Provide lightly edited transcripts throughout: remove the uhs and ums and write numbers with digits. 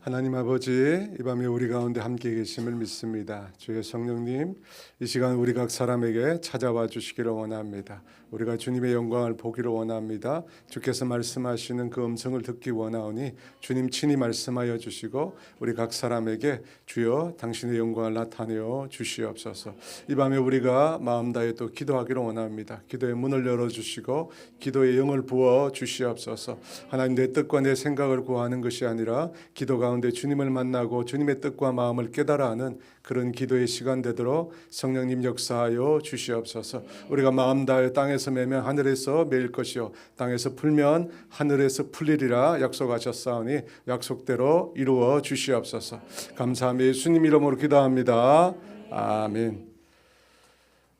하나님 아버지, 이 밤에 우리 가운데 함께 계심을 믿습니다. 주의 성령님, 이 시간 우리 각 사람에게 찾아와 주시기를 원합니다. 우리가 주님의 영광을 보기를 원합니다. 주께서 말씀하시는 그 음성을 듣기 원하오니 주님 친히 말씀하여 주시고 우리 각 사람에게 주여 당신의 영광을 나타내어 주시옵소서. 이 밤에 우리가 마음 다해 또 기도하기를 원합니다. 기도의 문을 열어주시고 기도의 영을 부어 주시옵소서. 하나님, 내 뜻과 내 생각을 구하는 것이 아니라 기도 가운데 주님을 만나고 주님의 뜻과 마음을 깨달아 하는 그런 기도의 시간 되도록 성령님 역사하여 주시옵소서. 우리가 마음 다하여 땅에서 매면 하늘에서 매일 것이요 땅에서 풀면 하늘에서 풀리리라 약속하셨사오니 약속대로 이루어 주시옵소서. 감사하며 예수님 이름으로 기도합니다. 아멘.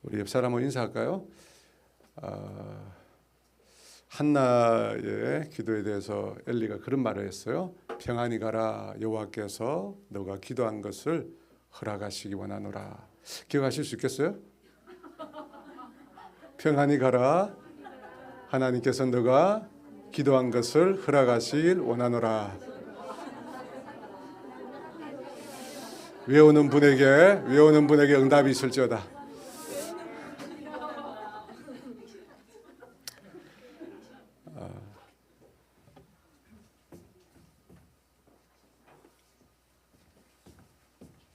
우리 옆 사람하고 인사할까요? 한나의 기도에 대해서 엘리가 그런 말을 했어요. 평안히 가라, 여호와께서 너가 기도한 것을 허락하시기 원하노라. 기억하실 수 있겠어요? 평안히 가라, 하나님께서 너가 기도한 것을 허락하시길 원하노라. 외우는 분에게 응답이 있을지어다.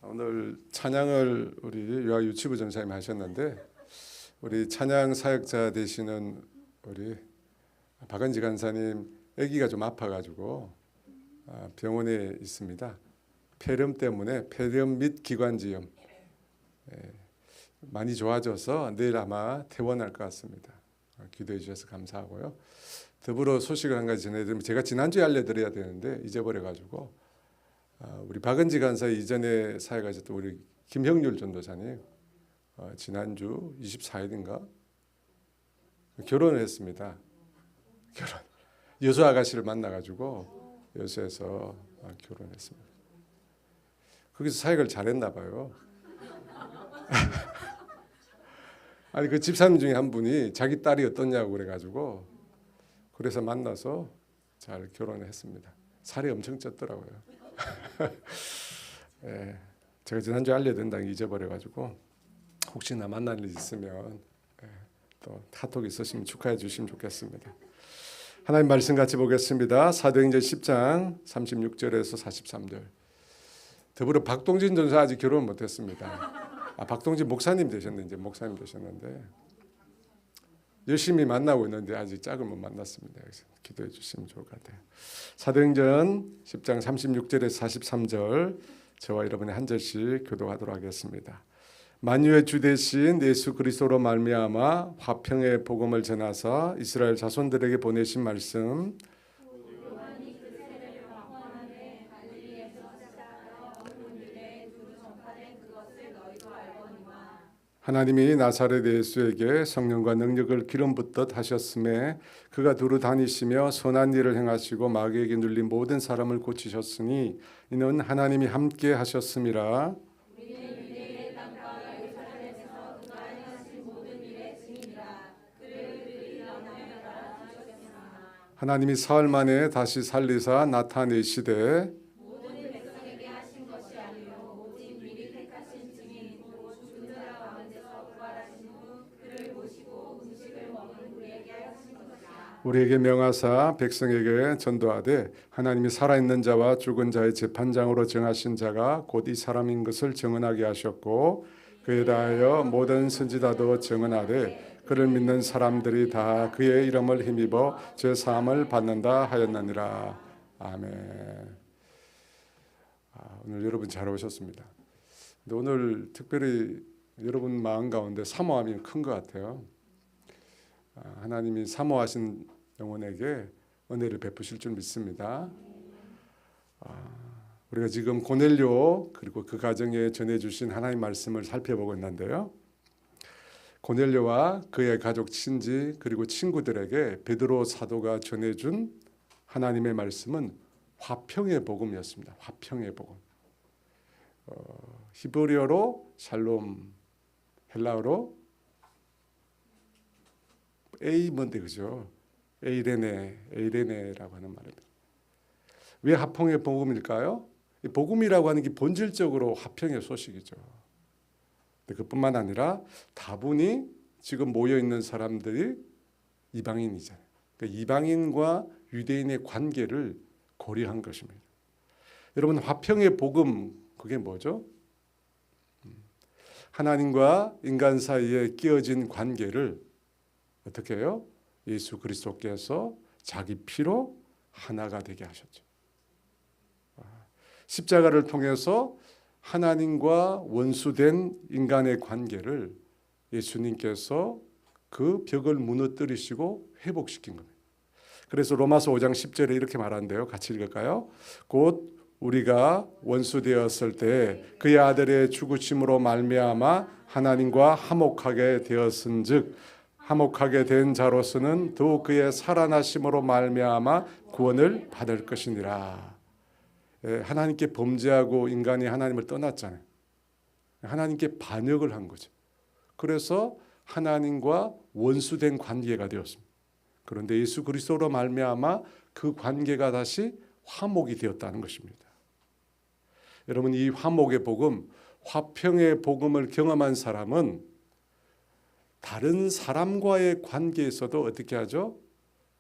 오늘 찬양을 우리 요하 유치부 전사님이 하셨는데 우리 찬양 사역자 되시는 우리 박은지 간사님 아기가 좀 아파가지고 병원에 있습니다. 폐렴 때문에 폐렴 및 기관지염 많이 좋아져서 내일 아마 퇴원할 것 같습니다. 기도해 주셔서 감사하고요. 더불어 소식을 한 가지 전해드리면 제가 지난주에 알려드려야 되는데 잊어버려가지고 우리 박은지 간사 이전에 사역하셨던 우리 김형률 전도사님 지난주 24일인가 결혼을 했습니다. 여수 아가씨를 만나가지고 여수에서 결혼했습니다. 거기서 사역을 잘했나 봐요. 아니 그 집사님 중에 한 분이 자기 딸이 어떻냐고 그래가지고 그래서 만나서 잘 결혼을 했습니다. 살이 엄청 쪘더라고요. 제가 지난주에 알려드린다는 게 잊어버려가지고 혹시나 만날 일 있으면 또 카톡 있으시면 축하해 주시면 좋겠습니다. 하나님 말씀 같이 보겠습니다. 사도행전 10장 36절에서 43절. 더불어 박동진 전사 아직 결혼 못했습니다. 박동진 목사님 되셨는데 이제 목사님 되셨는데 열심히 만나고 있는데 아직 짝을 못 만났습니다. 그래서 기도해 주시면 좋을 것 같아요. 사도행전 10장 36절에서 43절 저와 여러분의 한 절씩 교독하도록 하겠습니다. 만유의 주 되신 예수 그리스도로 말미암아 화평의 복음을 전하사 이스라엘 자손들에게 보내신 말씀 하나님이 나사렛 예수에게 성령과 능력을 기름 붓듯 하셨음에 그가 두루 다니시며 선한 일을 행하시고 마귀에게 눌린 모든 사람을 고치셨으니 이는 하나님이 함께 하셨음이라. 하나님이 사흘 만에 다시 살리사 나타내시되 우리에게 명하사 백성에게 전도하되 하나님이 살아있는 자와 죽은 자의 재판장으로 정하신 자가 곧 이 사람인 것을 증언하게 하셨고 그에 대하여 모든 선지자도 증언하되 그를 믿는 사람들이 다 그의 이름을 힘입어 죄사함을 받는다 하였느니라. 아멘. 오늘 여러분 잘 오셨습니다. 근데 오늘 특별히 여러분 마음 가운데 사모함이 큰 것 같아요. 하나님이 사모하신 영혼에게 은혜를 베푸실 줄 믿습니다. 우리가 지금 고넬료 그리고 그 가정에 전해주신 하나님 말씀을 살펴보고 있는데요. 고넬료와 그의 가족 친지 그리고 친구들에게 베드로 사도가 전해준 하나님의 말씀은 화평의 복음이었습니다. 화평의 복음. 히브리어로 샬롬, 헬라어로 에이먼데 그죠? 에이레네라고 하는 말입니다. 왜 화평의 복음일까요? 이 복음이라고 하는 게 본질적으로 화평의 소식이죠. 근데 그뿐만 아니라 다분히 지금 모여 있는 사람들이 이방인이잖아요. 그러니까 이방인과 유대인의 관계를 고려한 것입니다. 여러분, 화평의 복음, 그게 뭐죠? 하나님과 인간 사이에 끼어진 관계를 어떻게 해요? 예수 그리스도께서 자기 피로 하나가 되게 하셨죠. 십자가를 통해서 하나님과 원수된 인간의 관계를 예수님께서 그 벽을 무너뜨리시고 회복시킨 겁니다. 그래서 로마서 5장 10절에 이렇게 말한대요. 같이 읽을까요? 곧 우리가 원수되었을 때 그의 아들의 죽으심으로 말미암아 하나님과 화목하게 되었은즉 화목하게 된 자로서는 더욱 그의 살아나심으로 말미암아 구원을 받을 것이니라. 하나님께 범죄하고 인간이 하나님을 떠났잖아요. 하나님께 반역을 한 거죠. 그래서 하나님과 원수된 관계가 되었습니다. 그런데 예수 그리스도로 말미암아 그 관계가 다시 화목이 되었다는 것입니다. 여러분, 이 화목의 복음, 화평의 복음을 경험한 사람은 다른 사람과의 관계에서도 어떻게 하죠?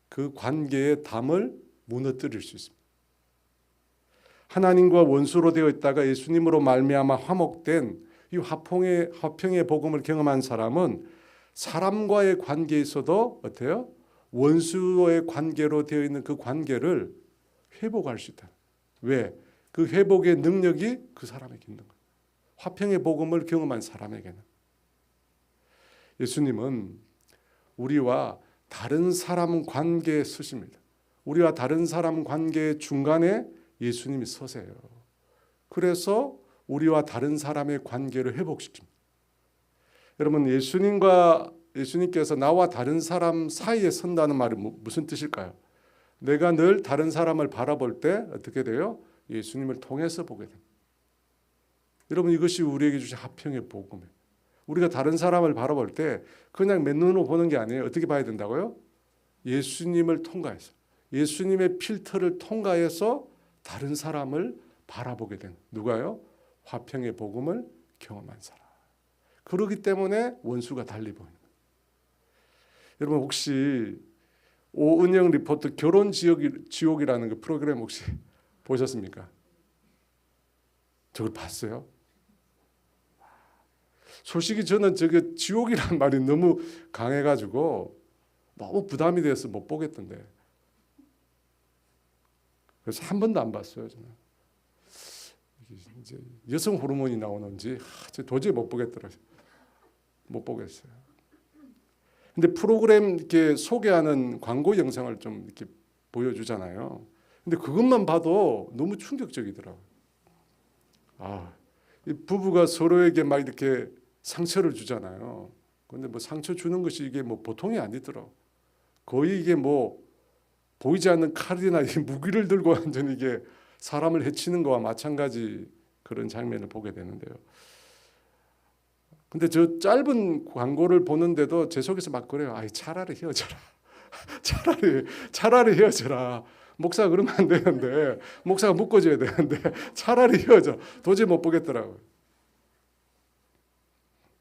그 관계의 담을 무너뜨릴 수 있습니다. 하나님과 원수로 되어 있다가 예수님으로 말미암아 화목된 이 화평의 복음을 경험한 사람은 사람과의 관계에서도 어때요? 원수의 관계로 되어 있는 그 관계를 회복할 수 있다. 왜? 그 회복의 능력이 그 사람에게 있는 거예요. 화평의 복음을 경험한 사람에게는. 예수님은 우리와 다른 사람 관계에 서십니다. 우리와 다른 사람 관계의 중간에 예수님이 서세요. 그래서 우리와 다른 사람의 관계를 회복시킵니다. 여러분, 예수님께서 나와 다른 사람 사이에 선다는 말이 무슨 뜻일까요? 내가 늘 다른 사람을 바라볼 때 어떻게 돼요? 예수님을 통해서 보게 됩니다. 여러분, 이것이 우리에게 주신 화평의 복음이에요. 우리가 다른 사람을 바라볼 때 그냥 맨눈으로 보는 게 아니에요. 어떻게 봐야 된다고요? 예수님을 통과해서, 예수님의 필터를 통과해서 다른 사람을 바라보게 된, 누가요? 화평의 복음을 경험한 사람. 그렇기 때문에 원수가 달리 보이는 거예요. 여러분, 혹시 오은영 리포터 결혼 지옥이라는 그 프로그램 혹시 보셨습니까? 저걸 봤어요? 솔직히 저는 저게 지옥이라는 말이 너무 강해가지고 너무 부담이 돼서 못 보겠던데. 그래서 한 번도 안 봤어요, 저는. 이제 여성 호르몬이 나오는지 도저히 못 보겠더라고요. 못 보겠어요. 근데 프로그램 이렇게 소개하는 광고 영상을 좀 이렇게 보여주잖아요. 근데 그것만 봐도 너무 충격적이더라고요. 이 부부가 서로에게 막 이렇게 상처를 주잖아요. 근데 뭐 상처 주는 것이 이게 뭐 보통이 아니더라고. 거의 이게 뭐 보이지 않는 칼이나 무기를 들고 완전 이게 사람을 해치는 거와 마찬가지 그런 장면을 보게 되는데요. 근데 저 짧은 광고를 보는데도 제 속에서 막 그래요. 차라리 헤어져라. 차라리 헤어져라. 목사가 그러면 안 되는데, 목사가 묶어줘야 되는데 차라리 헤어져. 도저히 못 보겠더라고요.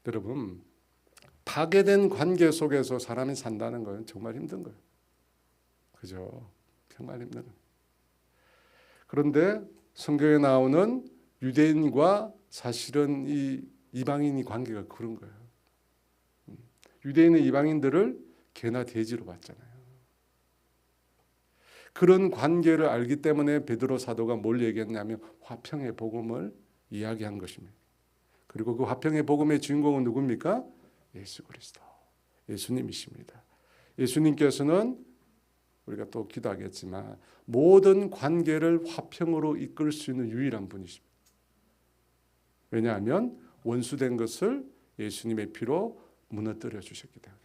여러분, 파괴된 관계 속에서 사람이 산다는 건 정말 힘든 거예요. 그죠? 정말 힘든 거예요. 그런데 성경에 나오는 유대인과 사실은 이 이방인이 관계가 그런 거예요. 유대인은 이방인들을 개나 돼지로 봤잖아요. 그런 관계를 알기 때문에 베드로 사도가 뭘 얘기했냐면 화평의 복음을 이야기한 것입니다. 그리고 그 화평의 복음의 주인공은 누굽니까? 예수 그리스도, 예수님이십니다. 예수님께서는 우리가 또 기도하겠지만 모든 관계를 화평으로 이끌 수 있는 유일한 분이십니다. 왜냐하면 원수된 것을 예수님의 피로 무너뜨려 주셨기 때문에.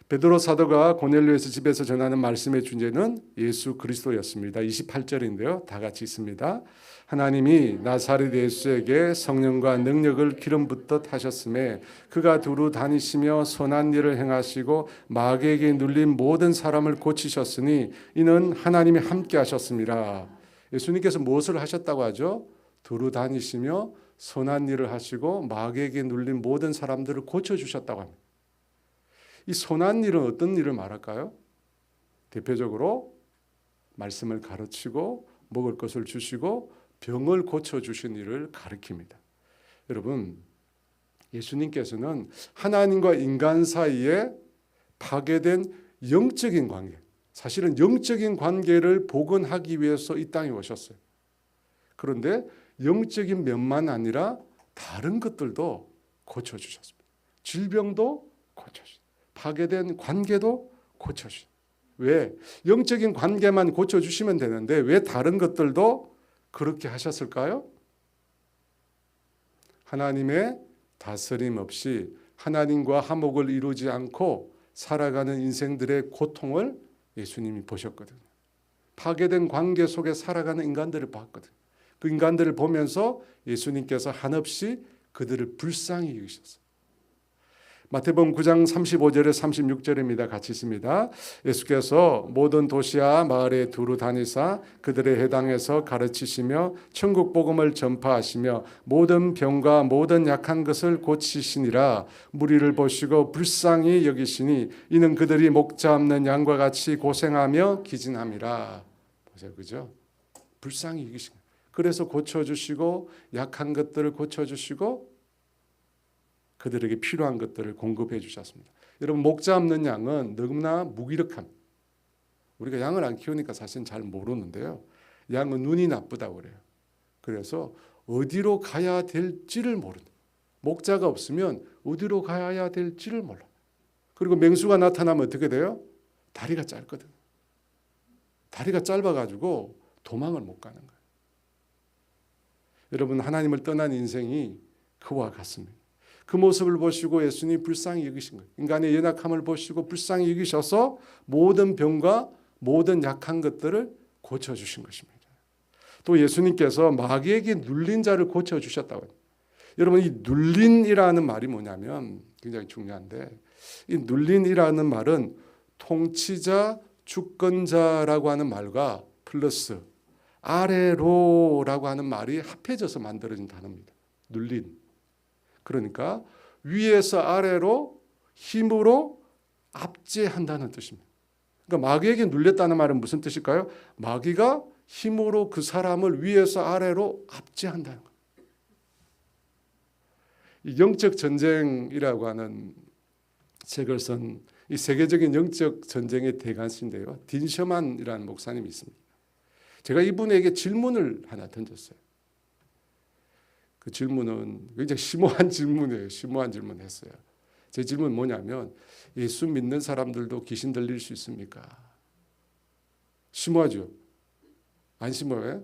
베드로 사도가 고넬료에서 집에서 전하는 말씀의 주제는 예수 그리스도였습니다. 28절인데요. 다 같이 있습니다. 하나님이 나사렛 예수에게 성령과 능력을 기름 붓듯 하셨음에 그가 두루 다니시며 선한 일을 행하시고 마귀에게 눌린 모든 사람을 고치셨으니 이는 하나님이 함께 하셨습니다. 예수님께서 무엇을 하셨다고 하죠? 두루 다니시며 선한 일을 하시고 마귀에게 눌린 모든 사람들을 고쳐주셨다고 합니다. 이 선한 일은 어떤 일을 말할까요? 대표적으로 말씀을 가르치고 먹을 것을 주시고 병을 고쳐주신 일을 가리킵니다. 여러분, 예수님께서는 하나님과 인간 사이에 파괴된 영적인 관계, 사실은 영적인 관계를 복원하기 위해서 이 땅에 오셨어요. 그런데 영적인 면만 아니라 다른 것들도 고쳐주셨습니다. 질병도 고쳐주셨습니다. 파괴된 관계도 고쳐주셨습니다. 왜? 영적인 관계만 고쳐주시면 되는데 왜 다른 것들도 그렇게 하셨을까요? 하나님의 다스림 없이 하나님과 화목을 이루지 않고 살아가는 인생들의 고통을 예수님이 보셨거든요. 파괴된 관계 속에 살아가는 인간들을 봤거든요. 그 인간들을 보면서 예수님께서 한없이 그들을 불쌍히 여기셨어요. 마태복음 9장 35절에 36절입니다. 같이 있습니다. 예수께서 모든 도시와 마을에 두루 다니사 그들의 해당에서 가르치시며 천국 복음을 전파하시며 모든 병과 모든 약한 것을 고치시니라. 무리를 보시고 불쌍히 여기시니 이는 그들이 목자 없는 양과 같이 고생하며 기진함이라. 보세요, 그죠? 불쌍히 여기신. 그래서 고쳐주시고 약한 것들을 고쳐주시고 그들에게 필요한 것들을 공급해 주셨습니다. 여러분, 목자 없는 양은 너무나 무기력합니다. 우리가 양을 안 키우니까 사실 잘 모르는데요. 양은 눈이 나쁘다고 그래요. 그래서 어디로 가야 될지를 모른다. 목자가 없으면 어디로 가야 될지를 몰라. 그리고 맹수가 나타나면 어떻게 돼요? 다리가 짧거든. 다리가 짧아가지고 도망을 못 가는 거예요. 여러분, 하나님을 떠난 인생이 그와 같습니다. 그 모습을 보시고 예수님이 불쌍히 여기신 거예요. 인간의 연약함을 보시고 불쌍히 여기셔서 모든 병과 모든 약한 것들을 고쳐주신 것입니다. 또 예수님께서 마귀에게 눌린 자를 고쳐주셨다고 합니다. 여러분, 이 눌린이라는 말이 뭐냐면 굉장히 중요한데, 이 눌린이라는 말은 통치자, 주권자라고 하는 말과 플러스 아래로라고 하는 말이 합해져서 만들어진 단어입니다. 눌린. 그러니까 위에서 아래로 힘으로 압제한다는 뜻입니다. 그러니까 마귀에게 눌렸다는 말은 무슨 뜻일까요? 마귀가 힘으로 그 사람을 위에서 아래로 압제한다는 거예요. 이 영적 전쟁이라고 하는 책을 쓴 이 세계적인 영적 전쟁의 대가신데요. 딘 셔만이라는 목사님이 있습니다. 제가 이분에게 질문을 하나 던졌어요. 그 질문은 굉장히 심오한 질문이에요. 심오한 질문을 했어요. 제 질문은 뭐냐면 예수 믿는 사람들도 귀신 들릴 수 있습니까? 심오하죠? 안 심오해요?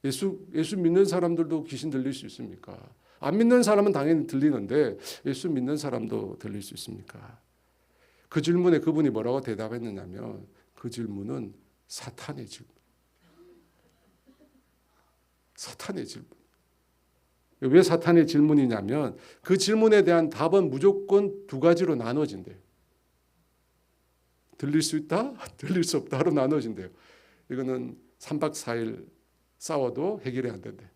예수 믿는 사람들도 귀신 들릴 수 있습니까? 안 믿는 사람은 당연히 들리는데 예수 믿는 사람도 들릴 수 있습니까? 그 질문에 그분이 뭐라고 대답했느냐면 그 질문은 사탄의 질문. 사탄의 질문. 왜 사탄의 질문이냐면 그 질문에 대한 답은 무조건 두 가지로 나눠진대요. 들릴 수 있다? 들릴 수 없다로 나눠진대요. 이거는 3박 4일 싸워도 해결이 안 된대.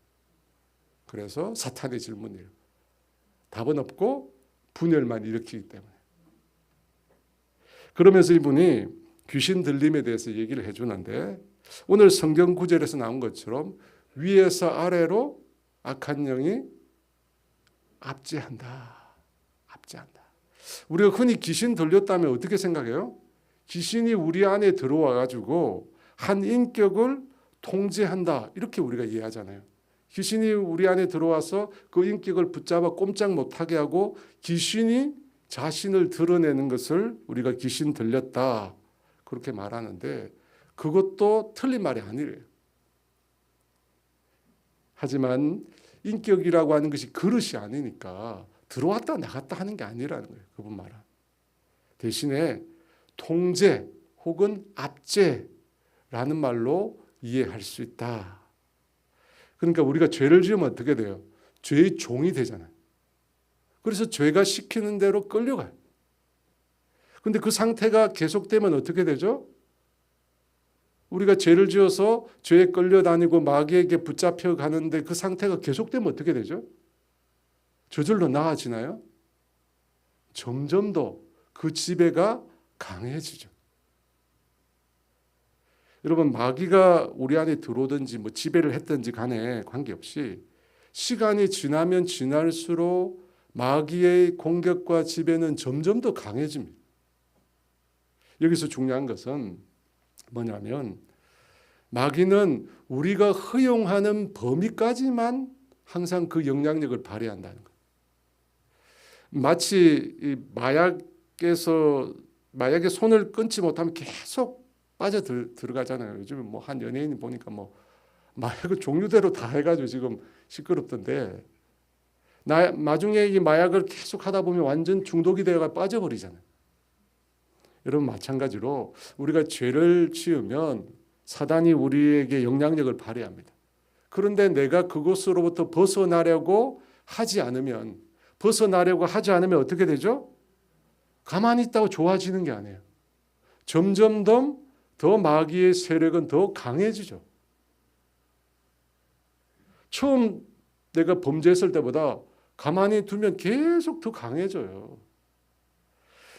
그래서 사탄의 질문이에요. 답은 없고 분열만 일으키기 때문에. 그러면서 이분이 귀신 들림에 대해서 얘기를 해주는데 오늘 성경 구절에서 나온 것처럼 위에서 아래로 악한 영이 압제한다. 압제한다. 우리가 흔히 귀신 들렸다면 어떻게 생각해요? 귀신이 우리 안에 들어와 가지고 한 인격을 통제한다. 이렇게 우리가 이해하잖아요. 귀신이 우리 안에 들어와서 그 인격을 붙잡아 꼼짝 못하게 하고 귀신이 자신을 드러내는 것을 우리가 귀신 들렸다. 그렇게 말하는데 그것도 틀린 말이 아니래요. 하지만 인격이라고 하는 것이 그릇이 아니니까 들어왔다 나갔다 하는 게 아니라는 거예요. 그분 말은. 대신에 통제 혹은 압제라는 말로 이해할 수 있다. 그러니까 우리가 죄를 지으면 어떻게 돼요? 죄의 종이 되잖아요. 그래서 죄가 시키는 대로 끌려가요. 그런데 그 상태가 계속되면 어떻게 되죠? 우리가 죄를 지어서 죄에 끌려다니고 마귀에게 붙잡혀 가는데 그 상태가 계속되면 어떻게 되죠? 저절로 나아지나요? 점점 더 그 지배가 강해지죠. 여러분, 마귀가 우리 안에 들어오든지 뭐 지배를 했든지 간에 관계없이 시간이 지나면 지날수록 마귀의 공격과 지배는 점점 더 강해집니다. 여기서 중요한 것은 뭐냐면 마귀는 우리가 허용하는 범위까지만 항상 그 영향력을 발휘한다는 거예요. 마치 이 마약에 손을 끊지 못하면 계속 빠져 들어가잖아요. 요즘에 뭐 한 연예인 보니까 뭐 마약을 종류대로 다 해가지고 지금 시끄럽던데 나중에 이 마약을 계속 하다 보면 완전 중독이 되어가 빠져버리잖아요. 여러분, 마찬가지로 우리가 죄를 지으면 사단이 우리에게 영향력을 발휘합니다. 그런데 내가 그것으로부터 벗어나려고 하지 않으면 어떻게 되죠? 가만히 있다고 좋아지는 게 아니에요. 점점 더 마귀의 세력은 더 강해지죠. 처음 내가 범죄했을 때보다 가만히 두면 계속 더 강해져요.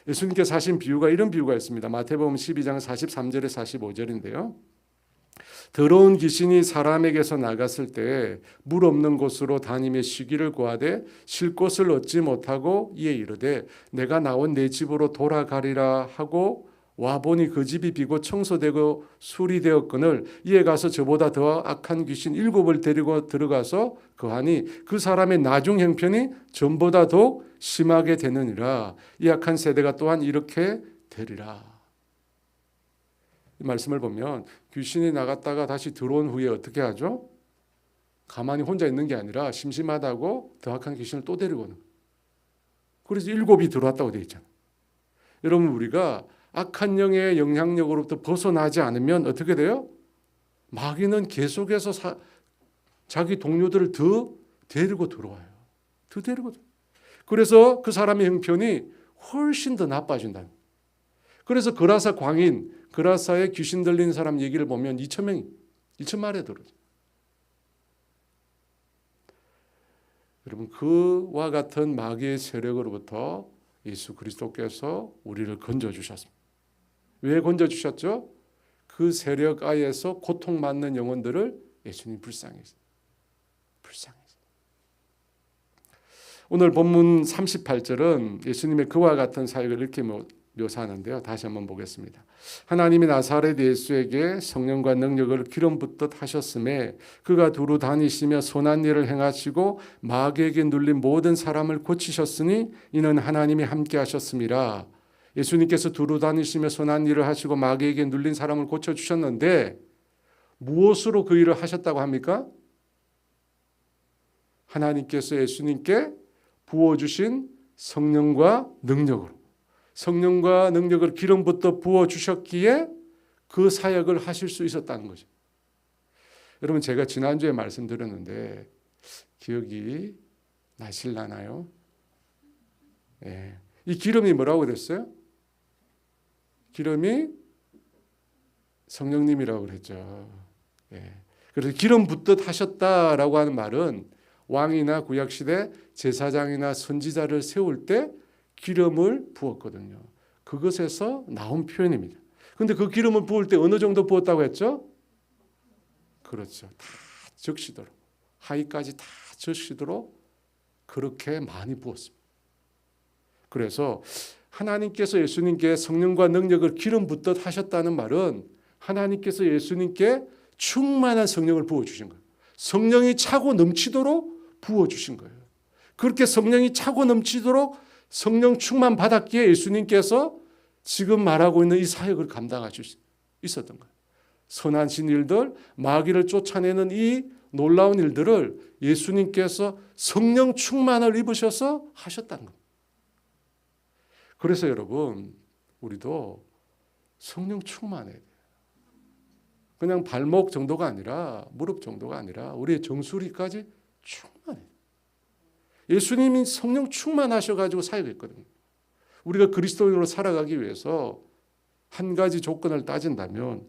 예수님께서 하신 비유가 이런 비유가 있습니다. 마태복음 12장 43절에 45절인데요. 더러운 귀신이 사람에게서 나갔을 때 물 없는 곳으로 다니며 쉬기를 구하되 쉴 곳을 얻지 못하고 이에 이르되 내가 나온 내 집으로 돌아가리라 하고 와보니 그 집이 비고 청소되고 수리되었거늘 이에 가서 저보다 더 악한 귀신 7을 데리고 들어가서 거하니 그 사람의 나중 형편이 전보다 더욱 심하게 되느니라. 이 악한 세대가 또한 이렇게 되리라. 이 말씀을 보면 귀신이 나갔다가 다시 들어온 후에 어떻게 하죠? 가만히 혼자 있는 게 아니라 심심하다고 더 악한 귀신을 또 데리고 오는 거예요. 그래서 7이 들어왔다고 되어 있잖아요. 여러분, 우리가 악한 영의 영향력으로부터 벗어나지 않으면 어떻게 돼요? 마귀는 계속해서 자기 동료들을 더 데리고 들어와요. 그래서 그 사람의 형편이 훨씬 더 나빠진다는 거예요. 그래서 그라사에 귀신 들린 사람 얘기를 보면 2,000마리에 들어요. 여러분, 그와 같은 마귀의 세력으로부터 예수 그리스도께서 우리를 건져주셨습니다. 왜 건져주셨죠? 그 세력 아래에서 고통받는 영혼들을 예수님 불쌍해서. 오늘 본문 38절은 예수님의 그와 같은 사역을 이렇게 묘사하는데요. 다시 한번 보겠습니다. 하나님이 나사렛 예수에게 성령과 능력을 기름 붓듯 하셨음에 그가 두루 다니시며 선한 일을 행하시고 마귀에게 눌린 모든 사람을 고치셨으니 이는 하나님이 함께 하셨음이라. 예수님께서 두루 다니시며 선한 일을 하시고 마귀에게 눌린 사람을 고쳐주셨는데 무엇으로 그 일을 하셨다고 합니까? 하나님께서 예수님께 부어주신 성령과 능력으로. 성령과 능력을 기름부터 부어주셨기에 그 사역을 하실 수 있었다는 거죠. 여러분, 제가 지난주에 말씀드렸는데 기억이 나실라나요? 예. 이 기름이 뭐라고 그랬어요? 기름이 성령님이라고 그랬죠. 예. 그래서 기름 붓듯 하셨다라고 하는 말은 왕이나 구약시대 제사장이나 선지자를 세울 때 기름을 부었거든요. 그것에서 나온 표현입니다. 그런데 그 기름을 부을 때 어느 정도 부었다고 했죠? 그렇죠. 다 적시도록, 하의까지 다 적시도록 그렇게 많이 부었습니다. 그래서 하나님께서 예수님께 성령과 능력을 기름 붓듯 하셨다는 말은 하나님께서 예수님께 충만한 성령을 부어주신 거예요. 성령이 차고 넘치도록 부어주신 거예요. 그렇게 성령이 차고 넘치도록 성령 충만 받았기에 예수님께서 지금 말하고 있는 이 사역을 감당하실 수 있었던 거예요. 선하신 일들, 마귀를 쫓아내는 이 놀라운 일들을 예수님께서 성령 충만을 입으셔서 하셨다는 겁니다. 그래서 여러분, 우리도 성령 충만해야 돼요. 그냥 발목 정도가 아니라 무릎 정도가 아니라 우리의 정수리까지 충만해요. 예수님이 성령 충만하셔가지고 사역했거든요. 우리가 그리스도인으로 살아가기 위해서 한 가지 조건을 따진다면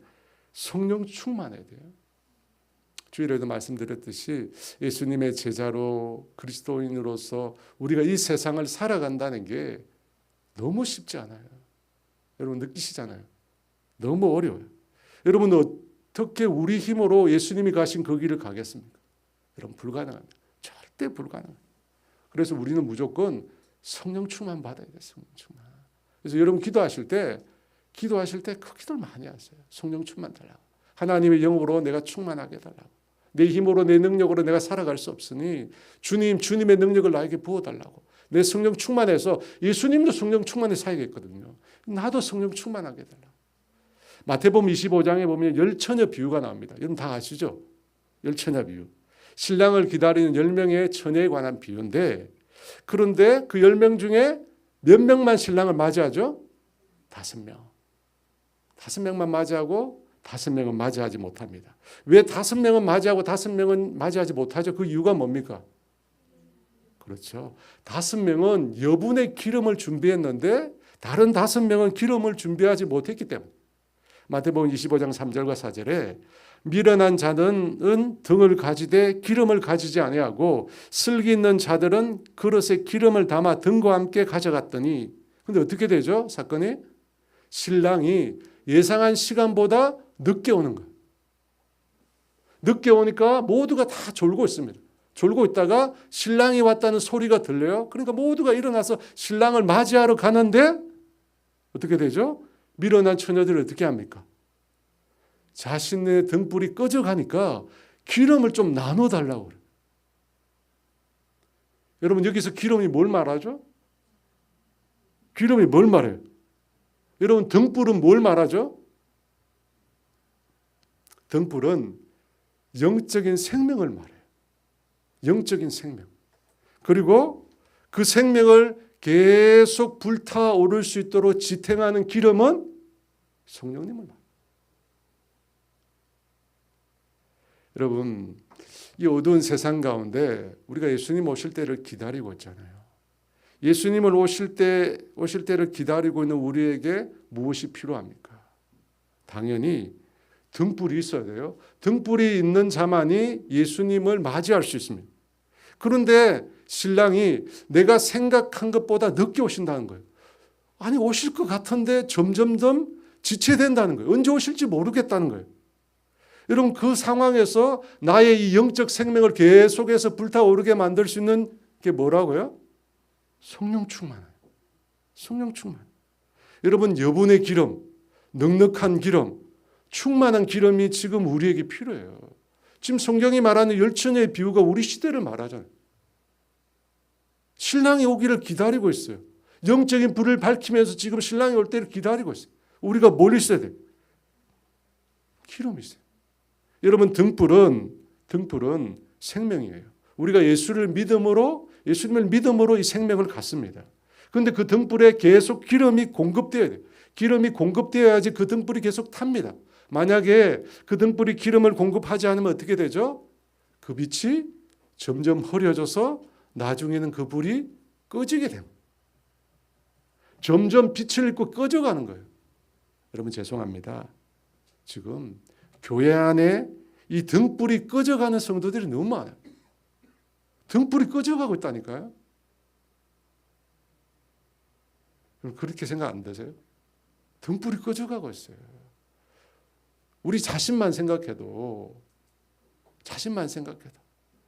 성령 충만해야 돼요. 주일에도 말씀드렸듯이 예수님의 제자로 그리스도인으로서 우리가 이 세상을 살아간다는 게 너무 쉽지 않아요. 여러분 느끼시잖아요. 너무 어려워요. 여러분 어떻게 우리 힘으로 예수님이 가신 그 길을 가겠습니까? 여러분 불가능합니다. 절대 불가능합니다. 그래서 우리는 무조건 성령 충만 받아야 돼요. 성령 충만. 그래서 여러분 기도하실 때 그 기도를 많이 하세요. 성령 충만 달라고. 하나님의 영으로 내가 충만하게 달라고. 내 힘으로 내 능력으로 내가 살아갈 수 없으니 주님의 능력을 나에게 부어달라고. 내 성령 충만해서 예수님도 성령 충만에 살겠거든요. 나도 성령 충만하게 달라고. 마태복음 25장에 보면 열처녀 비유가 나옵니다. 여러분 다 아시죠? 열처녀 비유. 신랑을 기다리는 10명의 처녀에 관한 비유인데 그런데 그 10명 중에 몇 명만 신랑을 맞이하죠? 5명. 5명만 맞이하고 5명은 맞이하지 못합니다. 왜 5명은 맞이하고 5명은 맞이하지 못하죠? 그 이유가 뭡니까? 그렇죠. 5명은 여분의 기름을 준비했는데 다른 5명은 기름을 준비하지 못했기 때문에. 마태복음 25장 3절과 4절에 미련한 자는 등을 가지되 기름을 가지지 아니하고 슬기 있는 자들은 그릇에 기름을 담아 등과 함께 가져갔더니 근데 어떻게 되죠? 사건이 신랑이 예상한 시간보다 늦게 오는 거예요. 늦게 오니까 모두가 다 졸고 있습니다. 졸고 있다가 신랑이 왔다는 소리가 들려요. 그러니까 모두가 일어나서 신랑을 맞이하러 가는데 어떻게 되죠? 미련한 처녀들이 어떻게 합니까? 자신의 등불이 꺼져가니까 기름을 좀 나눠달라고 그래요. 여러분 여기서 기름이 뭘 말하죠? 기름이 뭘 말해요? 여러분 등불은 뭘 말하죠? 등불은 영적인 생명을 말해요. 영적인 생명. 그리고 그 생명을 계속 불타오를 수 있도록 지탱하는 기름은 성령님을 말해요. 여러분 이 어두운 세상 가운데 우리가 예수님 오실 때를 기다리고 있잖아요. 예수님을 오실 때를 기다리고 있는 우리에게 무엇이 필요합니까? 당연히 등불이 있어야 돼요. 등불이 있는 자만이 예수님을 맞이할 수 있습니다. 그런데 신랑이 내가 생각한 것보다 늦게 오신다는 거예요. 아니 오실 것 같은데 점점점 지체된다는 거예요. 언제 오실지 모르겠다는 거예요. 여러분 그 상황에서 나의 이 영적 생명을 계속해서 불타오르게 만들 수 있는 게 뭐라고요? 성령 충만이에요. 성령 충만. 여러분 여분의 기름, 넉넉한 기름, 충만한 기름이 지금 우리에게 필요해요. 지금 성경이 말하는 열처녀의 비유가 우리 시대를 말하잖아요. 신랑이 오기를 기다리고 있어요. 영적인 불을 밝히면서 지금 신랑이 올 때를 기다리고 있어요. 우리가 뭘 있어야 돼요? 기름이 있어요. 여러분 등불은 생명이에요. 우리가 예수님을 믿음으로 이 생명을 갖습니다. 그런데 그 등불에 계속 기름이 공급되어야 돼요. 기름이 공급되어야지 그 등불이 계속 탑니다. 만약에 그 등불이 기름을 공급하지 않으면 어떻게 되죠? 그 빛이 점점 흐려져서 나중에는 그 불이 꺼지게 됩니다. 점점 빛을 잃고 꺼져가는 거예요. 여러분 죄송합니다. 지금 교회 안에 이 등불이 꺼져가는 성도들이 너무 많아요. 등불이 꺼져가고 있다니까요. 그렇게 생각 안 되세요? 등불이 꺼져가고 있어요. 우리 자신만 생각해도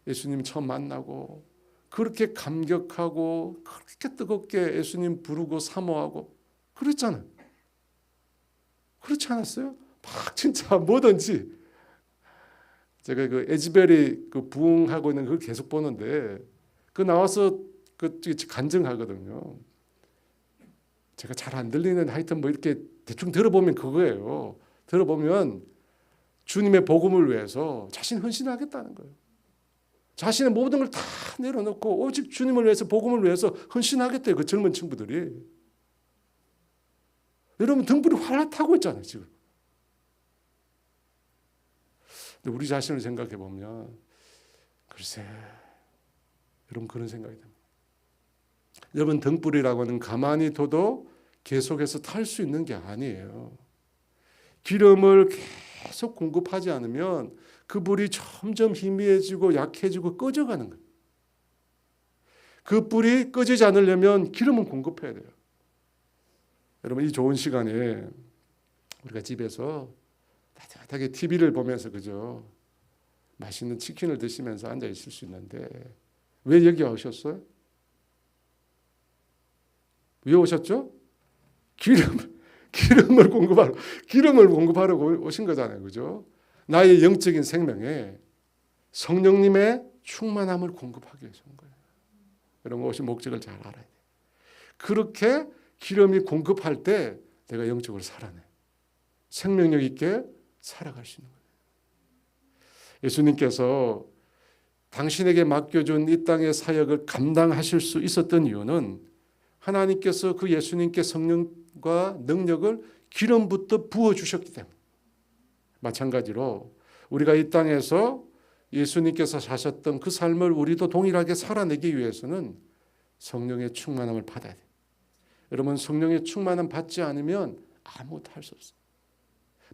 예수님 처음 만나고 그렇게 감격하고 그렇게 뜨겁게 예수님 부르고 사모하고 그랬잖아요. 그렇지 않았어요? 막 진짜 뭐든지 제가 그 에즈벨이 그 부흥하고 있는 걸 계속 보는데 그 나와서 그 간증하거든요. 제가 잘 안 들리는 하여튼 뭐 이렇게 대충 들어보면 그거예요. 들어보면 주님의 복음을 위해서 자신 헌신하겠다는 거예요. 자신의 모든 걸 다 내려놓고 오직 주님을 위해서 복음을 위해서 헌신하겠대요. 그 젊은 친구들이. 여러분 등불이 활활 타고 있잖아요. 지금. 근데 우리 자신을 생각해 보면 글쎄 여러분 그런 생각이 듭니다. 여러분 등불이라고 하는 가만히 둬도 계속해서 탈 수 있는 게 아니에요. 기름을 계속 공급하지 않으면 그 불이 점점 희미해지고 약해지고 꺼져가는 거예요. 그 불이 꺼지지 않으려면 기름은 공급해야 돼요. 여러분, 이 좋은 시간에 우리가 집에서 따뜻하게 TV를 보면서 그죠? 맛있는 치킨을 드시면서 앉아 있을 수 있는데 왜 여기 오셨어요? 왜 오셨죠? 기름을 공급하려고 오신 거잖아요. 그죠? 나의 영적인 생명에 성령님의 충만함을 공급하기 위해서 온 거예요. 여러분, 오신 목적을 잘 알아야 돼요. 그렇게 기름이 공급할 때 내가 영적으로 살아내. 생명력 있게 살아갈 수 있는 거예요. 예수님께서 당신에게 맡겨준 이 땅의 사역을 감당하실 수 있었던 이유는 하나님께서 그 예수님께 성령과 능력을 기름부터 부어주셨기 때문에. 마찬가지로 우리가 이 땅에서 예수님께서 사셨던 그 삶을 우리도 동일하게 살아내기 위해서는 성령의 충만함을 받아야 돼요. 여러분, 성령의 충만함 받지 않으면 아무것도 할 수 없어요.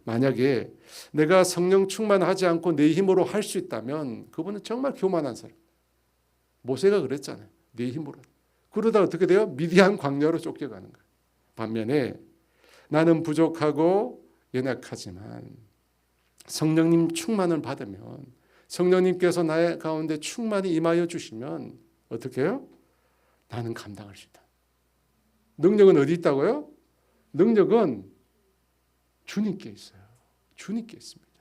만약에 내가 성령 충만하지 않고 내 힘으로 할 수 있다면 그분은 정말 교만한 사람. 모세가 그랬잖아요. 내 힘으로. 그러다 어떻게 돼요? 미디안 광야로 쫓겨가는 거예요. 반면에 나는 부족하고 연약하지만 성령님 충만을 받으면, 성령님께서 나의 가운데 충만히 임하여 주시면 어떻게 해요? 나는 감당할 수 있다. 능력은 어디 있다고요? 능력은 주님께 있어요. 주님께 있습니다.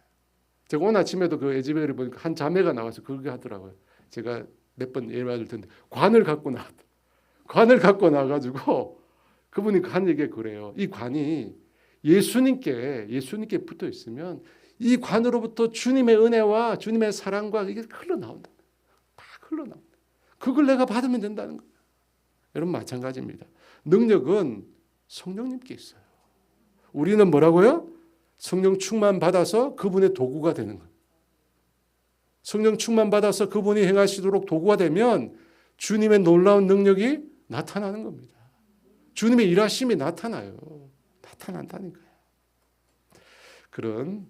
제가 오늘 아침에도 그 에즈베엘을 보니까 한 자매가 나와서 그렇게 하더라고요. 제가 몇 번 예배할 텐데 관을 갖고 나왔다. 관을 갖고 나가지고 그분이 한 얘기가 그래요. 이 관이 예수님께 붙어 있으면 이 관으로부터 주님의 은혜와 주님의 사랑과 이게 흘러나온다. 막 흘러나온다. 그걸 내가 받으면 된다는 거예요. 여러분, 마찬가지입니다. 능력은 성령님께 있어요. 우리는 뭐라고요? 성령 충만 받아서 그분의 도구가 되는 거예요. 성령 충만 받아서 그분이 행하시도록 도구가 되면 주님의 놀라운 능력이 나타나는 겁니다. 주님의 일하심이 나타나요. 나타난다니까요. 그런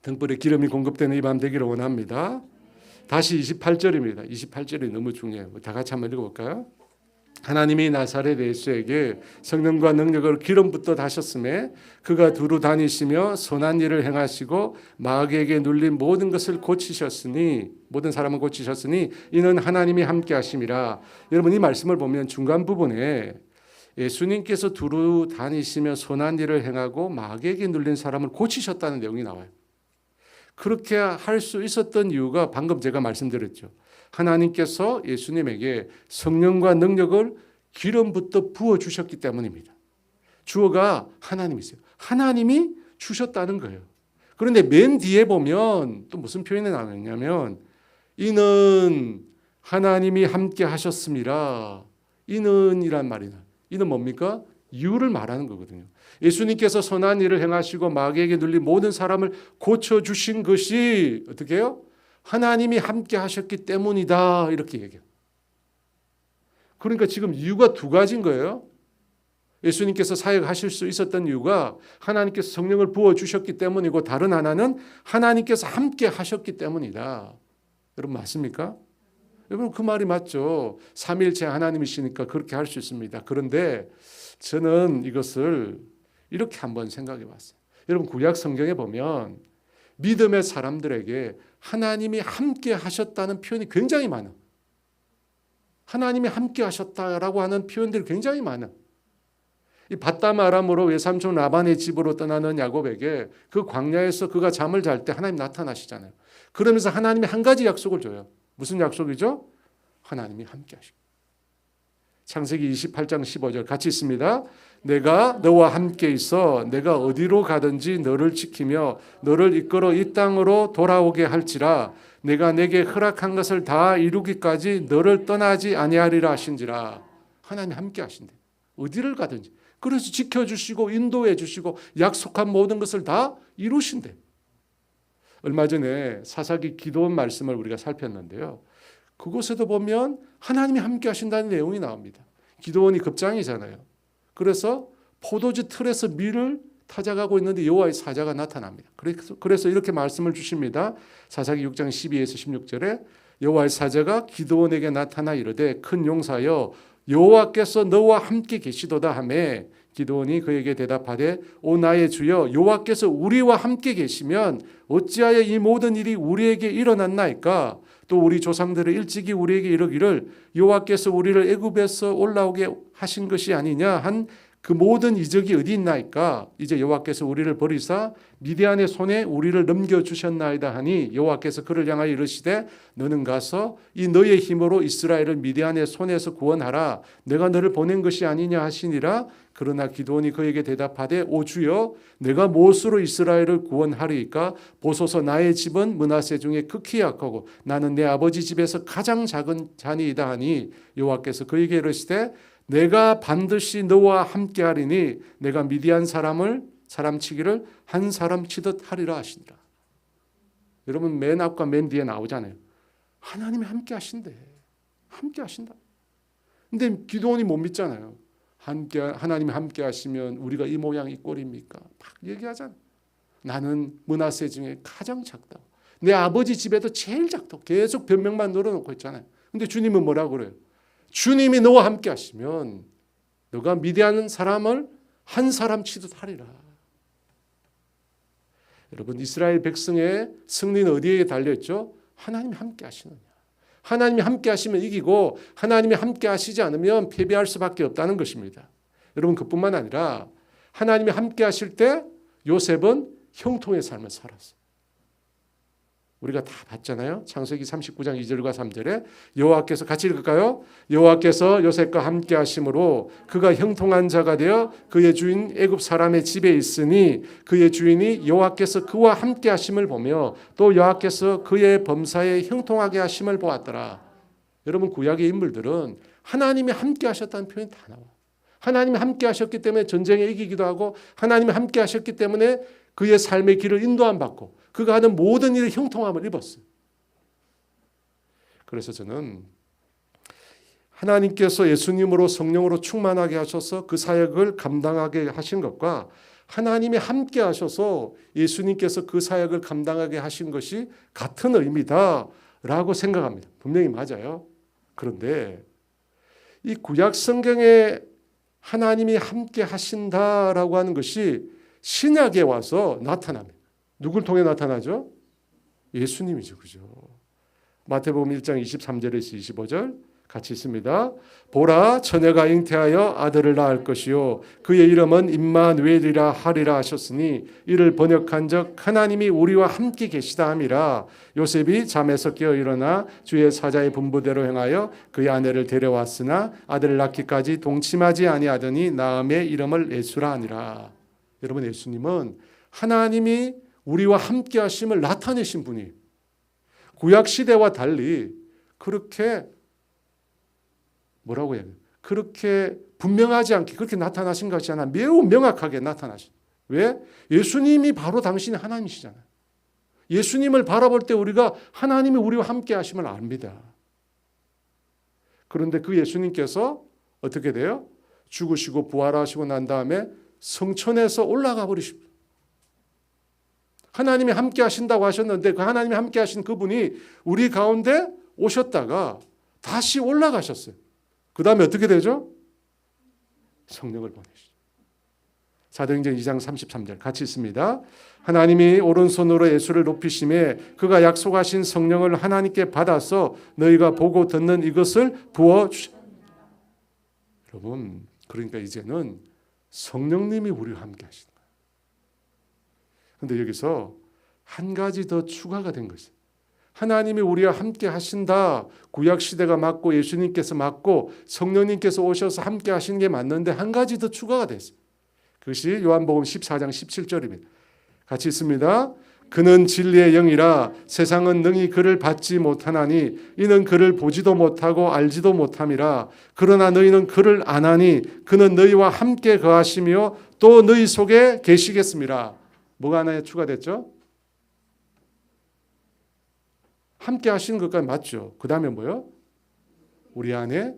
등불에 기름이 공급되는 이 밤 되기를 원합니다. 다시 28절입니다. 28절이 너무 중요해요. 다 같이 한번 읽어볼까요? 하나님이 나사렛 예수에게 성령과 능력을 기름부터 다셨음에 그가 두루 다니시며 선한 일을 행하시고 마귀에게 눌린 모든 것을 고치셨으니, 모든 사람을 고치셨으니 이는 하나님이 함께 하심이라. 여러분, 이 말씀을 보면 중간 부분에 예수님께서 두루 다니시며 선한 일을 행하고 마귀에게 눌린 사람을 고치셨다는 내용이 나와요. 그렇게 할 수 있었던 이유가 방금 제가 말씀드렸죠. 하나님께서 예수님에게 성령과 능력을 기름부터 부어주셨기 때문입니다. 주어가 하나님이세요. 하나님이 주셨다는 거예요. 그런데 맨 뒤에 보면 또 무슨 표현이 나오냐면 이는 하나님이 함께 하셨습니다. 이는이란 말이 나요. 이는 뭡니까? 이유를 말하는 거거든요. 예수님께서 선한 일을 행하시고 마귀에게 눌린 모든 사람을 고쳐주신 것이 어떻게 해요? 하나님이 함께 하셨기 때문이다, 이렇게 얘기해요. 그러니까 지금 이유가 두 가지인 거예요. 예수님께서 사역하실 수 있었던 이유가 하나님께서 성령을 부어주셨기 때문이고, 다른 하나는 하나님께서 함께 하셨기 때문이다. 여러분, 맞습니까? 여러분, 그 말이 맞죠. 삼위일체 하나님이시니까 그렇게 할 수 있습니다. 그런데 저는 이것을 이렇게 한번 생각해 봤어요. 여러분, 구약 성경에 보면 믿음의 사람들에게 하나님이 함께 하셨다는 표현이 굉장히 많아. 하나님이 함께 하셨다라고 하는 표현들이 굉장히 많아. 이 밧담 아람으로 외삼촌 라반의 집으로 떠나는 야곱에게 그 광야에서 그가 잠을 잘 때 하나님 나타나시잖아요. 그러면서 하나님이 한 가지 약속을 줘요. 무슨 약속이죠? 하나님이 함께 하시고. 창세기 28장 15절 같이 있습니다. 내가 너와 함께 있어 내가 어디로 가든지 너를 지키며 너를 이끌어 이 땅으로 돌아오게 할지라. 내가 내게 허락한 것을 다 이루기까지 너를 떠나지 아니하리라 하신지라. 하나님이 함께 하신대. 어디를 가든지. 그래서 지켜주시고 인도해 주시고 약속한 모든 것을 다 이루신대. 얼마 전에 사사기 기도원 말씀을 우리가 살폈는데요. 그곳에도 보면 하나님이 함께 하신다는 내용이 나옵니다. 기도원이 급장이잖아요. 그래서 포도주 틀에서 밀을 타작하고 있는데 여호와의 사자가 나타납니다. 그래서 이렇게 말씀을 주십니다. 사사기 6장 12에서 16절에 여호와의 사자가 기드온에게 나타나 이르되 큰 용사여 여호와께서 너와 함께 계시도다 하매 기드온이 그에게 대답하되 오 나의 주여 여호와께서 우리와 함께 계시면 어찌하여 이 모든 일이 우리에게 일어났나이까 또 우리 조상들의 일찍이 우리에게 이르기를 여호와께서 우리를 애굽에서 올라오게 하신 것이 아니냐 한 그 모든 이적이 어디 있나이까 이제 여호와께서 우리를 버리사 미디안의 손에 우리를 넘겨주셨나이다 하니 여호와께서 그를 향하여 이르시되 너는 가서 이 너의 힘으로 이스라엘을 미디안의 손에서 구원하라 내가 너를 보낸 것이 아니냐 하시니라. 그러나 기드온이 그에게 대답하되 오 주여 내가 무엇으로 이스라엘을 구원하리이까 보소서 나의 집은 므낫세 중에 극히 약하고 나는 내 아버지 집에서 가장 작은 자니이다 하니 여호와께서 그에게 이르시되 내가 반드시 너와 함께하리니 내가 미디안 사람 치기를 한 사람 치듯 하리라 하시니라. 여러분 맨 앞과 맨 뒤에 나오잖아요. 하나님이 함께 하신대. 함께 하신다. 근데 기드온이 못 믿잖아요. 하나님이 함께 하시면 우리가 이 모양 이 꼴입니까? 막 얘기하잖아요. 나는 므낫세 중에 가장 작다고. 내 아버지 집에도 제일 작다고. 계속 변명만 늘어놓고 있잖아요. 근데 주님은 뭐라고 그래요? 주님이 너와 함께 하시면 너가 미디안 사람을 한 사람 치듯 하리라. 여러분 이스라엘 백성의 승리는 어디에 달려있죠? 하나님이 함께 하시느냐. 하나님이 함께 하시면 이기고 하나님이 함께 하시지 않으면 패배할 수밖에 없다는 것입니다. 여러분 그뿐만 아니라 하나님이 함께 하실 때 요셉은 형통의 삶을 살았어요. 우리가 다 봤잖아요. 창세기 39장 2절과 3절에 여호와께서 같이 읽을까요? 여호와께서 요셉과 함께 하심으로 그가 형통한 자가 되어 그의 주인 애굽 사람의 집에 있으니 그의 주인이 여호와께서 그와 함께 하심을 보며 또 여호와께서 그의 범사에 형통하게 하심을 보았더라. 여러분 구약의 인물들은 하나님이 함께 하셨다는 표현이 다 나와요. 하나님이 함께 하셨기 때문에 전쟁에 이기기도 하고 하나님이 함께 하셨기 때문에 그의 삶의 길을 인도함 받고 그가 하는 모든 일에 형통함을 입었어요. 그래서 저는 하나님께서 예수님으로 성령으로 충만하게 하셔서 그 사역을 감당하게 하신 것과 하나님이 함께 하셔서 예수님께서 그 사역을 감당하게 하신 것이 같은 의미다라고 생각합니다. 분명히 맞아요. 그런데 이 구약 성경에 하나님이 함께 하신다라고 하는 것이 신약에 와서 나타납니다. 누굴 통해 나타나죠? 예수님이죠. 그죠? 마태복음 1장 23절에서 25절 같이 있습니다. 보라 처녀가 잉태하여 아들을 낳을 것이요 그의 이름은 임마누엘이라 하리라 하셨으니 이를 번역한즉 하나님이 우리와 함께 계시다 함이라. 요셉이 잠에서 깨어 일어나 주의 사자의 분부대로 행하여 그의 아내를 데려왔으나 아들을 낳기까지 동침하지 아니하더니 낳음의 이름을 예수라 하니라. 여러분 예수님은 하나님이 우리와 함께 하심을 나타내신 분이 구약 시대와 달리 그렇게 뭐라고 해야 돼요? 그렇게 분명하지 않게 그렇게 나타나신 것이 아니라 매우 명확하게 나타나신. 왜? 예수님이 바로 당신이 하나님이시잖아요. 예수님을 바라볼 때 우리가 하나님이 우리와 함께 하심을 압니다. 그런데 그 예수님께서 어떻게 돼요? 죽으시고 부활하시고 난 다음에 성천에서 올라가 버리십니다. 하나님이 함께 하신다고 하셨는데 그 하나님이 함께 하신 그분이 우리 가운데 오셨다가 다시 올라가셨어요. 그 다음에 어떻게 되죠? 성령을 보내시죠. 사도행전 2장 33절 같이 있습니다. 하나님이 오른손으로 예수를 높이심에 그가 약속하신 성령을 하나님께 받아서 너희가 보고 듣는 이것을 부어주셨다. 여러분 그러니까 이제는 성령님이 우리와 함께 하시는 거예요. 그런데 여기서 한 가지 더 추가가 된 것이에요. 하나님이 우리와 함께 하신다. 구약 시대가 맞고 예수님께서 맞고 성령님께서 오셔서 함께 하시는 게 맞는데 한 가지 더 추가가 됐어요. 그것이 요한복음 14장 17절입니다. 같이 있습니다. 그는 진리의 영이라 세상은 능히 그를 받지 못하나니 이는 그를 보지도 못하고 알지도 못함이라. 그러나 너희는 그를 아나니 그는 너희와 함께 거하시며 또 너희 속에 계시겠습니다. 뭐가 하나 추가됐죠? 함께 하시는 것까지 맞죠. 그 다음에 뭐요? 우리 안에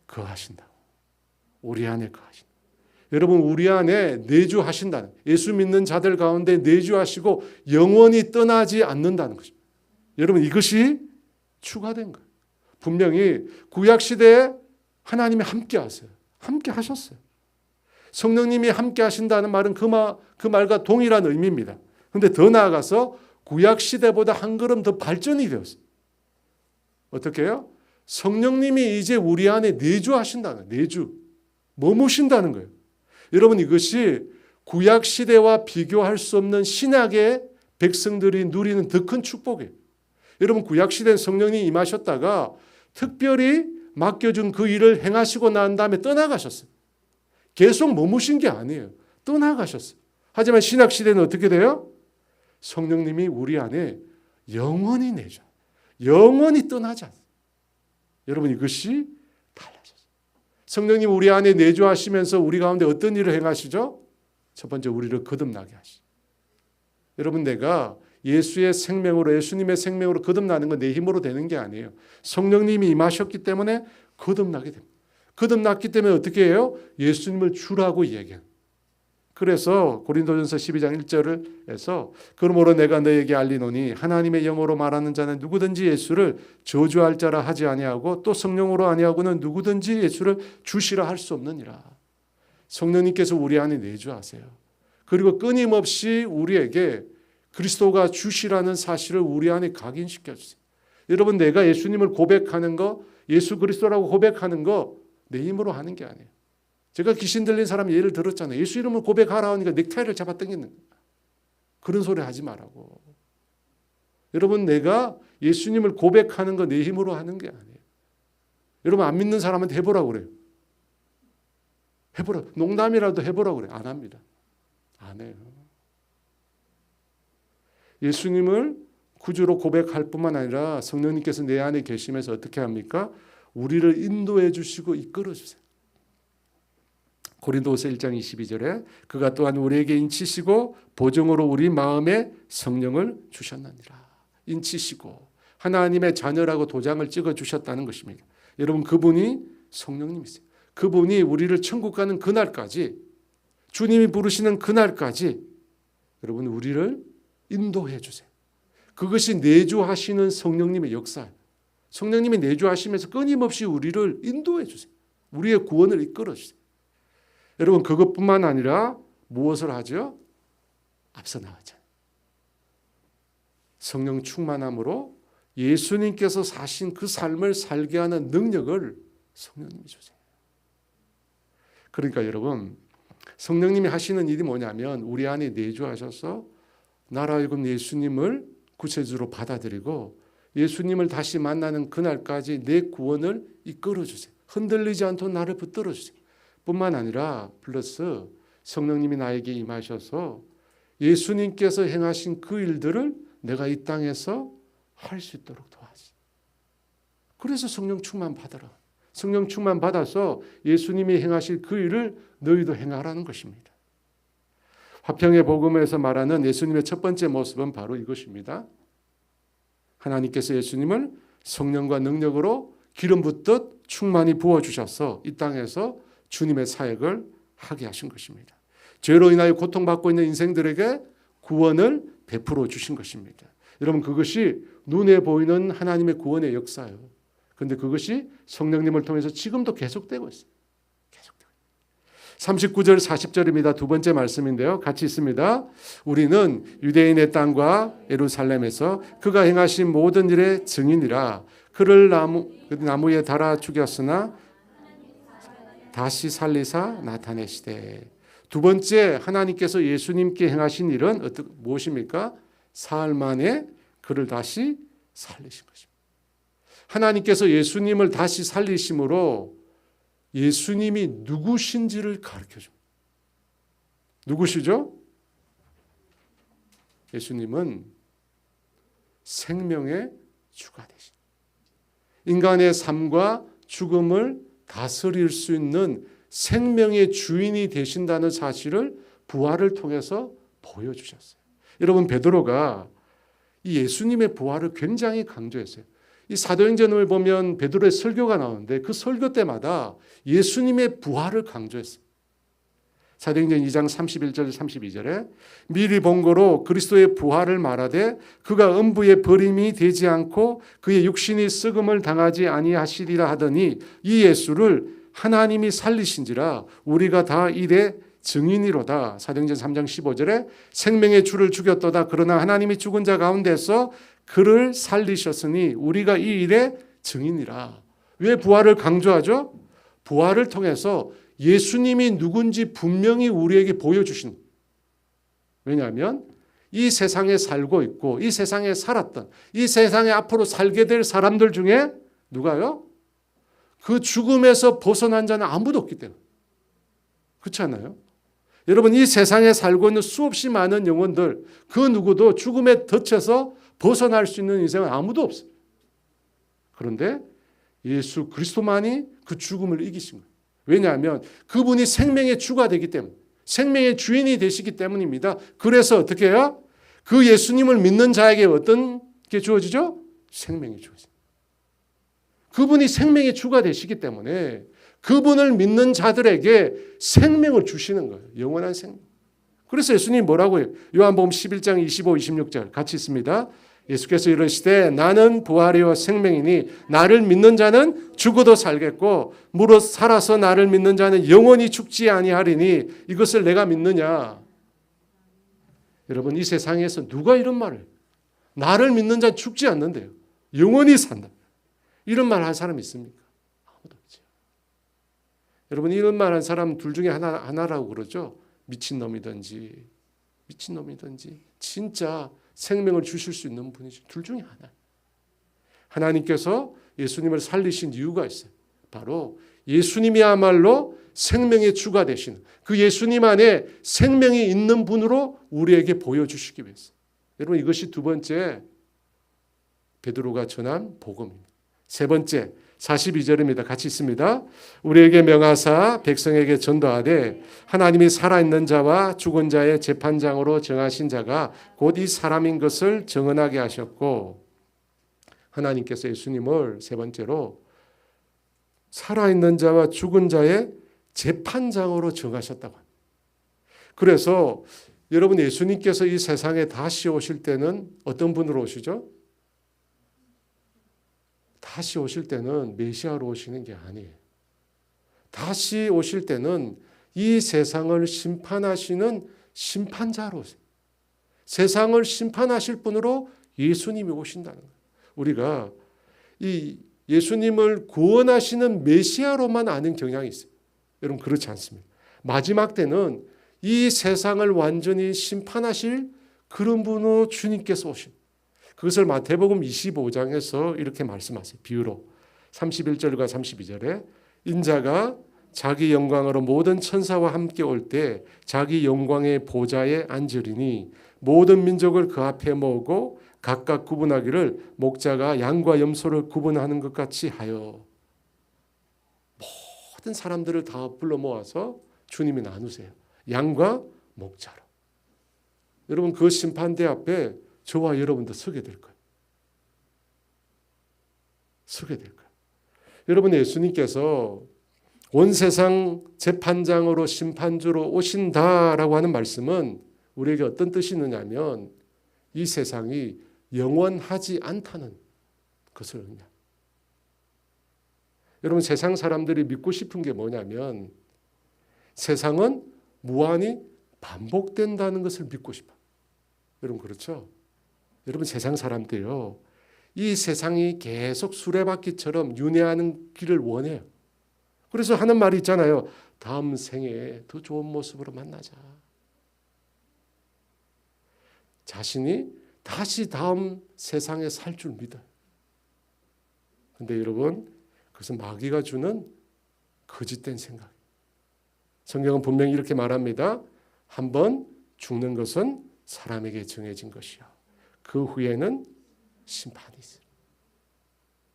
거하신다. 우리 안에 거하신다. 여러분 우리 안에 내주하신다는, 예수 믿는 자들 가운데 내주하시고 영원히 떠나지 않는다는 것입니다. 여러분 이것이 추가된 거예요. 분명히 구약시대에 하나님이 함께 하세요. 함께 하셨어요. 성령님이 함께 하신다는 말은 그 말과 동일한 의미입니다. 그런데 더 나아가서 구약시대보다 한 걸음 더 발전이 되었어요. 어떻게 해요? 성령님이 이제 우리 안에 내주하신다는, 내주, 머무신다는 거예요. 여러분 이것이 구약시대와 비교할 수 없는 신약의 백성들이 누리는 더 큰 축복이에요. 여러분 구약시대는 성령님이 임하셨다가 특별히 맡겨준 그 일을 행하시고 난 다음에 떠나가셨어요. 계속 머무신 게 아니에요. 떠나가셨어요. 하지만 신약시대는 어떻게 돼요? 성령님이 우리 안에 영원히 내줘. 영원히 떠나지 않아요. 여러분 이것이 달라졌어요. 성령님 우리 안에 내주하시면서 우리 가운데 어떤 일을 행하시죠? 첫 번째 우리를 거듭나게 하시죠. 여러분 내가 예수의 생명으로, 예수님의 생명으로 거듭나는 건 내 힘으로 되는 게 아니에요. 성령님이 임하셨기 때문에 거듭나게 됩니다. 거듭났기 때문에 어떻게 해요? 예수님을 주라고 이야기해요. 그래서 고린도전서 12장 1절에서 그러므로 내가 너에게 알리노니 하나님의 영으로 말하는 자는 누구든지 예수를 저주할 자라 하지 아니하고 또 성령으로 아니하고는 누구든지 예수를 주시라 할 수 없느니라. 성령님께서 우리 안에 내주하세요. 그리고 끊임없이 우리에게 그리스도가 주시라는 사실을 우리 안에 각인시켜 주세요. 여러분 내가 예수님을 고백하는 거, 예수 그리스도라고 고백하는 거 내 힘으로 하는 게 아니에요. 제가 귀신 들린 사람 예를 들었잖아요. 예수 이름을 고백하라 하니까 넥타이를 잡아 당기는 거예요. 그런 소리 하지 말라고. 여러분 내가 예수님을 고백하는 거 내 힘으로 하는 게 아니에요. 여러분 안 믿는 사람한테 해보라고 그래요. 해보라. 농담이라도 해보라고 그래요. 안 합니다. 안 해요. 예수님을 구주로 고백할 뿐만 아니라 성령님께서 내 안에 계시면서 어떻게 합니까? 우리를 인도해 주시고 이끌어 주세요. 고린도후서 1장 22절에 그가 또한 우리에게 인치시고 보증으로 우리 마음에 성령을 주셨느니라. 인치시고 하나님의 자녀라고 도장을 찍어 주셨다는 것입니다. 여러분 그분이 성령님이세요. 그분이 우리를 천국 가는 그날까지, 주님이 부르시는 그날까지 여러분 우리를 인도해 주세요. 그것이 내주하시는 성령님의 역사예요. 성령님이 내주하시면서 끊임없이 우리를 인도해 주세요. 우리의 구원을 이끌어 주세요. 여러분 그것뿐만 아니라 무엇을 하죠? 앞서 나왔잖아요. 성령 충만함으로 예수님께서 사신 그 삶을 살게 하는 능력을 성령님이 주세요. 그러니까 여러분 성령님이 하시는 일이 뭐냐면 우리 안에 내주하셔서 나라 하여금 예수님을 구세주로 받아들이고 예수님을 다시 만나는 그날까지 내 구원을 이끌어 주세요. 흔들리지 않도록 나를 붙들어 주세요. 뿐만 아니라 플러스 성령님이 나에게 임하셔서 예수님께서 행하신 그 일들을 내가 이 땅에서 할 수 있도록 도와주세요. 그래서 성령 충만 받아라. 성령 충만 받아서 예수님이 행하실 그 일을 너희도 행하라는 것입니다. 화평의 복음에서 말하는 예수님의 첫 번째 모습은 바로 이것입니다. 하나님께서 예수님을 성령과 능력으로 기름 붓듯 충만히 부어주셔서 이 땅에서 주님의 사역을 하게 하신 것입니다. 죄로 인하여 고통받고 있는 인생들에게 구원을 베풀어 주신 것입니다. 여러분 그것이 눈에 보이는 하나님의 구원의 역사예요. 그런데 그것이 성령님을 통해서 지금도 계속되고 있어요. 39절 40절입니다. 두 번째 말씀인데요. 같이 있습니다. 우리는 유대인의 땅과 예루살렘에서 그가 행하신 모든 일의 증인이라. 그를 나무에 달아 죽였으나 다시 살리사 나타내시되. 두 번째 하나님께서 예수님께 행하신 일은 무엇입니까? 사흘 만에 그를 다시 살리신 것입니다. 하나님께서 예수님을 다시 살리심으로 예수님이 누구신지를 가르쳐줍니다. 누구시죠? 예수님은 생명의 주가 되신, 인간의 삶과 죽음을 다스릴 수 있는 생명의 주인이 되신다는 사실을 부활을 통해서 보여주셨어요. 여러분 베드로가 이 예수님의 부활을 굉장히 강조했어요. 이 사도행전을 보면 베드로의 설교가 나오는데 그 설교 때마다 예수님의 부활을 강조했어요. 사도행전 2장 31절 32절에 미리 본 거로 그리스도의 부활을 말하되 그가 음부에 버림이 되지 않고 그의 육신이 썩음을 당하지 아니하시리라 하더니 이 예수를 하나님이 살리신지라 우리가 다 이래 증인이로다. 사도행전 3장 15절에 생명의 주를 죽였도다. 그러나 하나님이 죽은 자 가운데서 그를 살리셨으니 우리가 이 일에 증인이라. 왜 부활을 강조하죠? 부활을 통해서 예수님이 누군지 분명히 우리에게 보여주신. 왜냐하면 이 세상에 살고 있고 이 세상에 살았던 이 세상에 앞으로 살게 될 사람들 중에 누가요? 그 죽음에서 벗어난 자는 아무도 없기 때문에. 그렇지 않나요? 여러분 이 세상에 살고 있는 수없이 많은 영혼들 그 누구도 죽음에 덫에서 벗어날 수 있는 인생은 아무도 없어요. 그런데 예수 그리스도만이 그 죽음을 이기신 거예요. 왜냐하면 그분이 생명의 주가 되기 때문에 생명의 주인이 되시기 때문입니다. 그래서 어떻게 해요? 그 예수님을 믿는 자에게 어떤 게 주어지죠? 생명이 주어집니다. 그분이 생명의 주가 되시기 때문에 그분을 믿는 자들에게 생명을 주시는 거예요. 영원한 생명. 그래서 예수님이 뭐라고 해요? 요한복음 11장 25, 26절 같이 있습니다. 예수께서 이르시되 나는 부활이요 생명이니 나를 믿는 자는 죽어도 살겠고 무릇 살아서 나를 믿는 자는 영원히 죽지 아니하리니 이것을 내가 믿느냐? 여러분 이 세상에서 누가 이런 말을 해요? 나를 믿는 자는 죽지 않는데요. 영원히 산다. 이런 말 한 사람 있습니까? 아무도 없죠. 여러분 이런 말 한 사람 둘 중에 하나라고 그러죠. 미친놈이든지 진짜 생명을 주실 수 있는 분이죠. 둘 중에 하나. 하나님께서 예수님을 살리신 이유가 있어요. 바로 예수님이야말로 생명의 주가 되시는 그 예수님 안에 생명이 있는 분으로 우리에게 보여주시기 위해서. 여러분 이것이 두 번째 베드로가 전한 복음입니다. 세 번째 42절입니다. 같이 있습니다. 우리에게 명하사 백성에게 전도하되 하나님이 살아있는 자와 죽은 자의 재판장으로 정하신 자가 곧 이 사람인 것을 정언하게 하셨고 하나님께서 예수님을 세 번째로 살아있는 자와 죽은 자의 재판장으로 정하셨다고 합니다. 그래서 여러분 예수님께서 이 세상에 다시 오실 때는 어떤 분으로 오시죠? 다시 오실 때는 메시아로 오시는 게 아니에요. 다시 오실 때는 이 세상을 심판하시는 심판자로 오세요. 세상을 심판하실 분으로 예수님이 오신다는 거예요. 우리가 이 예수님을 구원하시는 메시아로만 아는 경향이 있어요. 여러분 그렇지 않습니다. 마지막 때는 이 세상을 완전히 심판하실 그런 분으로 주님께서 오십니다. 그것을 마태복음 25장에서 이렇게 말씀하세요. 비유로 31절과 32절에 인자가 자기 영광으로 모든 천사와 함께 올 때 자기 영광의 보좌에 앉으리니 모든 민족을 그 앞에 모으고 각각 구분하기를 목자가 양과 염소를 구분하는 것 같이 하여 모든 사람들을 다 불러 모아서 주님이 나누세요. 양과 목자로. 여러분 그 심판대 앞에 저와 여러분도 서게 될 거예요. 서게 될 거예요. 여러분 예수님께서 온 세상 재판장으로 심판주로 오신다라고 하는 말씀은 우리에게 어떤 뜻이 있느냐면 이 세상이 영원하지 않다는 것을 의미합니다. 여러분 세상 사람들이 믿고 싶은 게 뭐냐면 세상은 무한히 반복된다는 것을 믿고 싶어요. 여러분 그렇죠? 여러분 세상 사람들이요. 이 세상이 계속 수레바퀴처럼 윤회하는 길을 원해요. 그래서 하는 말이 있잖아요. 다음 생에 더 좋은 모습으로 만나자. 자신이 다시 다음 세상에 살 줄 믿어요. 그런데 여러분 그것은 마귀가 주는 거짓된 생각이에요. 성경은 분명히 이렇게 말합니다. 한번 죽는 것은 사람에게 정해진 것이요. 그 후에는 심판이 있어요.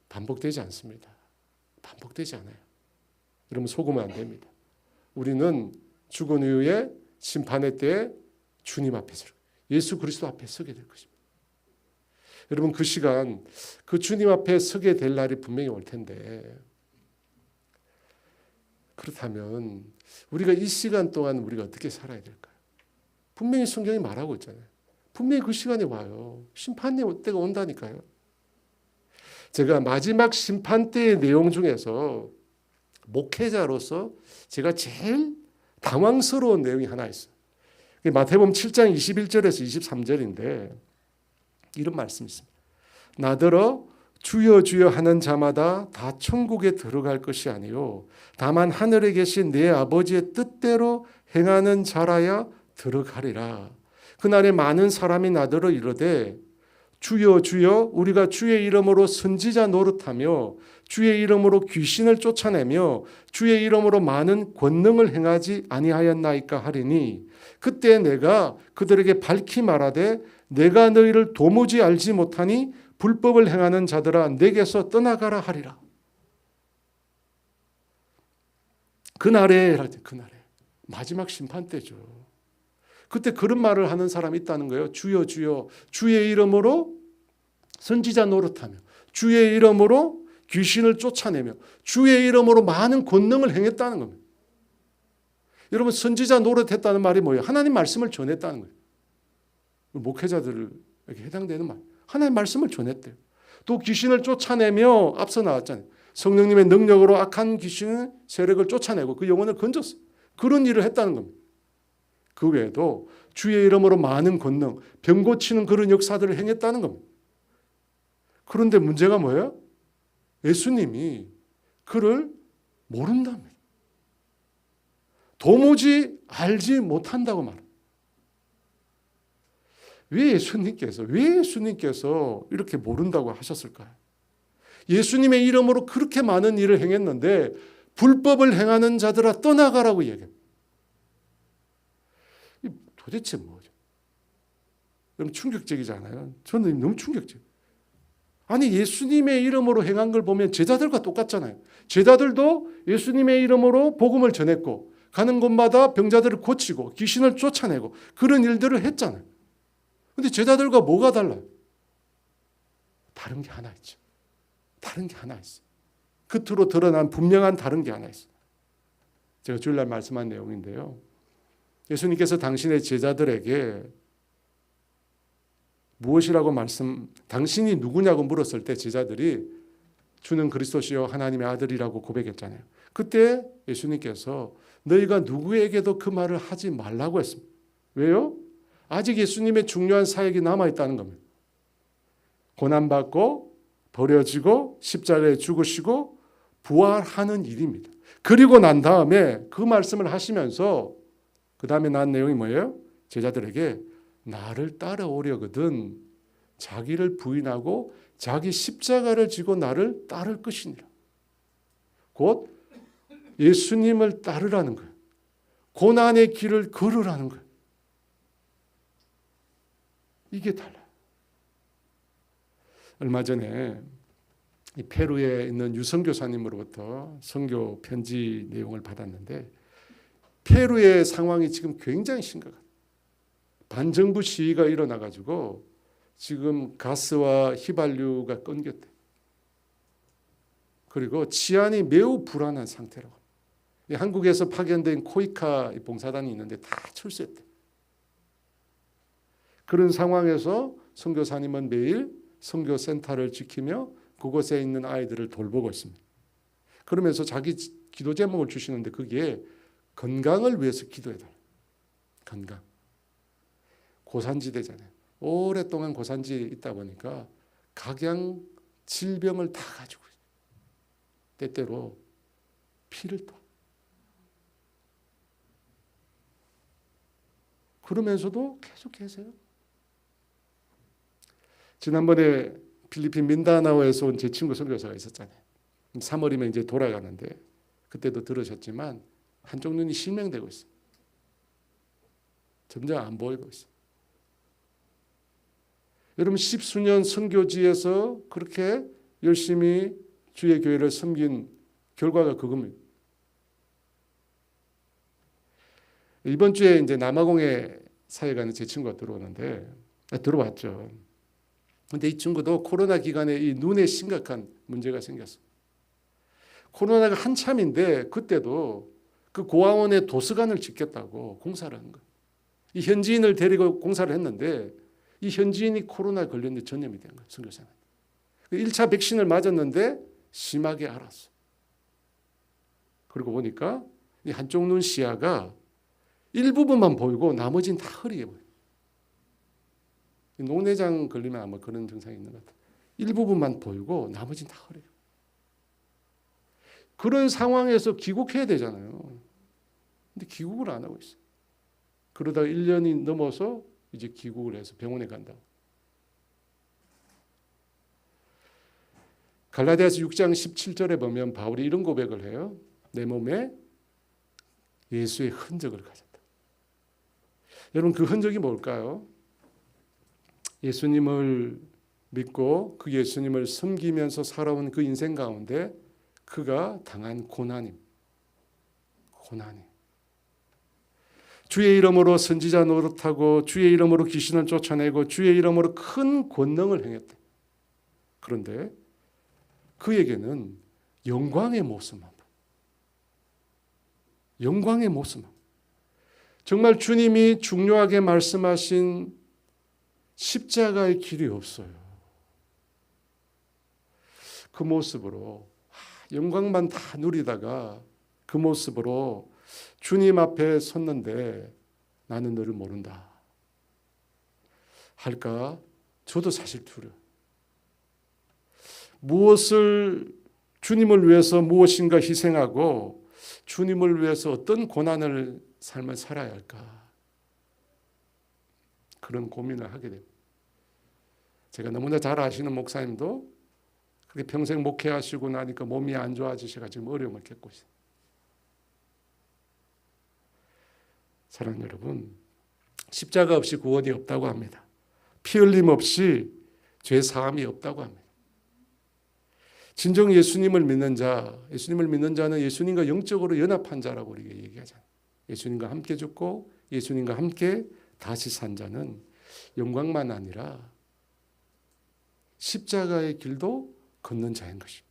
반복되지 않습니다. 반복되지 않아요. 여러분 속으면 안 됩니다. 우리는 죽은 이후에 심판의 때에 주님 앞에 서게 예수 그리스도 앞에 서게 될 것입니다. 여러분 그 시간 그 주님 앞에 서게 될 날이 분명히 올 텐데 그렇다면 우리가 이 시간 동안 우리가 어떻게 살아야 될까요? 분명히 성경이 말하고 있잖아요. 분명히 그 시간에 와요. 심판의 때가 온다니까요. 제가 마지막 심판 때의 내용 중에서 목회자로서 제가 제일 당황스러운 내용이 하나 있어요. 마태복음 7장 21절에서 23절인데 이런 말씀이 있습니다. 나더러 주여 주여 하는 자마다 다 천국에 들어갈 것이 아니요 다만 하늘에 계신 내 아버지의 뜻대로 행하는 자라야 들어가리라. 그날에 많은 사람이 나더러 이르되 주여 주여 우리가 주의 이름으로 선지자 노릇하며 주의 이름으로 귀신을 쫓아내며 주의 이름으로 많은 권능을 행하지 아니하였나이까 하리니 그때 내가 그들에게 밝히 말하되 내가 너희를 도무지 알지 못하니 불법을 행하는 자들아 내게서 떠나가라 하리라. 그날에 마지막 심판 때죠. 그때 그런 말을 하는 사람이 있다는 거예요. 주여 주여 주의 이름으로 선지자 노릇하며 주의 이름으로 귀신을 쫓아내며 주의 이름으로 많은 권능을 행했다는 겁니다. 여러분 선지자 노릇했다는 말이 뭐예요? 하나님 말씀을 전했다는 거예요. 목회자들에게 해당되는 말. 하나님 말씀을 전했대요. 또 귀신을 쫓아내며 앞서 나왔잖아요. 성령님의 능력으로 악한 귀신의 세력을 쫓아내고 그 영혼을 건졌어요. 그런 일을 했다는 겁니다. 그 외에도 주의 이름으로 많은 권능, 병 고치는 그런 역사들을 행했다는 겁니다. 그런데 문제가 뭐예요? 예수님이 그를 모른답니다. 도무지 알지 못한다고 말합니다. 왜 예수님께서 이렇게 모른다고 하셨을까요? 예수님의 이름으로 그렇게 많은 일을 행했는데 불법을 행하는 자들아 떠나가라고 얘기합니다. 도대체 뭐죠? 너무 충격적이지 않아요? 저는 너무 충격적이에요. 아니 예수님의 이름으로 행한 걸 보면 제자들과 똑같잖아요. 제자들도 예수님의 이름으로 복음을 전했고 가는 곳마다 병자들을 고치고 귀신을 쫓아내고 그런 일들을 했잖아요. 그런데 제자들과 뭐가 달라요? 다른 게 하나 있죠. 다른 게 하나 있어요. 겉으로 드러난 분명한 다른 게 하나 있어요. 제가 주일날 말씀한 내용인데요. 예수님께서 당신의 제자들에게 무엇이라고 당신이 누구냐고 물었을 때 제자들이 주는 그리스도시요 하나님의 아들이라고 고백했잖아요. 그때 예수님께서 너희가 누구에게도 그 말을 하지 말라고 했습니다. 왜요? 아직 예수님의 중요한 사역이 남아있다는 겁니다. 고난받고 버려지고 십자가에 죽으시고 부활하는 일입니다. 그리고 난 다음에 그 말씀을 하시면서 그 다음에 난 내용이 뭐예요? 제자들에게 나를 따라오려거든 자기를 부인하고 자기 십자가를 지고 나를 따를 것이니라. 곧 예수님을 따르라는 거예요. 고난의 길을 걸으라는 거예요. 이게 달라요. 얼마 전에 이 페루에 있는 유성 교사님으로부터 선교 편지 내용을 받았는데 페루의 상황이 지금 굉장히 심각해요. 반정부 시위가 일어나가지고 지금 가스와 휘발유가 끊겼대. 그리고 치안이 매우 불안한 상태라고. 한국에서 파견된 코이카 봉사단이 있는데 다 철수했대. 그런 상황에서 선교사님은 매일 선교센터를 지키며 그곳에 있는 아이들을 돌보고 있습니다. 그러면서 자기 기도 제목을 주시는데 그게 건강을 위해서 기도해달라. 건강. 고산지대잖아요. 오랫동안 고산지에 있다 보니까 각양 질병을 다 가지고 있어요. 때때로 피를 토. 그러면서도 계속 계세요. 지난번에 필리핀 민다나오에서 온 제 친구 선교사가 있었잖아요. 3월이면 이제 돌아가는데 그때도 들으셨지만 한쪽 눈이 실명되고 있어요. 점점 안 보이고 있어요. 여러분 십수년 선교지에서 그렇게 열심히 주의 교회를 섬긴 결과가 그겁니다. 이번 주에 이제 남아공에 사회 가는 제 친구가 들어오는데 들어왔죠. 근데 이 친구도 코로나 기간에 이 눈에 심각한 문제가 생겼어. 코로나가 한참인데 그때도 그 고아원에 도서관을 짓겠다고 공사를 한 거예요. 이 현지인을 데리고 공사를 했는데 이 현지인이 코로나에 걸렸는데 전염이 된 거예요. 선교사는. 1차 백신을 맞았는데 심하게 앓았어. 그리고 보니까 이 한쪽 눈 시야가 일부분만 보이고 나머지는 다 흐리게 보여요. 녹내장 걸리면 아마 그런 증상이 있는 것 같아요. 일부분만 보이고 나머지는 다 흐려요. 그런 상황에서 귀국해야 되잖아요. 근데 귀국을 안 하고 있어요. 그러다가 1년이 넘어서 이제 귀국을 해서 병원에 간다고. 갈라디아서 6장 17절에 보면 바울이 이런 고백을 해요. 내 몸에 예수의 흔적을 가졌다. 여러분 그 흔적이 뭘까요? 예수님을 믿고 그 예수님을 섬기면서 살아온 그 인생 가운데 그가 당한 고난임. 주의 이름으로 선지자 노릇하고 주의 이름으로 귀신을 쫓아내고 주의 이름으로 큰 권능을 행했다. 그런데 그에게는 영광의 모습만 보여. 영광의 모습만. 정말 주님이 중요하게 말씀하신 십자가의 길이 없어요. 그 모습으로 영광만 다 누리다가 그 모습으로 주님 앞에 섰는데 나는 너를 모른다 할까? 저도 사실 두려워요. 무엇을 주님을 위해서 무엇인가 희생하고 주님을 위해서 어떤 고난을 삶을 살아야 할까? 그런 고민을 하게 됩니다. 제가 너무나 잘 아시는 목사님도 그렇게 평생 목회하시고 나니까 몸이 안 좋아지셔서 지금 어려움을 겪고 있어요. 사랑하는 여러분, 십자가 없이 구원이 없다고 합니다. 피 흘림 없이 죄 사함이 없다고 합니다. 진정 예수님을 믿는 자는 예수님과 영적으로 연합한 자라고 우리가 얘기하잖아요. 예수님과 함께 죽고 예수님과 함께 다시 산 자는 영광만 아니라 십자가의 길도 걷는 자인 것입니다.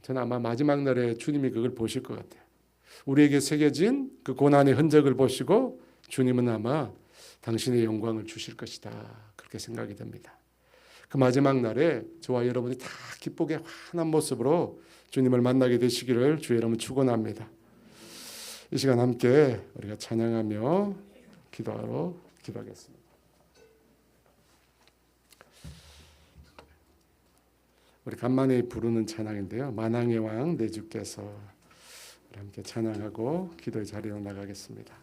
저는 아마 마지막 날에 주님이 그걸 보실 것 같아요. 우리에게 새겨진 그 고난의 흔적을 보시고 주님은 아마 당신의 영광을 주실 것이다. 그렇게 생각이 됩니다. 그 마지막 날에 저와 여러분이 다 기쁘게 환한 모습으로 주님을 만나게 되시기를 주의 이름으로 축원합니다. 이 시간 함께 우리가 찬양하며 기도하겠습니다. 우리 간만에 부르는 찬양인데요. 만왕의 왕 내 주께서 우리 함께 찬양하고 기도의 자리로 나가겠습니다.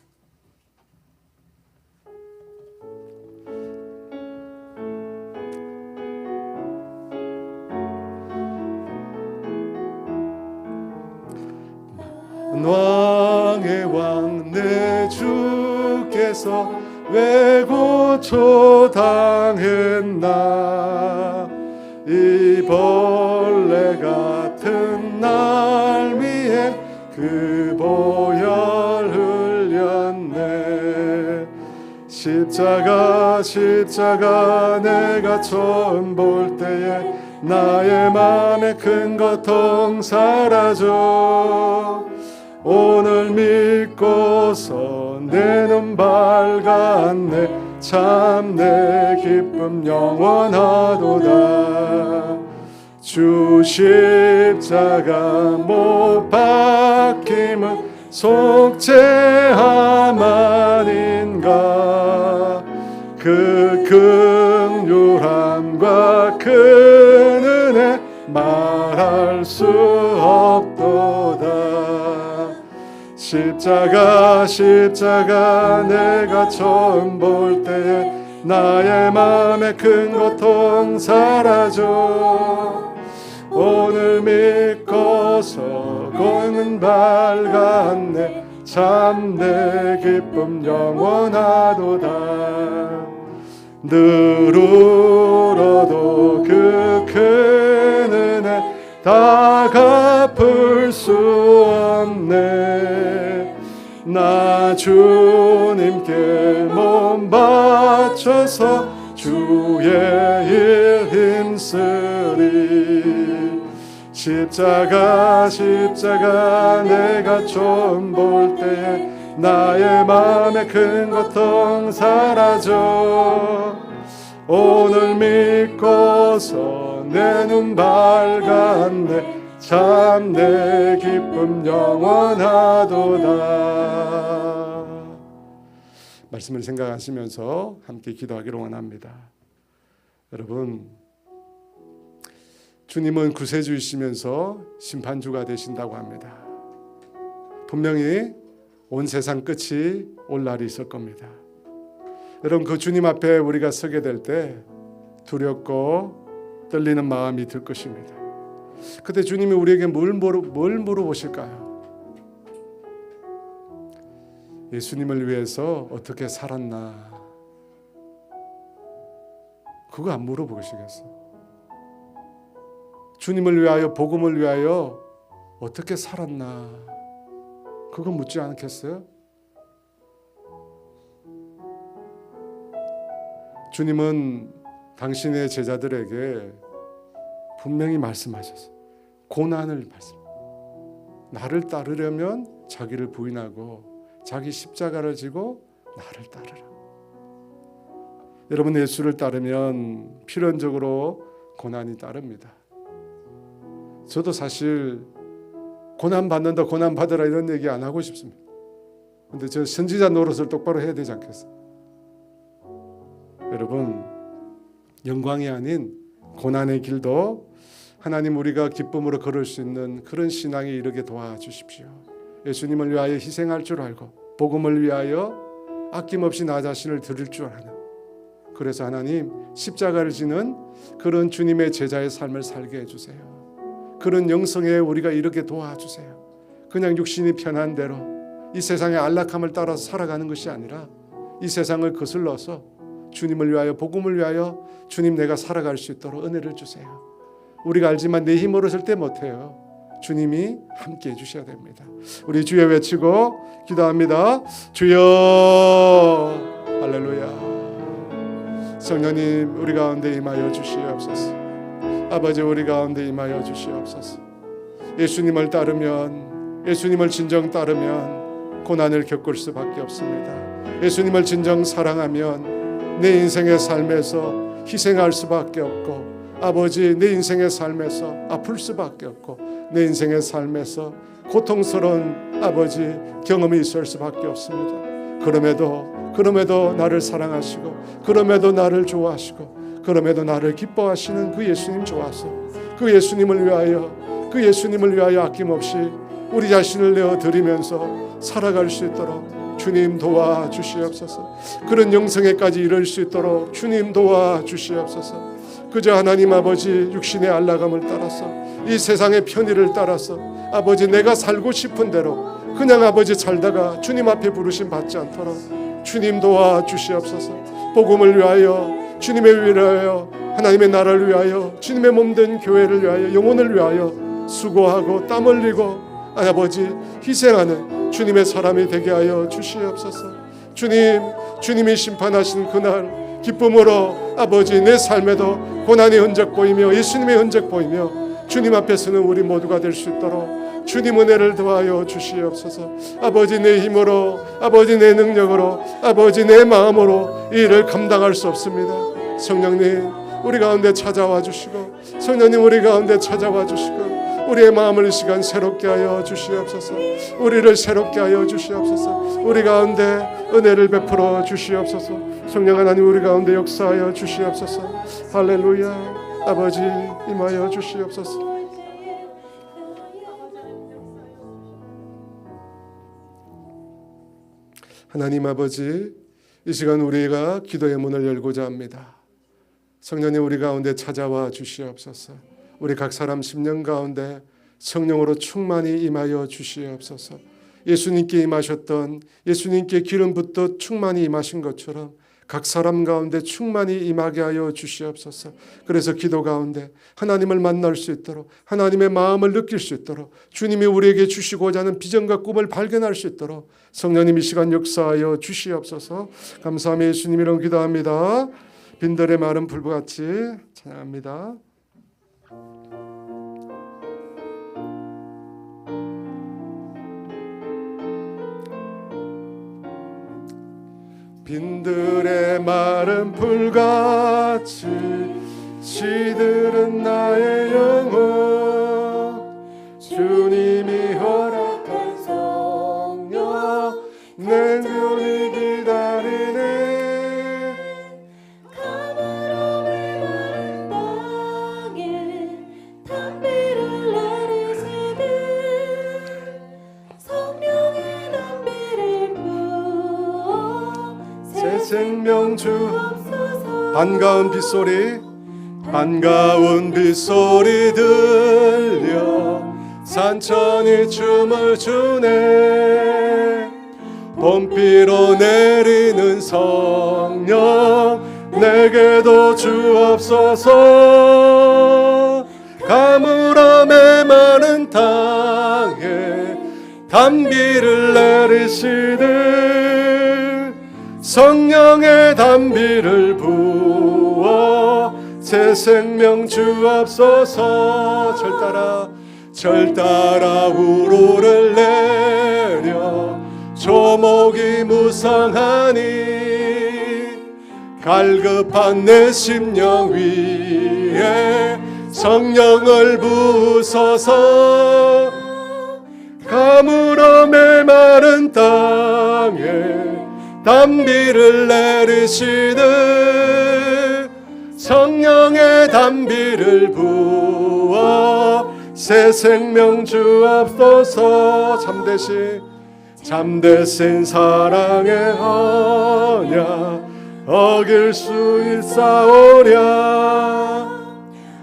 왕의 왕 내 주께서 왜 고초당했나 이 벌레 같은 날 위해 그 보혈 흘렸네. 십자가 내가 처음 볼 때에 나의 맘에 큰 고통 사라져. 오늘 믿고서 내 눈 밝았네. 참 내 기쁨 영원하도다. 주 십자가 못 박힘은 속죄함 아닌가. 그 긍휼함과 그 은혜 말할 수 없도다. 십자가 내가 처음 볼 때에 나의 맘에 큰 고통 사라져. 오늘 믿고서 공은 밝았네. 참 내 기쁨 영원하도다. 늘 울어도 그 큰 은혜 다 갚을 수 없네. 나 주님께 몸 바쳐서 주의 일 힘쓰리. 십자가 십자가 내가 처음 볼 때에 나의 마음의 큰 고통 사라져 오늘 믿고서 내 눈 밝았네 참 내 기쁨 영원하도다. 말씀을 생각하시면서 함께 기도하기를 원합니다. 여러분, 주님은 구세주이시면서 심판주가 되신다고 합니다. 분명히 온 세상 끝이 올 날이 있을 겁니다. 여러분, 그 주님 앞에 우리가 서게 될 때 두렵고 떨리는 마음이 들 것입니다. 그때 주님이 우리에게 뭘 물어보실까요? 예수님을 위해서 어떻게 살았나? 그거 안 물어보시겠어? 주님을 위하여, 복음을 위하여 어떻게 살았나? 그거 묻지 않겠어요? 주님은 당신의 제자들에게 분명히 말씀하셨어요. 고난을 말씀. 나를 따르려면 자기를 부인하고 자기 십자가를 지고 나를 따르라. 여러분, 예수를 따르면 필연적으로 고난이 따릅니다. 저도 사실 고난 받는다, 고난 받으라 이런 얘기 안 하고 싶습니다. 근데 저 선지자 노릇을 똑바로 해야 되지 않겠어요? 여러분, 영광이 아닌 고난의 길도 하나님 우리가 기쁨으로 걸을 수 있는 그런 신앙에 이르게 도와주십시오. 예수님을 위하여 희생할 줄 알고 복음을 위하여 아낌없이 나 자신을 드릴 줄 아는, 그래서 하나님 십자가를 지는 그런 주님의 제자의 삶을 살게 해주세요. 그런 영성에 우리가 이르게 도와주세요. 그냥 육신이 편한 대로 이 세상의 안락함을 따라서 살아가는 것이 아니라 이 세상을 거슬러서 주님을 위하여, 복음을 위하여 주님 내가 살아갈 수 있도록 은혜를 주세요. 우리가 알지만 내 힘으로 절대 못해요. 주님이 함께 해주셔야 됩니다. 우리 주여 외치고 기도합니다. 주여. 할렐루야. 성령님 우리 가운데 임하여 주시옵소서. 아버지 우리 가운데 임하여 주시옵소서. 예수님을 따르면, 예수님을 진정 따르면 고난을 겪을 수밖에 없습니다. 예수님을 진정 사랑하면 내 인생의 삶에서 희생할 수밖에 없고, 아버지 내 인생의 삶에서 아플 수밖에 없고, 내 인생의 삶에서 고통스러운 아버지 경험이 있을 수밖에 없습니다. 그럼에도 나를 사랑하시고, 그럼에도 나를 좋아하시고, 그럼에도 나를 기뻐하시는 그 예수님 좋아서 그 예수님을 위하여 아낌없이 우리 자신을 내어드리면서 살아갈 수 있도록 주님 도와주시옵소서. 그런 영성에까지 이룰 수 있도록 주님 도와주시옵소서. 그저 하나님 아버지 육신의 안락함을 따라서 이 세상의 편의를 따라서 아버지 내가 살고 싶은 대로 그냥 아버지 살다가 주님 앞에 부르심 받지 않도록 주님 도와주시옵소서. 복음을 위하여, 주님의 위하여, 하나님의 나라를 위하여, 주님의 몸된 교회를 위하여, 영혼을 위하여 수고하고 땀 흘리고 아버지 희생하는 주님의 사람이 되게 하여 주시옵소서. 주님이 심판하신 그날 기쁨으로 아버지 내 삶에도 고난의 흔적 보이며 예수님의 흔적 보이며 주님 앞에 서는 우리 모두가 될 수 있도록 주님 은혜를 더하여 주시옵소서. 아버지 내 힘으로, 아버지 내 능력으로, 아버지 내 마음으로 이 일을 감당할 수 없습니다. 성령님 우리 가운데 찾아와 주시고, 성령님 우리 가운데 찾아와 주시고 우리의 마음을 이 시간 새롭게 하여 주시옵소서. 우리를 새롭게 하여 주시옵소서. 우리 가운데 은혜를 베풀어 주시옵소서. 성령 하나님 우리 가운데 역사하여 주시옵소서. 할렐루야. 아버지 임하여 주시옵소서. 하나님 아버지, 이 시간 우리가 기도의 문을 열고자 합니다. 성령님 우리 가운데 찾아와 주시옵소서. 우리 각 사람 심령 가운데 성령으로 충만히 임하여 주시옵소서. 예수님께 임하셨던, 예수님께 기름 붓듯 충만히 임하신 것처럼 각 사람 가운데 충만히 임하게 하여 주시옵소서. 그래서 기도 가운데 하나님을 만날 수 있도록, 하나님의 마음을 느낄 수 있도록, 주님이 우리에게 주시고자 하는 비전과 꿈을 발견할 수 있도록 성령님 이 시간 역사하여 주시옵소서. 감사하며 예수님 이름 기도합니다. 빈들의 마른 불같이 찬양합니다. 빈들의 마른 풀같이 시들은 나의 영혼 주님이 허락한 성령 내 눈이 기다리네 가물어 메마른 땅에 담비를 내리시듯 성령의 담비를 부어 새 생명 주옵소서. 반가운 빗소리 들려 산천이 춤을 추네 봄비로 내리는 성령 내게도 주옵소서 가물어 메마른 땅에 담비를 내리시듯 성령의 담비를 부어 새 생명 주옵소서 절따라 우로를 내려 조목이 무성하니 갈급한 내 심령 위에 성령을 부으소서 가물어 메마른 땅에 담비를 내리시듯 성령의 담비를 부어 새 생명 주옵소서 참되신 사랑의 언약 어길 수 있사오랴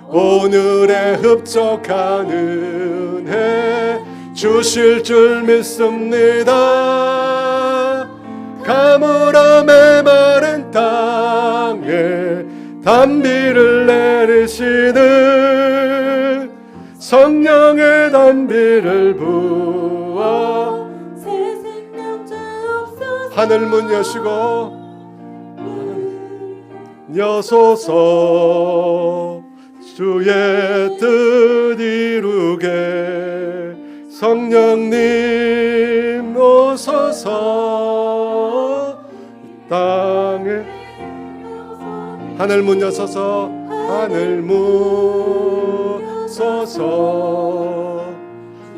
오늘의 흡족한 은혜 주실 줄 믿습니다 가물어 메마른 땅에 담비를 내리시듯 성령의 담비를 부어 새 생명 주옵소서. 하늘 문 여소서 주의 뜻 이루게 성령님 오소서 땅에 하늘 문 여소서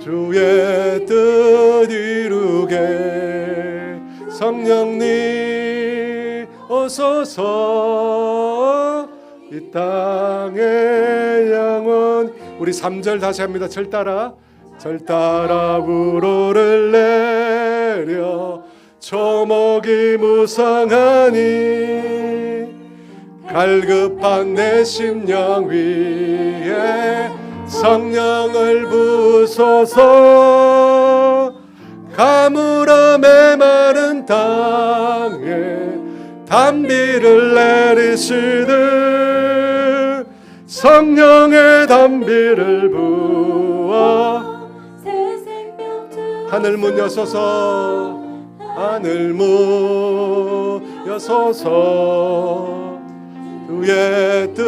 주의 뜻 이루게 성령님 오소서 이 땅의 영원 우리 3절 다시 합니다. 절따라 우로를 내려 조목이 무성하니 갈급한 내 심령 위에 성령을 부소서 가물어 메마른 땅에 담비를 내리시듯 성령의 담비를 부어 새 생명 주옵소서. 하늘 문 여소서 주의 뜻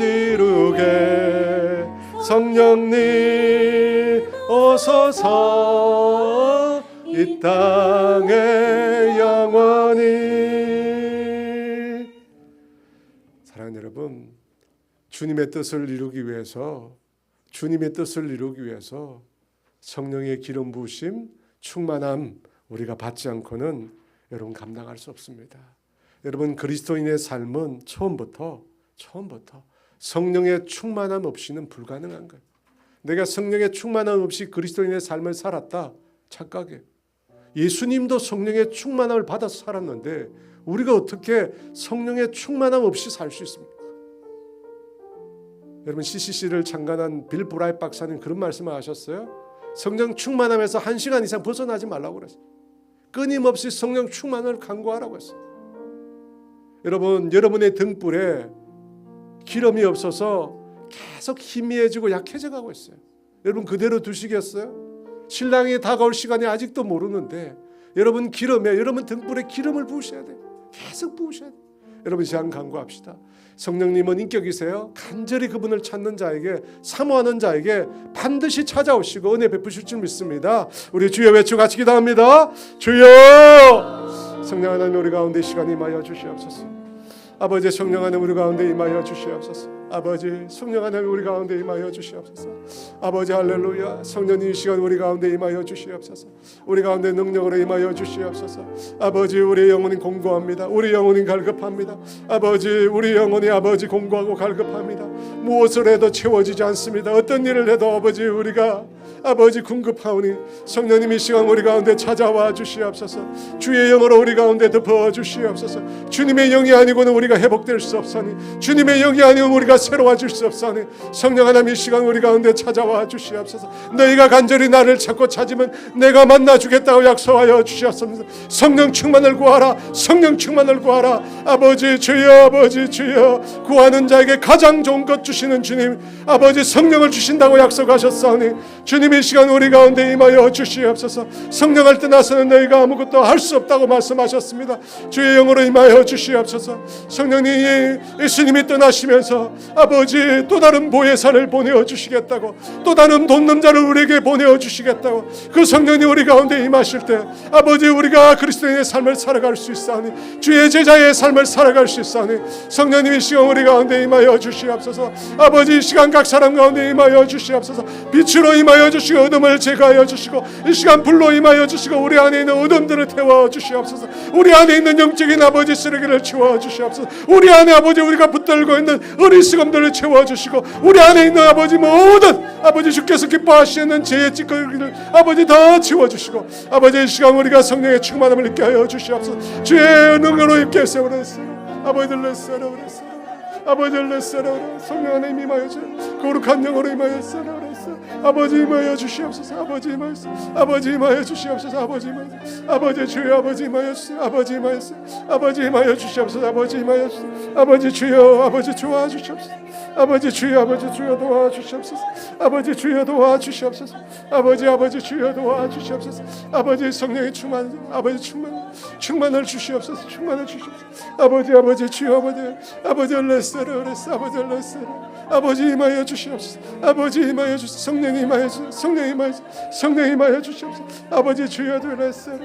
이루게 성령님 오소서 이 땅에 영원히 사랑하는 여러분 주님의 뜻을 이루기 위해서 성령의 기름 부으심 충만함 우리가 받지 않고는 여러분 감당할 수 없습니다. 여러분 그리스도인의 삶은 처음부터 성령의 충만함 없이는 불가능한 거예요. 내가 성령의 충만함 없이 그리스도인의 삶을 살았다 착각해. 예수님도 성령의 충만함을 받아서 살았는데 우리가 어떻게 성령의 충만함 없이 살 수 있습니까? 여러분 CCC를 창간한 빌 브라이트 박사님 그런 말씀을 하셨어요. 성령 충만함에서 1시간 이상 벗어나지 말라고 그랬어요. 끊임없이 성령 충만을 간구하라고 했어요. 여러분 여러분의 등불에 기름이 없어서 계속 희미해지고 약해져 가고 있어요. 여러분 그대로 두시겠어요? 신랑이 다가올 시간이 아직도 모르는데 여러분 여러분 등불에 기름을 부으셔야 돼요. 계속 부으셔야 돼요. 여러분 시간 간구합시다. 성령님은 인격이세요. 간절히 그분을 찾는 자에게 사모하는 자에게 반드시 찾아오시고 은혜 베푸실 줄 믿습니다. 우리 주여 외치고 같이 기도합니다. 주여 성령 하나님 우리 가운데 이 시간 임하여 주시옵소서. 아버지 성령 하나님 우리 가운데 임하여 주시옵소서. 아버지 성령 하나님 우리 가운데 임하여 주시옵소서. 아버지 할렐루야. 성령님 이 시간 우리 가운데 임하여 주시옵소서. 우리 가운데 능력으로 임하여 주시옵소서. 아버지 우리 영혼이 공고합니다. 우리 영혼이 갈급합니다. 아버지 우리 영혼이 아버지 공고하고 갈급합니다. 무엇을 해도 채워지지 않습니다. 어떤 일을 해도 아버지 우리가 아버지 궁급하오니 성령님 이 시간 우리 가운데 찾아와 주시옵소서. 주의 영으로 우리 가운데 덮어 주시옵소서. 주님의 영이 아니고는 우리가 회복될 수 없사니, 주님의 영이 아니면 우리가 새로워질 수 없사니, 성령 하나님 이 시간 우리 가운데 찾아와 주시옵소서. 너희가 간절히 나를 찾고 찾으면 내가 만나 주겠다고 약속하여 주시옵소서. 성령 충만을 구하라. 성령 충만을 구하라. 아버지 주여, 아버지 주여, 구하는 자에게 가장 좋은 것 주시는 주님, 아버지 성령을 주신다고 약속하셨사오니 주님 이 시간 우리 가운데 임하여 주시옵소서. 성령을 떠나서는 너희가 아무것도 할 수 없다고 말씀하셨습니다. 주의 영으로 임하여 주시옵소서. 성령님 예수님이 떠나시면서 아버지 또 다른 보혜사를 보내어 주시겠다고, 또 다른 돕는 자를 우리에게 보내어 주시겠다고, 그 성령님 우리 가운데 임하실 때 아버지 우리가 그리스도인의 삶을 살아갈 수 있사오니, 주의 제자의 삶을 살아갈 수 있사오니 성령님 이 시간 우리 가운데 임하여 주시옵소서. 아버지 이 시간 각 사람 가운데 임하여 주시옵소서. 빛으로 임하여 주시고 어둠을 제거하여 주시고, 이 시간 불로 임하여 주시고 우리 안에 있는 어둠들을 태워 주시옵소서. 우리 안에 있는 영적인 아버지 쓰레기를 채워 주시옵소서. 우리 안에 아버지 우리가 붙들고 있는 어리석음들을 채워 주시고, 우리 안에 있는 아버지 모든 아버지 주께서 기뻐하시는 죄의 찌꺼기를 아버지 다 채워 주시고, 아버지 이 시간 우리가 성령의 충만함을 입게 하여 주시옵소서. 주의 능력으로 입게 세우셨어요. 아버지를 세우셨어요. 아버지를 세우라. 성령 하나님 임하여 주, 거룩한 영으로 임하여 세우라. 아버지 임하여 주시옵소서. 아버지 임하여, 아버지 임하여 주시옵소서. 아버지 임하여, 아버지 주여, 아버지 임하여 주시옵소서. 아버지 임하여, 아버지 임하여 주시옵소서. 아버지 임하여 주시옵소서. 아버지 주여, 아버지 도와주시옵소서. 아버지 주여, 아버지 주여 도와주시옵소서. 아버지 주여 도와주시옵소서. 아버지 주여 도와주시옵소서. 아버지 성령의 충만, 아버지 충만을 주시옵소서. 충만을 주시옵소서. 아버지 주여, 아버지 레스레, 아버지 레스레, 아버지 임하여 주시옵소서. 아버지 임하여 주시옵소서. 성령이 임하여 주시옵소서. 성령이 임하여 주시옵소서. 아버지 주여 레스레, 아버지 레스레.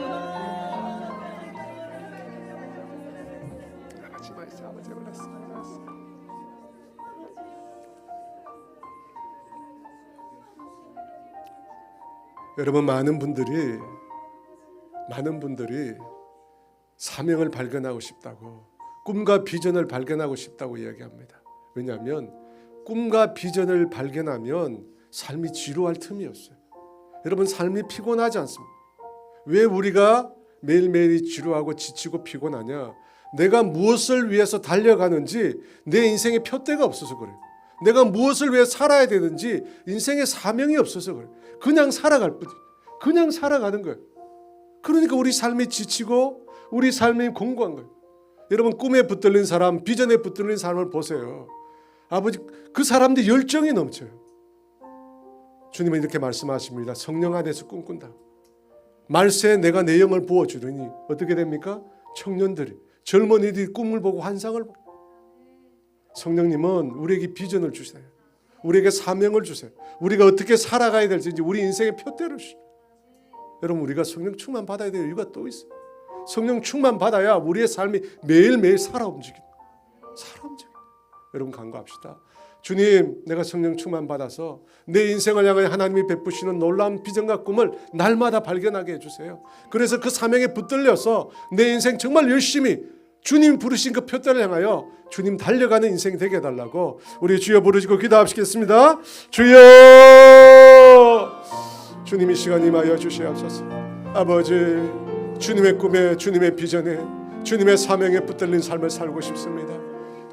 여러분, 많은 분들이 사명을 발견하고 싶다고, 꿈과 비전을 발견하고 싶다고 이야기합니다. 왜냐하면 꿈과 비전을 발견하면 삶이 지루할 틈이 없어요. 여러분, 삶이 피곤하지 않습니다. 왜 우리가 매일매일이 지루하고 지치고 피곤하냐? 내가 무엇을 위해서 달려가는지 내 인생에 표대가 없어서 그래요. 내가 무엇을 위해 살아야 되는지 인생에 사명이 없어서 그래요. 그냥 살아갈 뿐이에요. 그냥 살아가는 거예요. 그러니까 우리 삶이 지치고 우리 삶이 공고한 거예요. 여러분, 꿈에 붙들린 사람, 비전에 붙들린 사람을 보세요. 아버지, 그 사람들 열정이 넘쳐요. 주님은 이렇게 말씀하십니다. 성령 안에서 꿈꾼다. 말세에 내가 내 영을 부어주르니 어떻게 됩니까? 청년들이, 젊은이들이 꿈을 보고 환상을 보고. 성령님은 우리에게 비전을 주세요. 우리에게 사명을 주세요. 우리가 어떻게 살아가야 될지 우리 인생의 표대를 주세요. 여러분, 우리가 성령 충만 받아야 될 이유가 또 있어요. 성령 충만 받아야 우리의 삶이 매일매일 살아 움직입니다. 여러분, 간구합시다. 주님, 내가 성령 충만 받아서 내 인생을 향하여 하나님이 베푸시는 놀라운 비전과 꿈을 날마다 발견하게 해주세요. 그래서 그 사명에 붙들려서 내 인생 정말 열심히 주님 부르신 그 표대를 향하여 주님 달려가는 인생이 되게 해달라고 우리 주여 부르시고 기도하시겠습니다. 주여, 주님 이 시간 임하여 주시옵소서. 아버지, 주님의 꿈에, 주님의 비전에, 주님의 사명에 붙들린 삶을 살고 싶습니다.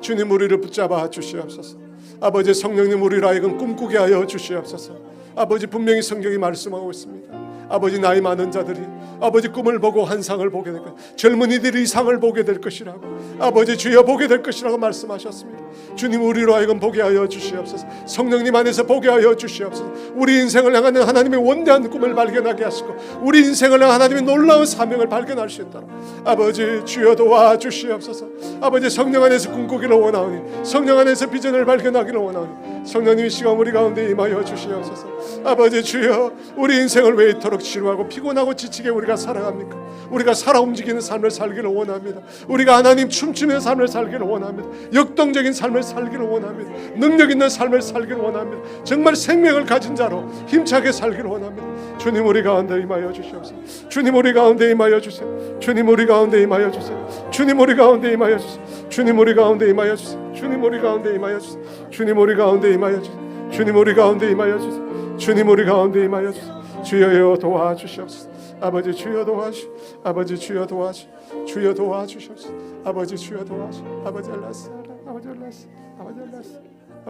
주님, 우리를 붙잡아 주시옵소서. 아버지, 성령님 우리를 하여금 꿈꾸게 하여 주시옵소서. 아버지, 분명히 성경이 말씀하고 있습니다. 아버지, 나이 많은 자들이 아버지 꿈을 보고 환상을 보게 될 것, 젊은이들이 이상을 보게 될 것이라고, 아버지 주여 보게 될 것이라고 말씀하셨습니다. 주님, 우리로 하여금 보게 하여 주시옵소서. 성령님 안에서 보게 하여 주시옵소서. 우리 인생을 향하는 하나님의 원대한 꿈을 발견하게 하시고 우리 인생을 향한 하나님의 놀라운 사명을 발견할 수 있도록 아버지 주여 도와주시옵소서. 아버지, 성령 안에서 꿈꾸기를 원하오니, 성령 안에서 비전을 발견하기를 원하오니 성령님 이 시간 우리 가운데 임하여 주시옵소서. 아버지 주여, 우리 인생을 왜 이토록 지루하고 피곤하고 지치게 우리가 살아갑니까? 우리가 살아 움직이는 삶을 살기를 원합니다. 우리가 하나님 춤추는 삶을 살기를 원합니다. 역동적인 삶을 살기를 원합니다. 능력 있는 삶을 살기를 원합니다. 정말 생명을 가진 자로 힘차게 살기를 원합니다. 주님 우리 가운데 임하여 주시옵소서. 주님 우리 가운데 임하여 주세요. 주님 우리 가운데 임하여 주세요. 주님 우리 가운데 임하여 주세요. 주님 우리 가운데 임하여 주세요. 주님 우리 가운데 임하여 주세요. 주님 우리 가운데 임하여 주세요. 주님 우리 가운데 임하여 주세요. 주님 우리 가운데 임하여 주세요. 주여 도와주시옵소서. 아버지 주여 도와주. 아버지 주여 도와주. 주여 도와주시옵소서. 아버지 주여 도와주. 아버지 알라스. 아버지 알라스. 아버지 알라스.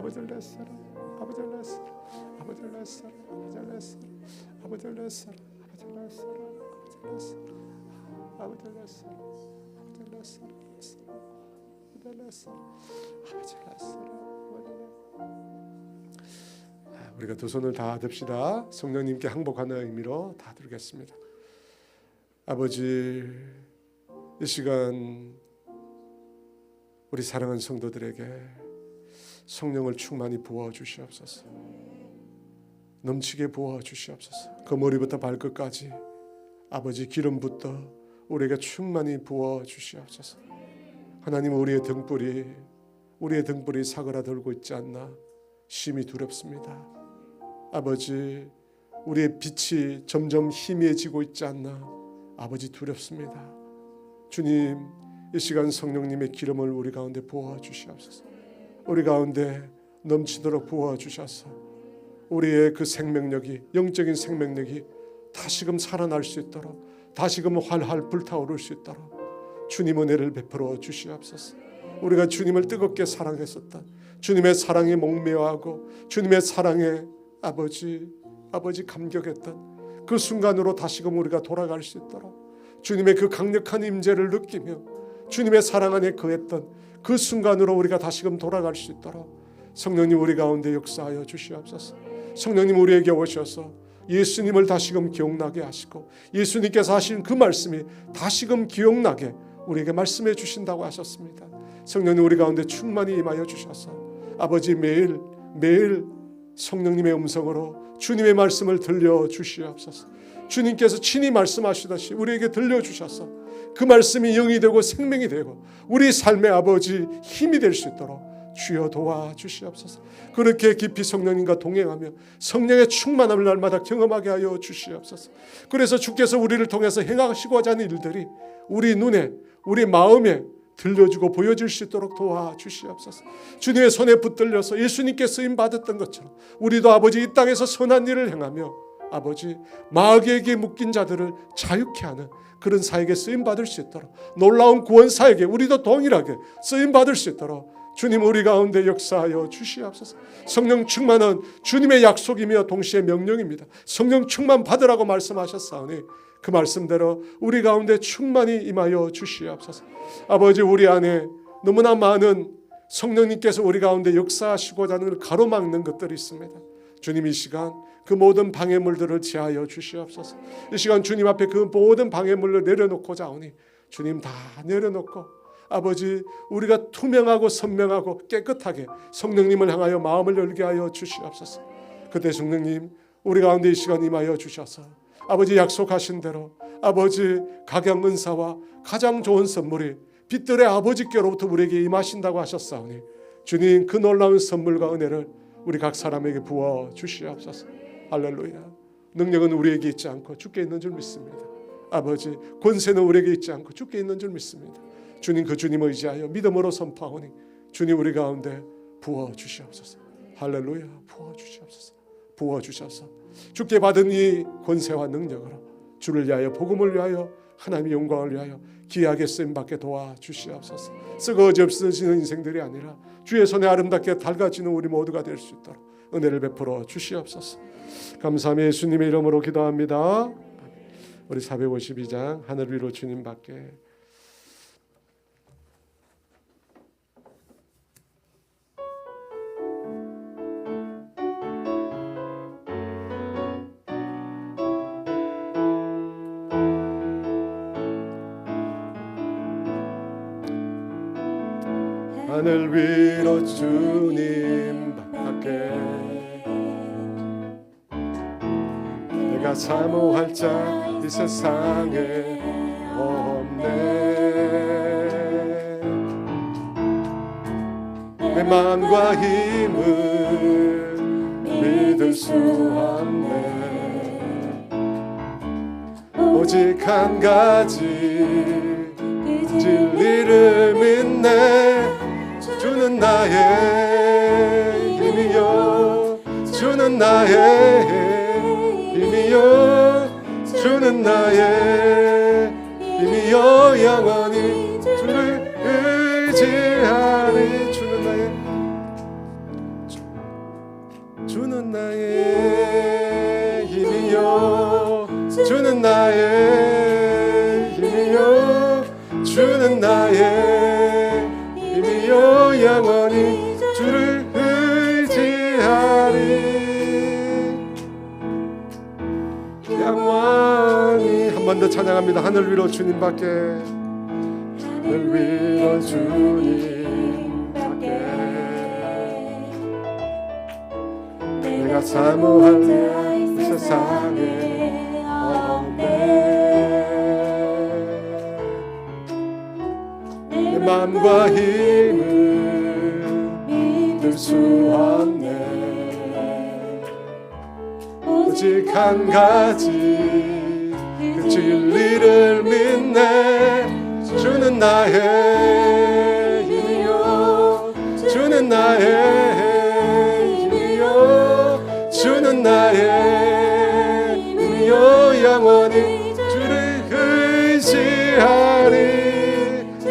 아버지 알라스. 아버지 알라스. 아버지 알라스. 아버지 알라스. 아버지 알라스. 아버지 알라스. 아버지 알라스. 우리가 두 손을 다 듭시다. 성령님께 항복하는 의미로 다 들겠습니다. 아버지, 이 시간 우리 사랑하는 성도들에게 성령을 충만히 부어 주시옵소서. 넘치게 부어 주시옵소서. 그 머리부터 발끝까지 아버지 기름부터 우리에게 충만히 부어 주시옵소서. 하나님, 우리의 등불이 사그라들고 있지 않나 심히 두렵습니다. 아버지, 우리의 빛이 점점 희미해지고 있지 않나 아버지 두렵습니다. 주님, 이 시간 성령님의 기름을 우리 가운데 부어 주시옵소서. 우리 가운데 넘치도록 부어 주셔서 우리의 그 생명력이, 영적인 생명력이 다시금 살아날 수 있도록, 다시금 활활 불타오를 수 있도록 주님 은혜를 베풀어 주시옵소서. 우리가 주님을 뜨겁게 사랑했었던, 주님의 사랑에 목매어하고 주님의 사랑에 아버지 감격했던 그 순간으로 다시금 우리가 돌아갈 수 있도록 주님의 그 강력한 임재를 느끼며 주님의 사랑 안에 거했던 그 순간으로 우리가 다시금 돌아갈 수 있도록 성령님 우리 가운데 역사하여 주시옵소서. 성령님 우리에게 오셔서 예수님을 다시금 기억나게 하시고 예수님께서 하신 그 말씀이 다시금 기억나게 우리에게 말씀해 주신다고 하셨습니다. 성령님 우리 가운데 충만히 임하여 주셔서 아버지 매일 성령님의 음성으로 주님의 말씀을 들려주시옵소서. 주님께서 친히 말씀하시듯이 우리에게 들려주셔서 그 말씀이 영이 되고 생명이 되고 우리 삶의 아버지 힘이 될 수 있도록 주여 도와주시옵소서. 그렇게 깊이 성령님과 동행하며 성령의 충만함을 날마다 경험하게 하여 주시옵소서. 그래서 주께서 우리를 통해서 행하시고자 하는 일들이 우리 눈에, 우리 마음에 들려주고 보여질 수 있도록 도와주시옵소서. 주님의 손에 붙들려서 예수님께 쓰임 받았던 것처럼 우리도 아버지 이 땅에서 선한 일을 행하며 아버지 마귀에게 묶인 자들을 자유케 하는 그런 사역에 쓰임 받을 수 있도록, 놀라운 구원 사역에 우리도 동일하게 쓰임 받을 수 있도록 주님 우리 가운데 역사하여 주시옵소서. 성령 충만은 주님의 약속이며 동시에 명령입니다. 성령 충만 받으라고 말씀하셨사오니 그 말씀대로 우리 가운데 충만히 임하여 주시옵소서. 아버지, 우리 안에 너무나 많은 성령님께서 우리 가운데 역사하시고자 하는 가로막는 것들이 있습니다. 주님, 이 시간 그 모든 방해물들을 제하여 주시옵소서. 이 시간 주님 앞에 그 모든 방해물을 내려놓고자 하오니 주님 다 내려놓고 아버지 우리가 투명하고 선명하고 깨끗하게 성령님을 향하여 마음을 열게 하여 주시옵소서. 그때 성령님 우리 가운데 이 시간 임하여 주셔서 아버지 약속하신 대로 아버지 각양 은사와 가장 좋은 선물이 빛들의 아버지께로부터 우리에게 임하신다고 하셨사오니 주님 그 놀라운 선물과 은혜를 우리 각 사람에게 부어 주시옵소서. 할렐루야. 능력은 우리에게 있지 않고 주께 있는 줄 믿습니다. 아버지 권세는 우리에게 있지 않고 주께 있는 줄 믿습니다. 주님, 그 주님 의지하여 믿음으로 선포하오니 주님 우리 가운데 부어 주시옵소서. 할렐루야. 부어 주시옵소서. 부어 주셔서 주께 받은 이 권세와 능력으로 주를 위하여, 복음을 위하여, 하나님의 영광을 위하여 귀하게 쓰임받게 도와주시옵소서. 썩어지 없어지는 인생들이 아니라 주의 손에 아름답게 닳아지는 우리 모두가 될 수 있도록 은혜를 베풀어 주시옵소서. 감사하며 예수님의 이름으로 기도합니다. 우리 452장 하늘 위로 주님밖에. 하늘 위로 주님밖에 내가 사모할 자 이 세상에 없네. 내 마음과 힘을 믿을 수 없네. 오직 한 가지 진리를 믿네. 주는 나의 힘이요, 주는 나의 힘이요, 주는 나의 힘이요. 영원히 주를 의지하리. 주는 나의 힘이요, 주는 나의 힘이요, 주는 나의 힘이요. 영원히 주를 의지하리. 영원히. 한 번 더 찬양합니다. 하늘 위로 주님밖에, 하늘 위로 주님밖에 내가 사모할 자 이 세상에 없네. 내 마음과 힘을 믿을 수 없네. 오직 한 가지 그 진리를 믿네. 주는 나의 힘이요, 주는 나의 힘이요, 주는 나의 힘이요. 영원히 주를 의지하리.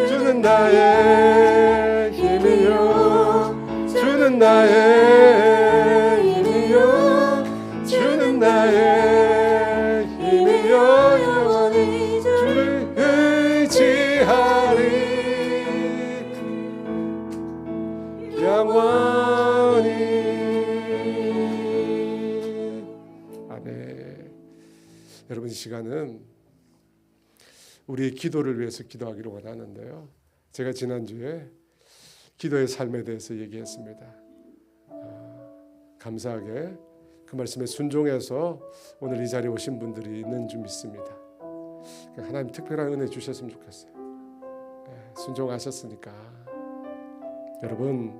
주는 나의 힘이요, 주는 나의 힘이요, 주는 나의 힘이요. 영원히 주를 의지하리. 영원히. 아멘. 여러분, 이 시간은 우리의 기도를 위해서 기도하기를 원하는데요. 제가 지난주에 기도의 삶에 대해서 얘기했습니다. 감사하게 그 말씀에 순종해서 오늘 이 자리에 오신 분들이 있는 줄 믿습니다. 하나님 특별한 은혜 주셨으면 좋겠어요. 순종하셨으니까. 여러분,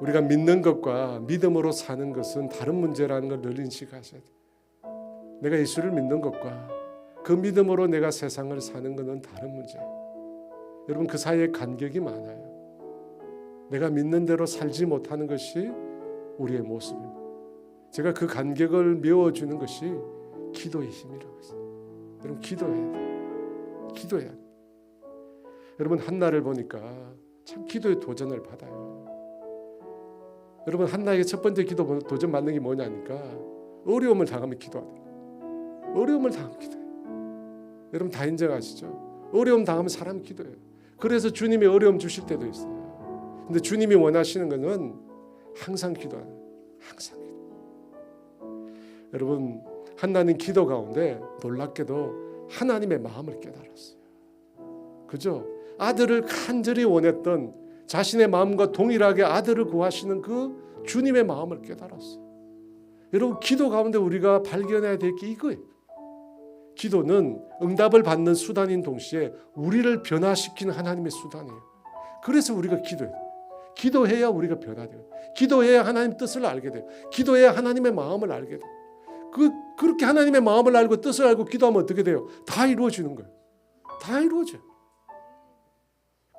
우리가 믿는 것과 믿음으로 사는 것은 다른 문제라는 걸 늘 인식하셔야 돼요. 내가 예수를 믿는 것과 그 믿음으로 내가 세상을 사는 것은 다른 문제예요. 여러분, 그 사이에 간격이 많아요. 내가 믿는 대로 살지 못하는 것이 우리의 모습입니다. 제가 그 간격을 메워주는 것이 기도의 힘이라고 했어요. 여러분, 기도해야 돼요. 기도해야 돼요. 여러분, 한나를 보니까 참 기도의 도전을 받아요. 여러분, 한나에게 첫 번째 기도 도전 받는 게 뭐냐니까 어려움을 당하면 기도하다. 어려움을 당하면 기도해요. 여러분 다 인정하시죠? 어려움 당하면 사람 기도해요. 그래서 주님이 어려움 주실 때도 있어요. 근데 주님이 원하시는 것은 항상 기도하는 거예요. 항상 기도. 여러분, 한나는 기도 가운데 놀랍게도 하나님의 마음을 깨달았어요. 그죠? 아들을 간절히 원했던 자신의 마음과 동일하게 아들을 구하시는 그 주님의 마음을 깨달았어요. 여러분, 기도 가운데 우리가 발견해야 될 게 이거예요. 기도는 응답을 받는 수단인 동시에 우리를 변화시키는 하나님의 수단이에요. 그래서 우리가 기도해요. 기도해야 우리가 변화돼요. 기도해야 하나님 뜻을 알게 돼요. 기도해야 하나님의 마음을 알게 돼요. 그렇게 하나님의 마음을 알고 뜻을 알고 기도하면 어떻게 돼요? 다 이루어지는 거예요. 다 이루어져요.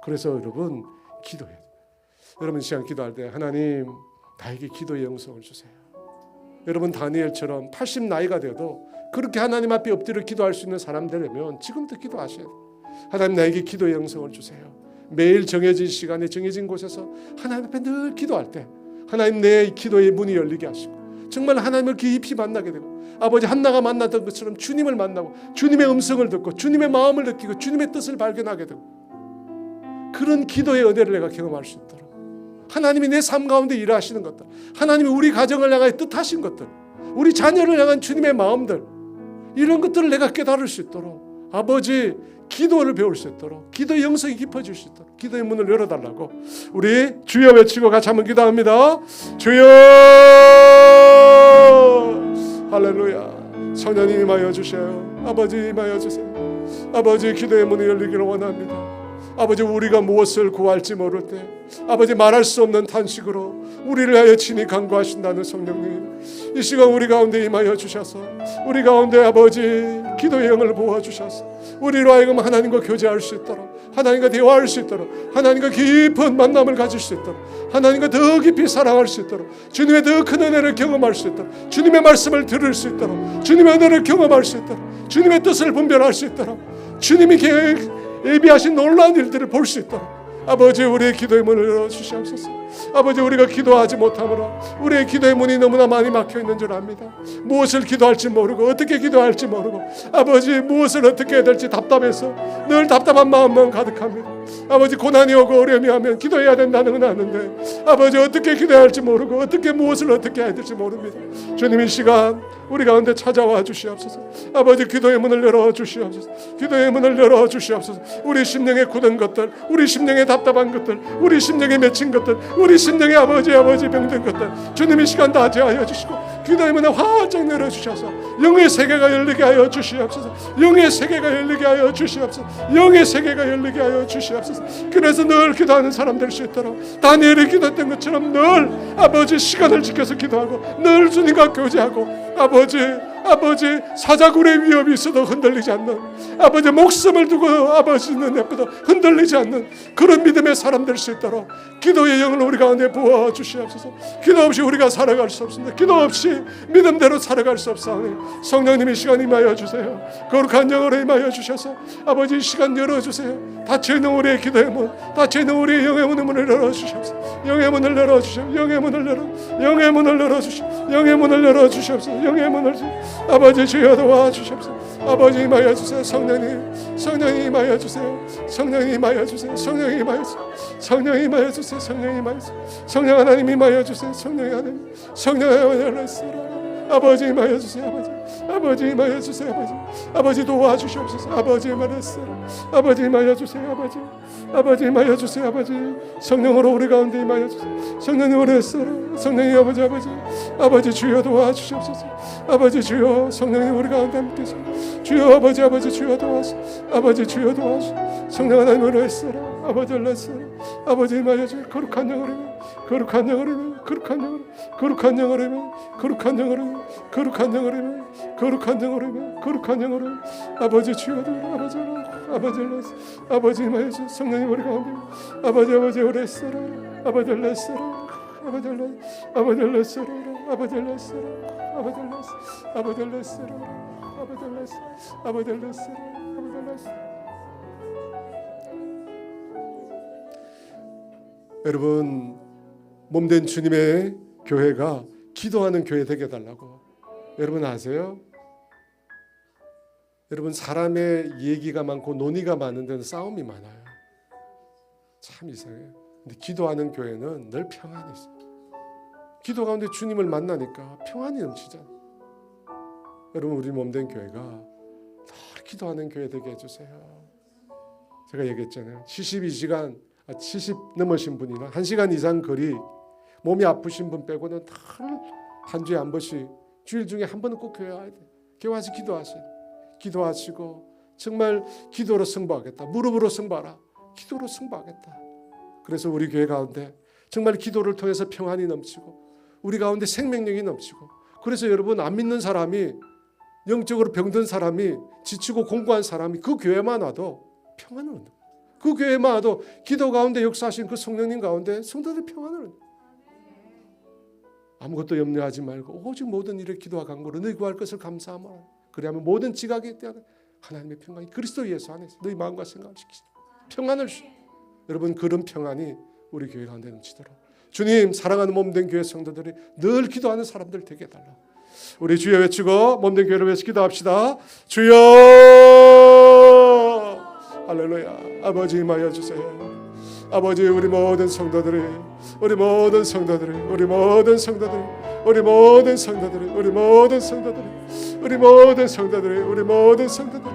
그래서 여러분, 기도해야 돼요. 여러분, 시간 기도할 때 하나님, 나에게 기도의 영성을 주세요. 여러분, 다니엘처럼 80 나이가 돼도 그렇게 하나님 앞에 엎드려 기도할 수 있는 사람 되려면 지금부터 기도하셔야 돼요. 하나님, 나에게 기도의 영성을 주세요. 매일 정해진 시간에 정해진 곳에서 하나님 앞에 늘 기도할 때 하나님, 내 기도의 문이 열리게 하시고 정말 하나님을 깊이 만나게 되고 아버지 한나가 만났던 것처럼 주님을 만나고 주님의 음성을 듣고 주님의 마음을 느끼고 주님의 뜻을 발견하게 되고 그런 기도의 은혜를 내가 경험할 수 있도록 하나님이 내 삶 가운데 일하시는 것들, 하나님이 우리 가정을 향하여 뜻하신 것들, 우리 자녀를 향한 주님의 마음들, 이런 것들을 내가 깨달을 수 있도록 아버지 기도를 배울 수 있도록 기도의 영성이 깊어질 수 있도록 기도의 문을 열어달라고 우리 주여 외치고 같이 한번 기도합니다. 주여, 할렐루야. 성령님 임하여 주셔요. 아버지 임하여 주세요. 아버지 기도의 문이 열리기를 원합니다. 아버지 우리가 무엇을 구할지 모를 때 아버지 말할 수 없는 탄식으로 우리를 하여 친히 간구하신다는 성령님, 이 시간 우리 가운데 임하여 주셔서 우리 가운데 아버지 기도의 영을 부어주셔서 우리로 하여금 하나님과 교제할 수 있도록, 하나님과 대화할 수 있도록, 하나님과 깊은 만남을 가질 수 있도록, 하나님과 더 깊이 사랑할 수 있도록, 주님의 더 큰 은혜를 경험할 수 있도록, 주님의 말씀을 들을 수 있도록, 주님의 은혜를 경험할 수 있도록, 주님의 뜻을 분별할 수 있도록, 주님이 예비하신 놀라운 일들을 볼 수 있도록 아버지 우리의 기도의 문을 열어주시옵소서. 아버지 우리가 기도하지 못하므로 우리의 기도의 문이 너무나 많이 막혀있는 줄 압니다. 무엇을 기도할지 모르고 어떻게 기도할지 모르고 아버지 무엇을 어떻게 해야 될지 답답해서 늘 답답한 마음만 가득합니다. 아버지 고난이 오고 어려움이 하면 기도해야 된다는 건 아는데 아버지 어떻게 기도해야 할지 모르고 어떻게 무엇을 어떻게 해야 될지 모릅니다. 주님 이 시간 우리 가운데 찾아와 주시옵소서. 아버지 기도의 문을 열어 주시옵소서. 기도의 문을 열어 주시옵소서. 우리 심령에 굳은 것들, 우리 심령에 답답한 것들, 우리 심령에 맺힌 것들, 우리 심령에 아버지 병든 것들 주님 이 시간 다 제하여 주시고 기도의 문을 활짝 열어 주셔서 영의 세계가 열리게 하여 주시옵소서. 영의 세계가 열리게 하여 주시옵소서. 영의 세계가 열리게 하여 주시옵소서. 그래서 늘 기도하는 사람 될 수 있도록 다니엘이 기도했던 것처럼 늘 아버지 시간을 지켜서 기도하고 늘 주님과 교제하고 아버지 사자굴의 위협이 있어도 흔들리지 않는 아버지 목숨을 두고 아버지는 내버려 흔들리지 않는 그런 믿음의 사람 될 수 있도록 기도의 영을 우리 가운데 부어 주시옵소서. 기도 없이 우리가 살아갈 수 없습니다. 기도 없이 믿음대로 살아갈 수 없사오니 성령님이 시간 임하여 주세요. 거룩한 영으로 임하여 주셔서 아버지 시간 열어주세요. 닫혀있는 우리의 기도의 문, 닫혀있는 우리의 영의 문을 열어주시옵소서. 영의 문을 열어주시옵소서. 영의 문을 열어주시옵소서. 영의 문을 열어주시옵소서. 영의 문을 아버지 주여 도와주시옵소서. 아버지 임하여 주세요. 성령님 임하여 주세요. 성령님 임하여 주세요. 성령님 임하여 주세요. 성령님 임하여 주세요. 성령님 임하여 주세요. 성령 하나님 임하여 주세요. 성령 하나님, 성령 하나님, 아버지 임하여 주세요. 아버지 임하여 주세요. 아버지 도와주시옵소서. 아버지 임하여 주세요. 아버지 임하여 주세요. 아버지 성령으로 우리 가운데 임하여 주세요. 성령으로 했어라. 성령이 아버지 주여 도와주시옵소서. 아버지 주여 성령이 우리 가운데 함께서 주여 아버지 주여 도와주시옵소서. 아버지 주여 도와주시옵소서. 성령 하나님으로 했어라. 아버지 올랐어라. 아버지 임하여 주세요. 거룩한 영으로 거룩한 영으로 거룩한 영으로 거룩한 영으로 거룩한 영으로 거룩한 영으로 거룩한 영으로 거룩한 영으로 아버지 주여 아버지 올랐어. 아버지 임하여 주세요. 성령이 우리 가운데 아버지 우리 했어라. 아버지 올랐어라. 아버지 올랐어라. 아버지 올랐어라. 아버지 올랐어라. 아버지 올랐어라. 아버지 올랐어라. 아버지 올랐어라. 아버지 올랐어라. 여러분 몸된 주님의 교회가 기도하는 교회 되게 해달라고 여러분 아세요? 여러분 사람의 얘기가 많고 논의가 많은 데는 싸움이 많아요. 참 이상해요. 근데 기도하는 교회는 늘 평안이 있어요. 기도 가운데 주님을 만나니까 평안이 넘치잖아요. 여러분 우리 몸된 교회가 늘 기도하는 교회 되게 해주세요. 제가 얘기했잖아요. 70 넘으신 분이나 1시간 이상 거리 몸이 아프신 분 빼고는 늘 한 주에 한 번씩 주일 중에 한 번은 꼭 교회 와야 돼요. 교회 와서 기도하세요. 기도하시고 정말 기도로 승부하겠다. 무릎으로 승부하라. 기도로 승부하겠다. 그래서 우리 교회 가운데 정말 기도를 통해서 평안이 넘치고 우리 가운데 생명력이 넘치고 그래서 여러분 안 믿는 사람이 영적으로 병든 사람이 지치고 공고한 사람이 그 교회만 와도 평안을 얻는 거예요. 그 교회만 와도 기도 가운데 역사하신 그 성령님 가운데 성도들이 평안을 얻는 거예요. 아무것도 염려하지 말고 오직 모든 일에 기도와 간구로 너희 구할 것을 감사하며 그리하면 모든 지각에 대한 하나님의 평안이 그리스도 예수 안에서 너희 마음과 생각을 지키시라. 평안을 주시라. 여러분 그런 평안이 우리 교회 가운데 넘치도록 주님 사랑하는 몸된 교회 성도들이 늘 기도하는 사람들 되게 해달라. 우리 주여 외치고 몸된 교회를 위해서 기도합시다. 주여 할렐루야. 아버지 임하여 주세요. 아버지 우리 모든 성도들이 우리 모든 성도들이 우리 모든 성도들이 우리 모든 성도들이 우리 모든 성도들이 우리 모든 성도들이 우리 모든 성도들이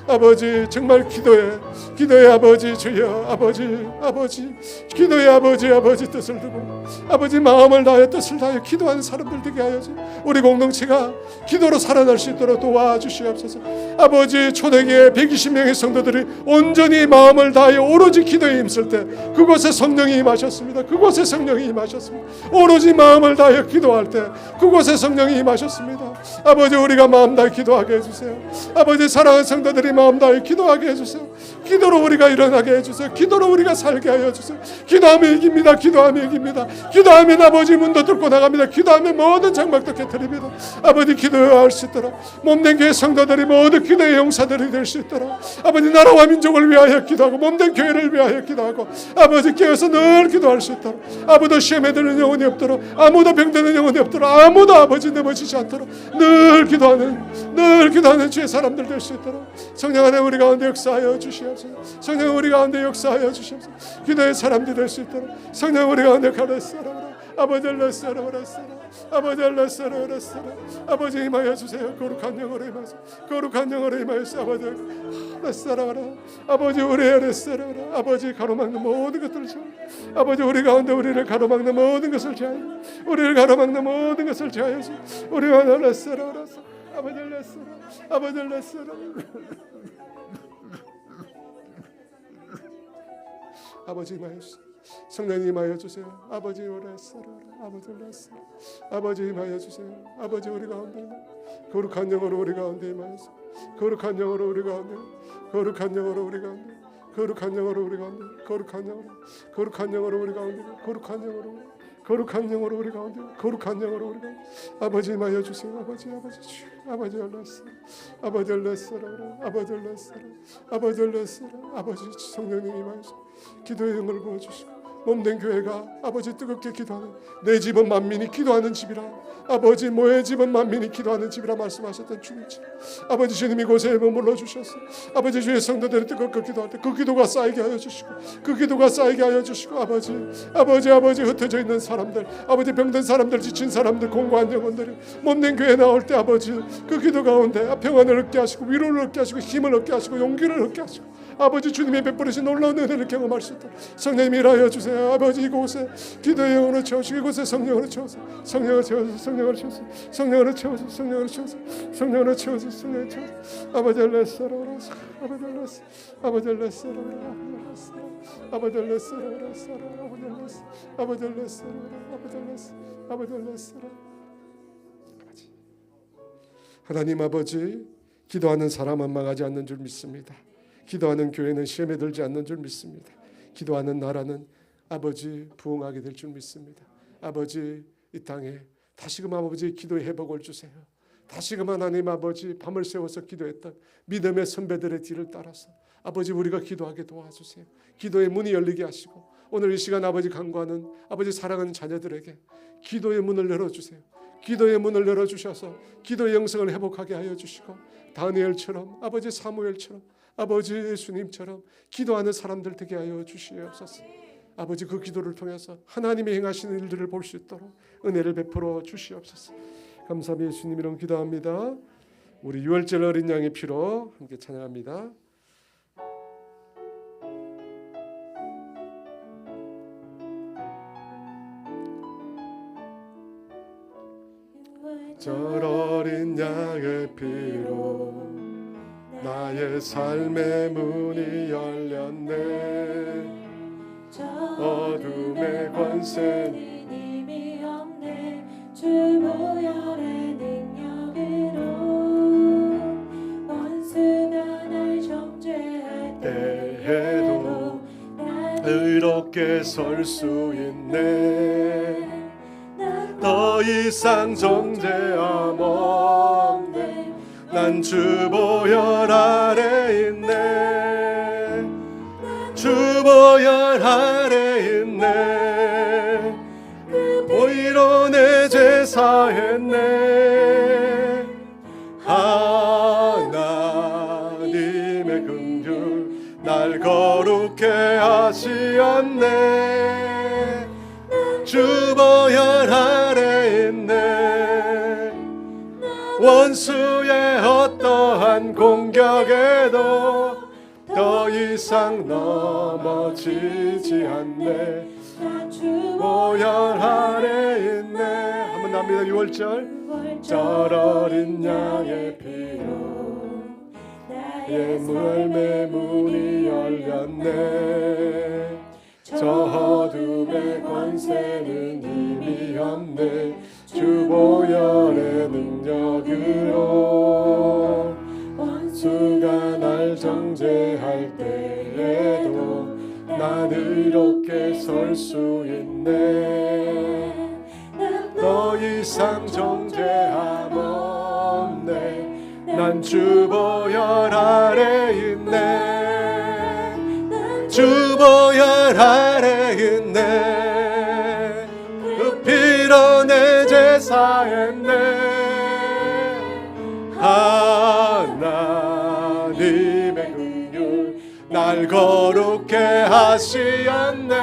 아버지 정말 기도의 아버지 주여 아버지 기도의 아버지 뜻을 두고 아버지 마음을 다하여 뜻을 다하여 기도하는 사람들 되게 하여 주시고 우리 공동체가 기도로 살아날 수 있도록 도와주시옵소서. 아버지 초대교회 120명의 성도들이 온전히 마음을 다하여 오로지 기도에 힘쓸 때 그곳에 성령이 임하셨습니다. 그곳에 성령이 임하셨습니다. 오로지 마음을 다하여 기도할 때 그곳에 성령이 임하셨습니다. 아버지 우리가 마음 다해 기도하게 해주세요. 아버지 사랑하는 성도들이 마음 다해 기도하게 해주세요. 기도로 우리가 일어나게 해주세요. 기도로 우리가 살게 하여 주세요. 기도하면 이깁니다. 기도하면 아버지 문도 뚫고 나갑니다. 기도하면 모든 장막도 깨뜨립니다. 아버지 기도할 수 있도록 몸된 교회 성도들이 모두 기도의 용사들이 될 수 있도록 아버지 나라와 민족을 위하여 기도하고 몸된 교회를 위하여 기도하고 아버지 깨어서 늘 기도할 수 있도록 아무도 시험에 드는 영혼이 없도록 아무도 병드는 영혼이 없도록 아무도 아버지 넘어지지 않도록 늘 기도하는 주의 사람들 될 수 있도록 성령 안에 우리 가운데 역사하여 주시옵소서. 성령 우리 가운데 역사하여 주시옵소서. 기도의 사람들 될 수 있도록 성령 우리 가운데 가르치라. 아버지 알라스라 아버지 임하여 주세요. 거룩한 영으로 임하여서 아버지 알라스라 아버지 우리 알라스라 아버지 가로막는 모든 것들을 저 아버지 우리 가운데 우리를 가로막는 모든 것을 제하여 우리를 가로막는 모든 것을 제하여 우리가 알라스라 아버지 알라스라 아버지 임하여 주세요. 성령님 임하여 주세요. 아버지 오라스라 아버지 임하여 주세요. 아버지 우리 가운데 거룩한 영으로 우리 가운데 임하여서 거룩한 영으로 우리 가운데 거룩한 영으로 우리 가운데 거룩한 영으로 우리 가운데 거룩한 영으로 우리 가운데 거룩한 영으로 우리 가운데 거룩한 영으로 우리 가운데 아버지 임하여 주세요. 아버지 아버지 성령님 임하여서 기도의 영을 부어주시고 몸된 교회가 아버지 뜨겁게 기도하는 내 집은 만민이 기도하는 집이라 아버지 모의 집은 만민이 기도하는 집이라 말씀하셨던 주님처럼 아버지 주님이 곳에 머물러 주셔서 아버지 주의 성도들이 뜨겁게 기도할 때 그 기도가 쌓이게 하여 주시고 아버지 흩어져 있는 사람들 아버지 병든 사람들 지친 사람들 공고한 영혼들이 몸된 교회에 나올 때 아버지 그 기도 가운데 평안을 얻게 하시고 위로를 얻게 하시고 힘을 얻게 하시고 용기를 얻게 하시고 아버지 주님이 베풀으신 놀라운 은혜를 경험할 수 있도록 성령님 일하여 주세요. 아버지 이곳에 기도의 영으로 채우시고 이곳에 성령으로 채워서 성령으로 채워서 아버지 알라스라 하나님 아버지 기도하는 사람은 망하지 않는 줄 믿습니다. 기도하는 교회는 시험에 들지 않는 줄 믿습니다. 기도하는 나라는 아버지 부흥하게 될 줄 믿습니다. 아버지 이 땅에 다시금 아버지 기도의 회복을 주세요. 다시금 하나님 아버지 밤을 새워서 기도했던 믿음의 선배들의 뒤를 따라서 아버지 우리가 기도하게 도와주세요. 기도의 문이 열리게 하시고 오늘 이 시간 아버지 간구하는 아버지 사랑하는 자녀들에게 기도의 문을 열어주세요. 기도의 문을 열어주셔서 기도의 영성을 회복하게 하여 주시고 다니엘처럼 아버지 사무엘처럼 아버지 예수님처럼 기도하는 사람들 되게 하여 주시옵소서. 아버지 그 기도를 통해서 하나님이 행하시는 일들을 볼 수 있도록 은혜를 베풀어 주시옵소서. 감사합니다. 예수님 이름 기도합니다. 우리 유월절 어린 양의 피로 함께 찬양합니다. 저 어린 양의 피로 나의 삶의 문이 열렸네. 어둠의 권세는 힘이 없네. 주 보혈의 능력으로 원수가 날 정죄할 때에도 의롭게 설 수 있네. 더 이상 정죄함 없네. 난 주 보혈 아래 있네. 주 보혈 아래 있네. 보이로 내 죄 사했네. 하나님의 긍휼 날 거룩해 하시었네. 주 보혈 아래 있네. 원수의 어떠한 공격에도 더 이상 넘어지지 않네. 난 주 보혈 아래 있네. 한번 납니다. 6월절 절 어린 양의 피로 나의 물매 문이 열렸네. 저 어둠의 권세는 이미 없네. 주 보혈의 능력으로 원수가 날 정죄할 때에도 난 의롭게 설 수 있네. 더 이상 정죄함 없네. 난 주 보혈 아래 있네. 주 보혈 아래 있네. 그 피로 내 죄 사했네. 하나님의 긍휼 날 거룩해 하시었네.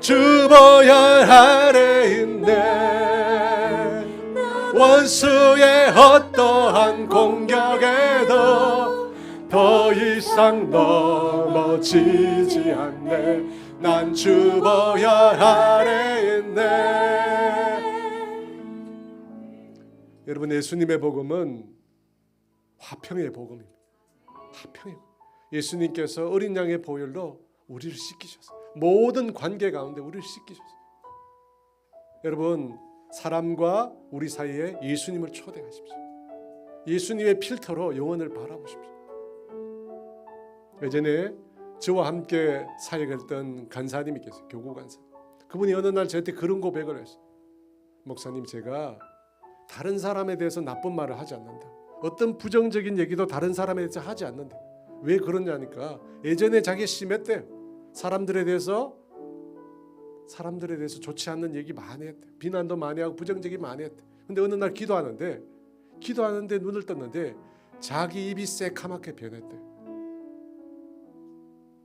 주 보혈 아래 있네. 원수의 어떠한 공격에도 더 이상 넘어지지 않네. 난 주 보혈 아래 있네. 여러분, 예수님의 복음은 화평의 복음입니다. 화평의 복음. 예수님께서 어린 양의 보혈로 우리를 씻기셨어요. 모든 관계 가운데 우리를 씻기셨어요. 여러분, 사람과 우리 사이에 예수님을 초대하십시오. 예수님의 필터로 영혼을 바라보십시오. 예전에 저와 함께 사역했던 간사님이 계세요. 교구 간사. 그분이 어느 날 저한테 그런 고백을 했어요. 목사님, 제가 다른 사람에 대해서 나쁜 말을 하지 않는다. 어떤 부정적인 얘기도 다른 사람에 대해서 하지 않는다. 왜 그러냐니까 예전에 자기가 심했대요. 사람들에 대해서 좋지 않는 얘기 많이 했대. 비난도 많이 하고 부정적이 많이 했대. 근데 어느 날 기도하는데 눈을 떴는데 자기 입이 새카맣게 변했대.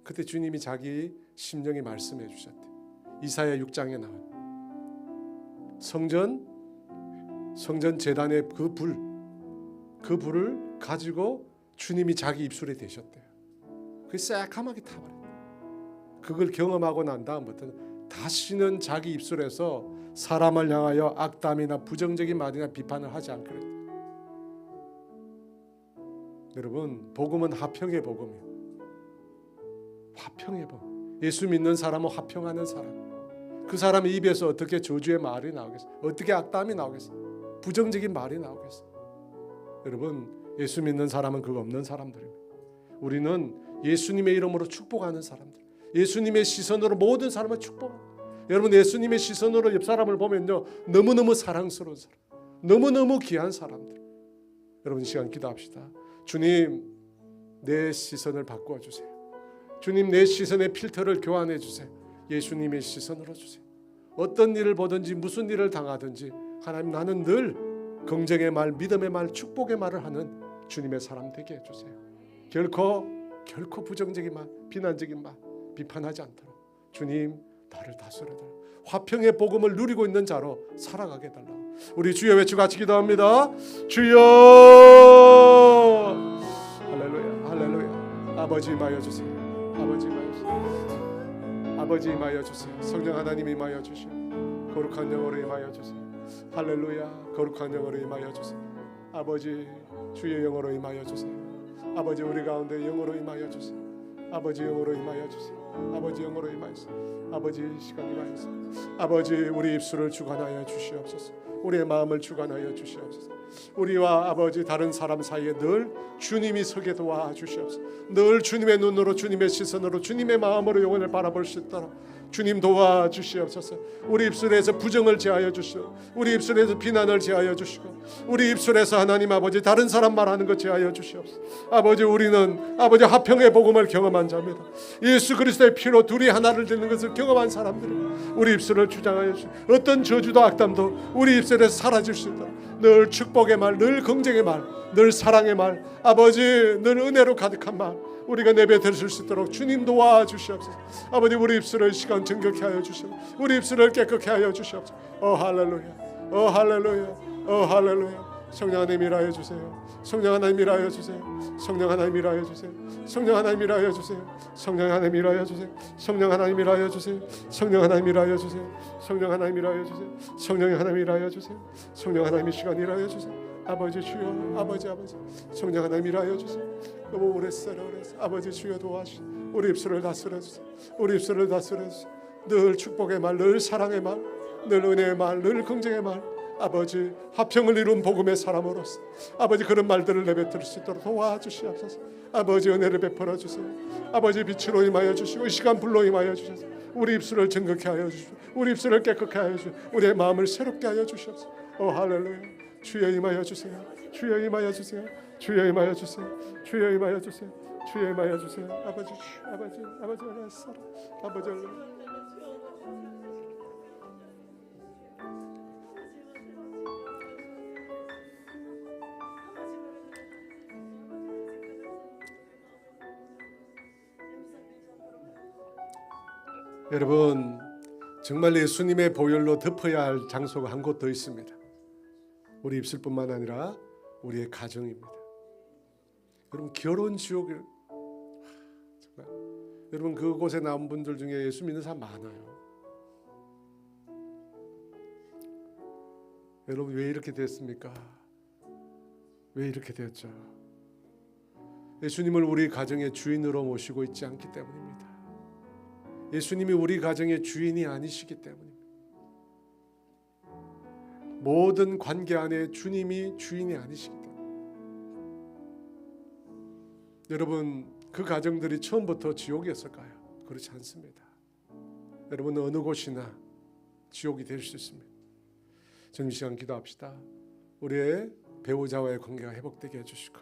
그때 주님이 자기 심령에 말씀해 주셨대. 이사야 6장에 나온 성전 제단의 그 불을 가지고 주님이 자기 입술에 대셨대요. 그게 새카맣게 타버렸대. 그걸 경험하고 난 다음부터는 다시는 자기 입술에서 사람을 향하여 악담이나 부정적인 말이나 비판을 하지 않기로 했대요. 여러분, 복음은 화평의 복음이에요. 화평의 복음. 예수 믿는 사람은 화평하는 사람. 그 사람의 입에서 어떻게 저주의 말이 나오겠어요? 어떻게 악담이 나오겠어요? 부정적인 말이 나오겠어요? 여러분, 예수 믿는 사람은 그거 없는 사람들입니다. 우리는 예수님의 이름으로 축복하는 사람들. 예수님의 시선으로 모든 사람을 축복합니다. 여러분, 예수님의 시선으로 옆 사람을 보면요, 너무너무 사랑스러운 사람, 너무너무 귀한 사람들. 여러분, 이 시간 기도합시다. 주님, 내 시선을 바꾸어 주세요. 주님, 내 시선의 필터를 교환해 주세요. 예수님의 시선으로 주세요. 어떤 일을 보든지 무슨 일을 당하든지 하나님, 나는 늘 긍정의 말, 믿음의 말, 축복의 말을 하는 주님의 사람 되게 해주세요. 결코 부정적인 말, 비난적인 말, 비판하지 않도록 주님, 나를 다스려달라. 화평의 복음을 누리고 있는 자로 살아가게 달라고 우리 주여 외치고 같이 기도합니다. 주여, 할렐루야, 할렐루야. 아버지 임하여 주세요. 아버지 임하여 주세요. 아버지 임하여 주세요. 성령 하나님 임하여 주시오. 거룩한 영으로 임하여 주세요. 할렐루야, 거룩한 영으로 임하여 주세요. 아버지, 주의 영으로 임하여 주세요. 아버지, 우리 가운데 영으로 임하여 주세요. 아버지, 영으로 임하여 주세요. 아버지, 영으로 임하여 주세요. 아버지, 시간 임하여 주세요. 아버지, 우리 입술을 주관하여 주시옵소서. 우리의 마음을 주관하여 주시옵소서. 우리와 아버지 다른 사람 사이에 늘 주님이 서게 도와 주시옵소서. 늘 주님의 눈으로, 주님의 시선으로, 주님의 마음으로 영혼을 바라볼 수 있도록 주님 도와 주시옵소서. 우리 입술에서 부정을 제하여 주시고, 우리 입술에서 비난을 제하여 주시고, 우리 입술에서 하나님 아버지 다른 사람 말하는 것 제하여 주시옵소서. 아버지, 우리는 아버지 화평의 복음을 경험한 자입니다. 예수 그리스도의 피로 둘이 하나를 되는 것을 경험한 사람들은 우리 입술을 주장하여 주시고, 어떤 저주도 악담도 우리 입술에서 사라질 수 있도록 늘 축복의 말, 늘 긍정의 말, 늘 사랑의 말, 아버지 늘 은혜로 가득한 말 우리가 내뱉을 수 있도록 주님 도와주시옵소서. 아버지, 우리 입술을 시간 정결케 하여 주시옵소서. 우리 입술을 깨끗게 하여 주시옵소서. 할렐루야, 할렐루야, 할렐루야. 성령 하나님 일하여 주세요. 성령 하나님 일하여 주세요. 성령 하나님 일하여 주세요. 성령 하나님 일하여 주세요. 성령 하나님 일하여 주세요. 성령 하나님 일하여 주세요. 성령 하나님 일하여 주세요. 성령 하나님 일하여 주세요. 성령 하나님 일하여 주세요. 성령 하나님 이 시간 일하여 주세요. 아버지 주여, 아버지 성령 하나님 일하여 주세요. 너무 오래 살아 아버지 주여 도와주시오. 우리 입술을 다스려 주세요. 우리 입술을 다스려 주세요. 늘 축복의 말, 늘 사랑의 말, 늘 은혜의 말, 늘 긍정의 말, 아버지 화평을 이룬 복음의 사람으로서 아버지 그런 말들을 내뱉을 수 있도록 도와주시옵소서. 아버지 은혜를 베풀어 주세요. 아버지 빛으로 임하여 주시고 이 시간 불로 임하여 주셔서 우리 입술을 정결케 하여 주시고 우리 입술을 깨끗하게 하여 주시고 우리의 마음을 새롭게 하여 주시옵소서. 할렐루야. 주여 임하여 주세요. 주여 임하여 주세요. 주여 임하여 주세요. 주여 임하여 주세요. 주여 임하여 주세요. 아버지 알았어. 아버지 여러분 정말 예수님의 보혈로 덮어야 할 장소가 한 곳 더 있습니다. 우리 입술뿐만 아니라 우리의 가정입니다. 여러분 결혼 지옥을 정말 여러분 그곳에 나온 분들 중에 예수 믿는 사람 많아요. 여러분 왜 이렇게 됐습니까? 왜 이렇게 되었죠? 예수님을 우리 가정의 주인으로 모시고 있지 않기 때문입니다. 예수님이 우리 가정의 주인이 아니시기 때문입니다. 모든 관계 안에 주님이 주인이 아니시기 때문에 여러분 그 가정들이 처음부터 지옥이었을까요? 그렇지 않습니다. 여러분 어느 곳이나 지옥이 될 수 있습니다. 저는 이 시간 기도합시다. 우리의 배우자와의 관계가 회복되게 해주시고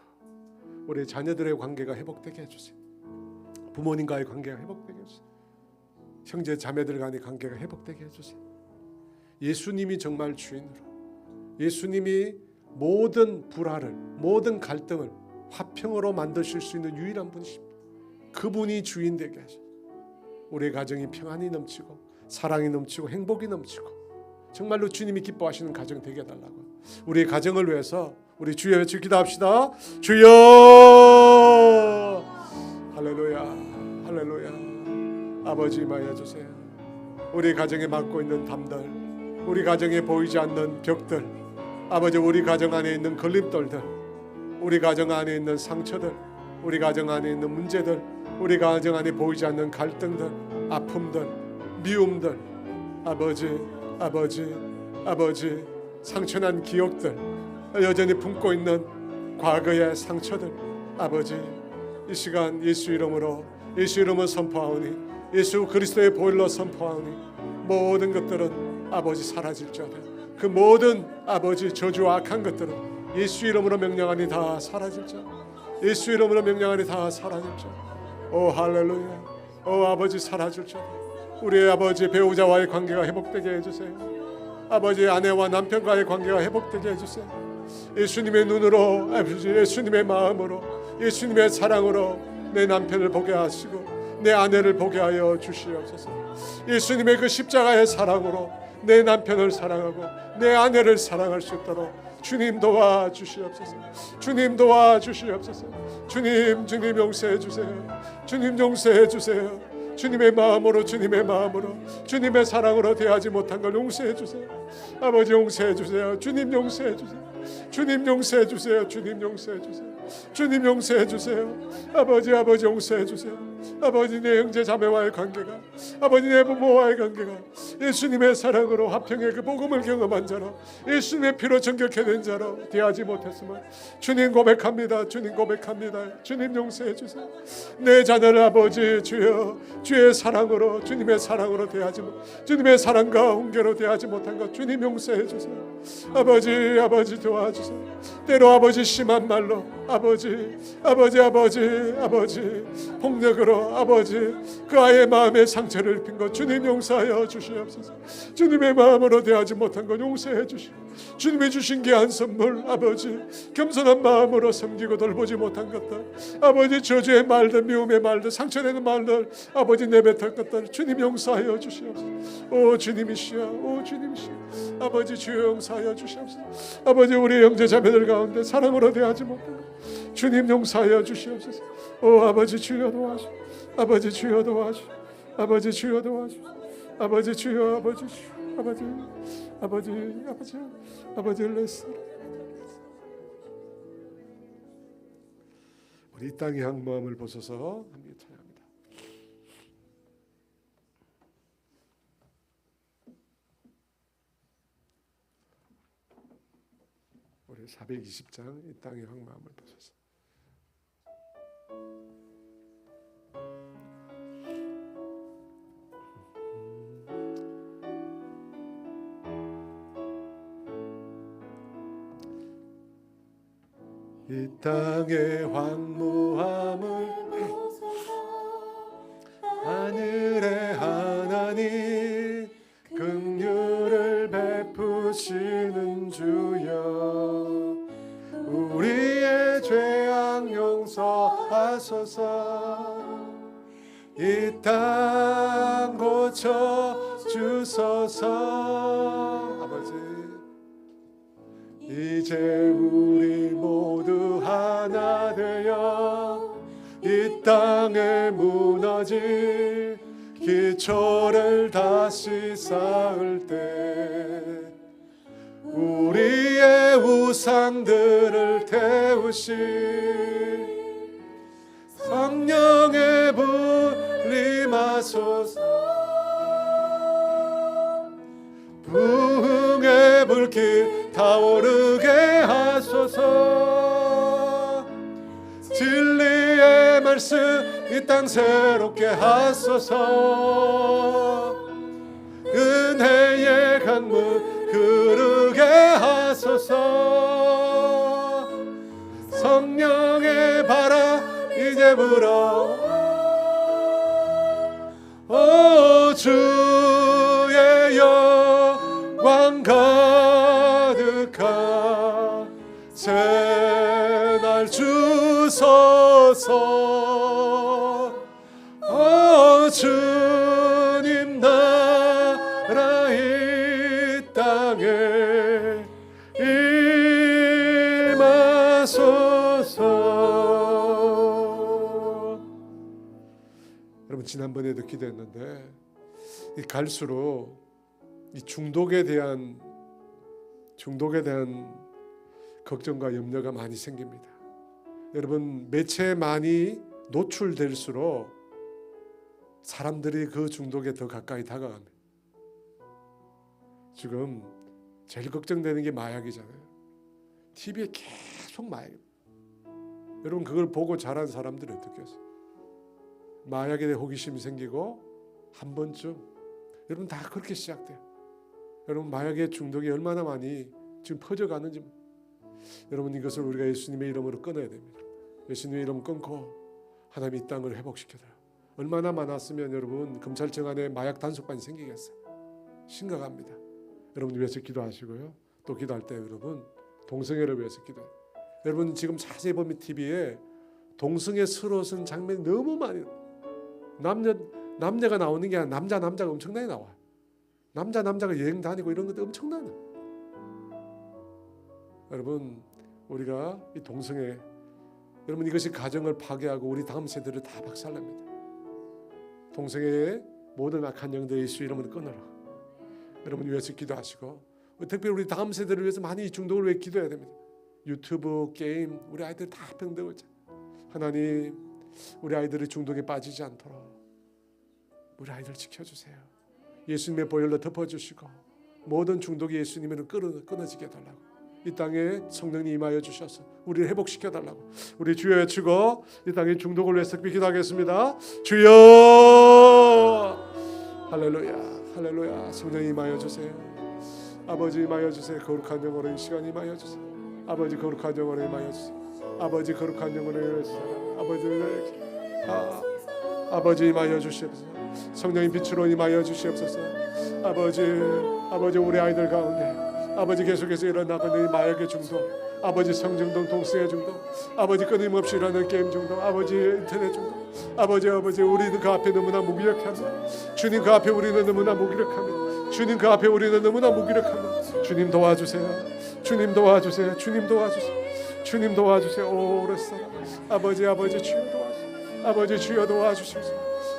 우리 자녀들의 관계가 회복되게 해주세요. 부모님과의 관계가 회복되게 해주세요. 형제 자매들 간의 관계가 회복되게 해주세요. 예수님이 정말 주인으로 예수님이 모든 불화를 모든 갈등을 화평으로 만드실 수 있는 유일한 분이십니다. 그분이 주인 되게 하셔서 우리의 가정이 평안이 넘치고 사랑이 넘치고 행복이 넘치고 정말로 주님이 기뻐하시는 가정 되게 해달라고 우리의 가정을 위해서 우리 주여 외쳐 기도합시다. 주여 할렐루야 할렐루야. 아버지 임하여 주세요. 우리 가정에 맡고 있는 담들 우리 가정에 보이지 않는 벽들 아버지 우리 가정 안에 있는 걸림돌들 우리 가정 안에 있는 상처들 우리 가정 안에 있는 문제들 우리 가정 안에 보이지 않는 갈등들 아픔들 미움들 아버지 상처난 기억들 여전히 품고 있는 과거의 상처들 아버지 이 시간 예수 이름으로 선포하오니 예수 그리스도의 보혈로 선포하오니 모든 것들은 아버지 사라질지어다. 그 모든 아버지 저주와 악한 것들은 예수 이름으로 명령하니 다 사라질지어다. 예수 이름으로 명령하니 다 사라질지어다. 오 할렐루야. 오 아버지 사라질지어다. 우리의 아버지 배우자와의 관계가 회복되게 해주세요. 아버지 아내와 남편과의 관계가 회복되게 해주세요. 예수님의 눈으로 아버지 예수님의 마음으로 예수님의 사랑으로 내 남편을 보게 하시고 내 아내를 보게 하여 주시옵소서. 예수님의 그 십자가의 사랑으로 내 남편을 사랑하고 내 아내를 사랑할 수 있도록 주님 도와주시옵소서. 주님 도와주시옵소서. 주님 용서해 주세요. 주님 용서해 주세요. 주님의 마음으로 주님의 사랑으로 대하지 못한 걸 용서해 주세요. 아버지 용서해 주세요. 주님 용서해 주세요. 주님 용서해 주세요. 주님 용서해 주세요. 주님 용서해 주세요. 아버지 용서해 주세요. 아버지 내 형제 자매와의 관계가 아버지 내 부모와의 관계가 예수님의 사랑으로 화평의 그 복음을 경험한 자로 예수님의 피로 정결케 된 자로 대하지 못했음을 주님 고백합니다. 주님 고백합니다. 주님 용서해 주세요. 내 자녀를 아버지 주여 주의 사랑으로 주님의 사랑으로 대하지 못 주님의 사랑과 훈계로 대하지 못한 것 주님 용서해 주세요. 아버지 도와주세요. 때로 아버지 심한 말로 아버지 폭력으로 아버지 그 아이의 마음에 상처를 입힌 것 주님 용서하여 주시옵소서. 주님의 마음으로 대하지 못한 것 용서해 주시옵소서. 주님이 주신 귀한 선물 아버지 겸손한 마음으로 섬기고 돌보지 못한 것들 아버지 저주의 말들 미움의 말들 상처되는 말들 아버지 내뱉을 것들 주님 용서하여 주시옵소서. 오 주님이시여 오 주님이시여 아버지 주여 용서하여 주시옵소서. 아버지 우리 형제 자매들 가운데 사랑으로 대하지 못하고 주님 용서하여 주시옵소서. 오 아버지 주여 도와주 아버지 주여 도와주 아버지 주여 도와주 아버지 주여 아버지 주여 아버지 아버지 아버지 아버지 레스 우리 이 땅의 향모함을 보소서 함께 찬양합니다. 우리 420장 이 땅의 향모함을 보소서. 이 땅의 황무함을 하늘의 하나님 긍휼을 베푸시는 주여 우리의 죄악 용서하소서. 이 땅 고쳐 주소서. 아버지 이제 우리 모두 하나 되어 이 땅에 무너진 기초를 다시 쌓을 때 우리의 우상들을 태우신 성령의 불 임하소서. 부흥의 불길 타오르게 하소서. 진리의 말씀 이 땅 새롭게 하소서. 은혜의 강물 흐르게 하소서. 성령의 바람 이제 불어 오 주의 영광 가득한 새날 주소서. 오 주님 나라 이 땅에 임하소서. 여러분 지난번에도 기도했는데 이 갈수록 이 중독에 대한 걱정과 염려가 많이 생깁니다. 여러분 매체에 많이 노출될수록 사람들이 그 중독에 더 가까이 다가갑니다. 지금 제일 걱정되는 게 마약이잖아요. TV에 계속 마약. 여러분 그걸 보고 자란 사람들이 어떻게 했어요? 마약에 대해 호기심이 생기고 한 번쯤 여러분 다 그렇게 시작돼요. 여러분 마약의 중독이 얼마나 많이 지금 퍼져가는지 여러분 이것을 우리가 예수님의 이름으로 끊어야 됩니다. 예수님의 이름 끊고 하나님 이 땅을 회복시켜줘요. 얼마나 많았으면 여러분 검찰청 안에 마약 단속반이 생기겠어요. 심각합니다. 여러분 위해서 기도하시고요. 또 기도할 때 여러분 동성애를 위해서 기도해요. 여러분 지금 자세히 보면 TV에 동성애 스러운 장면이 너무 많이 남녀가 나오는 게 아니라 남자가 엄청나게 나와요. 남자가 여행 다니고 이런 것도 엄청나네. 여러분 우리가 이 동성애 여러분 이것이 가정을 파괴하고 우리 다음 세대를 다 박살냅니다. 동성애의 모든 악한 영들 예수 이름으로 끊어라. 여러분 위해서 기도하시고 특별히 우리 다음 세대를 위해서 많이 이 중독을 위해 기도해야 됩니다. 유튜브 게임 우리 아이들 다 병들고 있잖아요. 하나님 우리 아이들이 중독에 빠지지 않도록 우리 아이들 지켜주세요. 예수님의 보혈로 덮어주시고 모든 중독이 예수님으로 끊어지게 해달라고 이 땅에 성령님 임하여 주셔서 우리를 회복시켜 달라고 우리 주여 외치고 이 땅의 중독을 위해서 기도하겠습니다. 주여 할렐루야 할렐루야. 성령님 임하여 주세요. 아버지 임하여 주세요. 거룩한 영으로 이 시간 임하여 주세요. 아버지 거룩한 영으로 임하여 주세요. 아버지 거룩한 영으로 임하여 주세요. 아버지 임하여 주시옵소서. 성령님 빛으로 임하여 주시옵소서. 아버지 우리 아이들 가운데 아버지 계속해서 일어나가는 이 마약의 중독, 아버지 성중독, 동성애 중독, 아버지 끊임없이 일어나는 게임 중독, 아버지 인터넷 중독, 아버지 우리는 그 앞에 너무나 무기력합니다. 주님 그 앞에 우리는 너무나 무기력합니다. 주님 그 앞에 우리는 너무나 무기력합니다. 주님 도와주세요. 주님 도와주세요. 주님 도와주세요. 주님 도와주세요. 오래싸라 아버지 주여 도와주세요. 아버지 주여 도와주셔서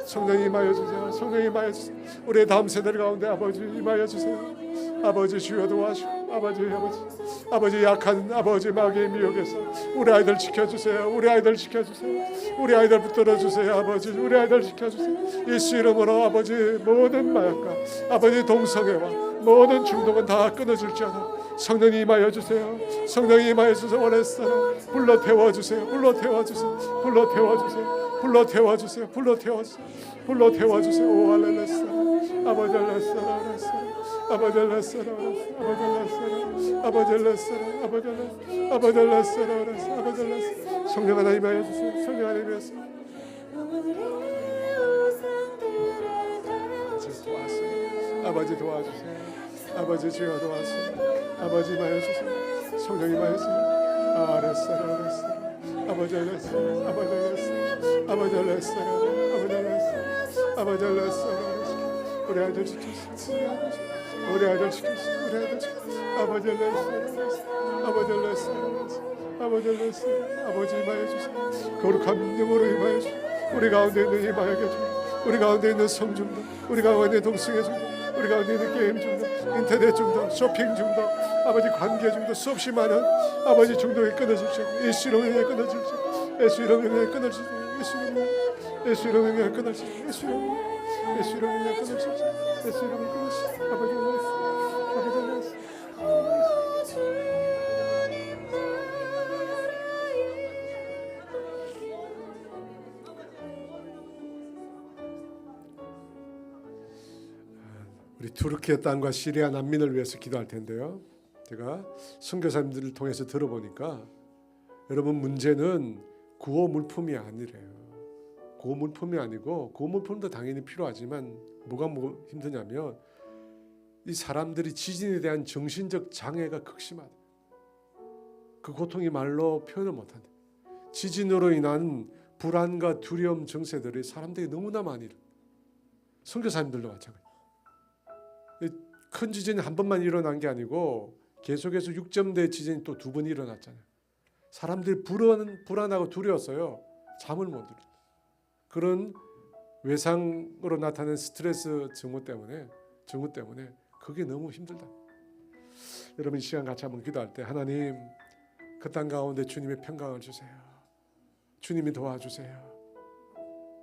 성령이 임하여 주세요. 성령이 임하여 주세요. 우리의 다음 세대들 가운데 아버지 임하여 주세요. 아버지 주여 도와주시고 아버지 약한 아버지 마귀의 미혹에서 우리 아이들 지켜주세요. 우리 아이들 지켜주세요. 우리 아이들 붙들어 주세요. 아버지 우리 아이들 지켜주세요. 예수 이름으로 아버지 모든 마약과 아버지 동성애와 모든 중독은 다 끊어질지어다. 성령이 임하여 주세요. 성령이 임하여 주세요. 원했어요. 불러 태워주세요. 불러 태워주세요. 불러 태워주세요. 불러 태워주세요. 불러 태워주세요. 불러 태워주세요. 오 할렐루야. 아버지 할렐루야. 아버지 할렐루야. 아버지 할렐루야. 아버지 할렐루야. 성령 하나님 임하여 주세요. 성령 하나님 임하여 주세요. 아버지 도와주세요. 아버지 주여 도와주세요. 아버지 임하여 주세요. 성령 임하여 주세요. 알았어. 아버지 알았어. 아버지 알았어. 우리 아들 지켰어. 우리 아들 지켰어. 아버지 알았어. 아버지 임하여 주세요. 거룩한 능력으로 임하여 주세요. 우리 가운데 있는 이 마약의 중독, 우리 가운데 있는 성중독, 우리 가운데 있는 동성애 중독, 우리 가운데 있는 게임 중독, 인터넷 중독, 쇼핑 중독, 아버지 관계 중독, 수없이 많은 아버지 중독이 끊어질지어다. 예수 이름으로 인해 끊어질지어다. 예수 이름으로 인해 끊어질지어다. 예수 이름으로 인해 끊어질지어다. 예수 이름으로 인해 끊어질지어다. 예수 이름으로 끊어질지어다. 아버지 알았어. 우리 투르키의 땅과 시리아 난민을 위해서 기도할 텐데요. 제가 선교사님들을 통해서 들어보니까 여러분 문제는 구호 물품이 아니래요. 구호 물품이 아니고 구호 물품도 당연히 필요하지만 뭐가 힘드냐면 이 사람들이 지진에 대한 정신적 장애가 극심하다. 그 고통이 말로 표현을 못한다. 지진으로 인한 불안과 두려움 증세들이 사람들이 너무나 많이 일어나. 선교사님들도 마찬가지. 큰 지진이 한 번만 일어난 게 아니고 계속해서 6점대 지진이 또 2번 일어났잖아요. 사람들이 불안하고 두려워서요 잠을 못 이룬다. 그런 외상으로 나타나는 스트레스 증후 때문에 그게 너무 힘들다. 여러분 이 시간 같이 한번 기도할 때 하나님 그 땅 가운데 주님의 평강을 주세요. 주님이 도와주세요.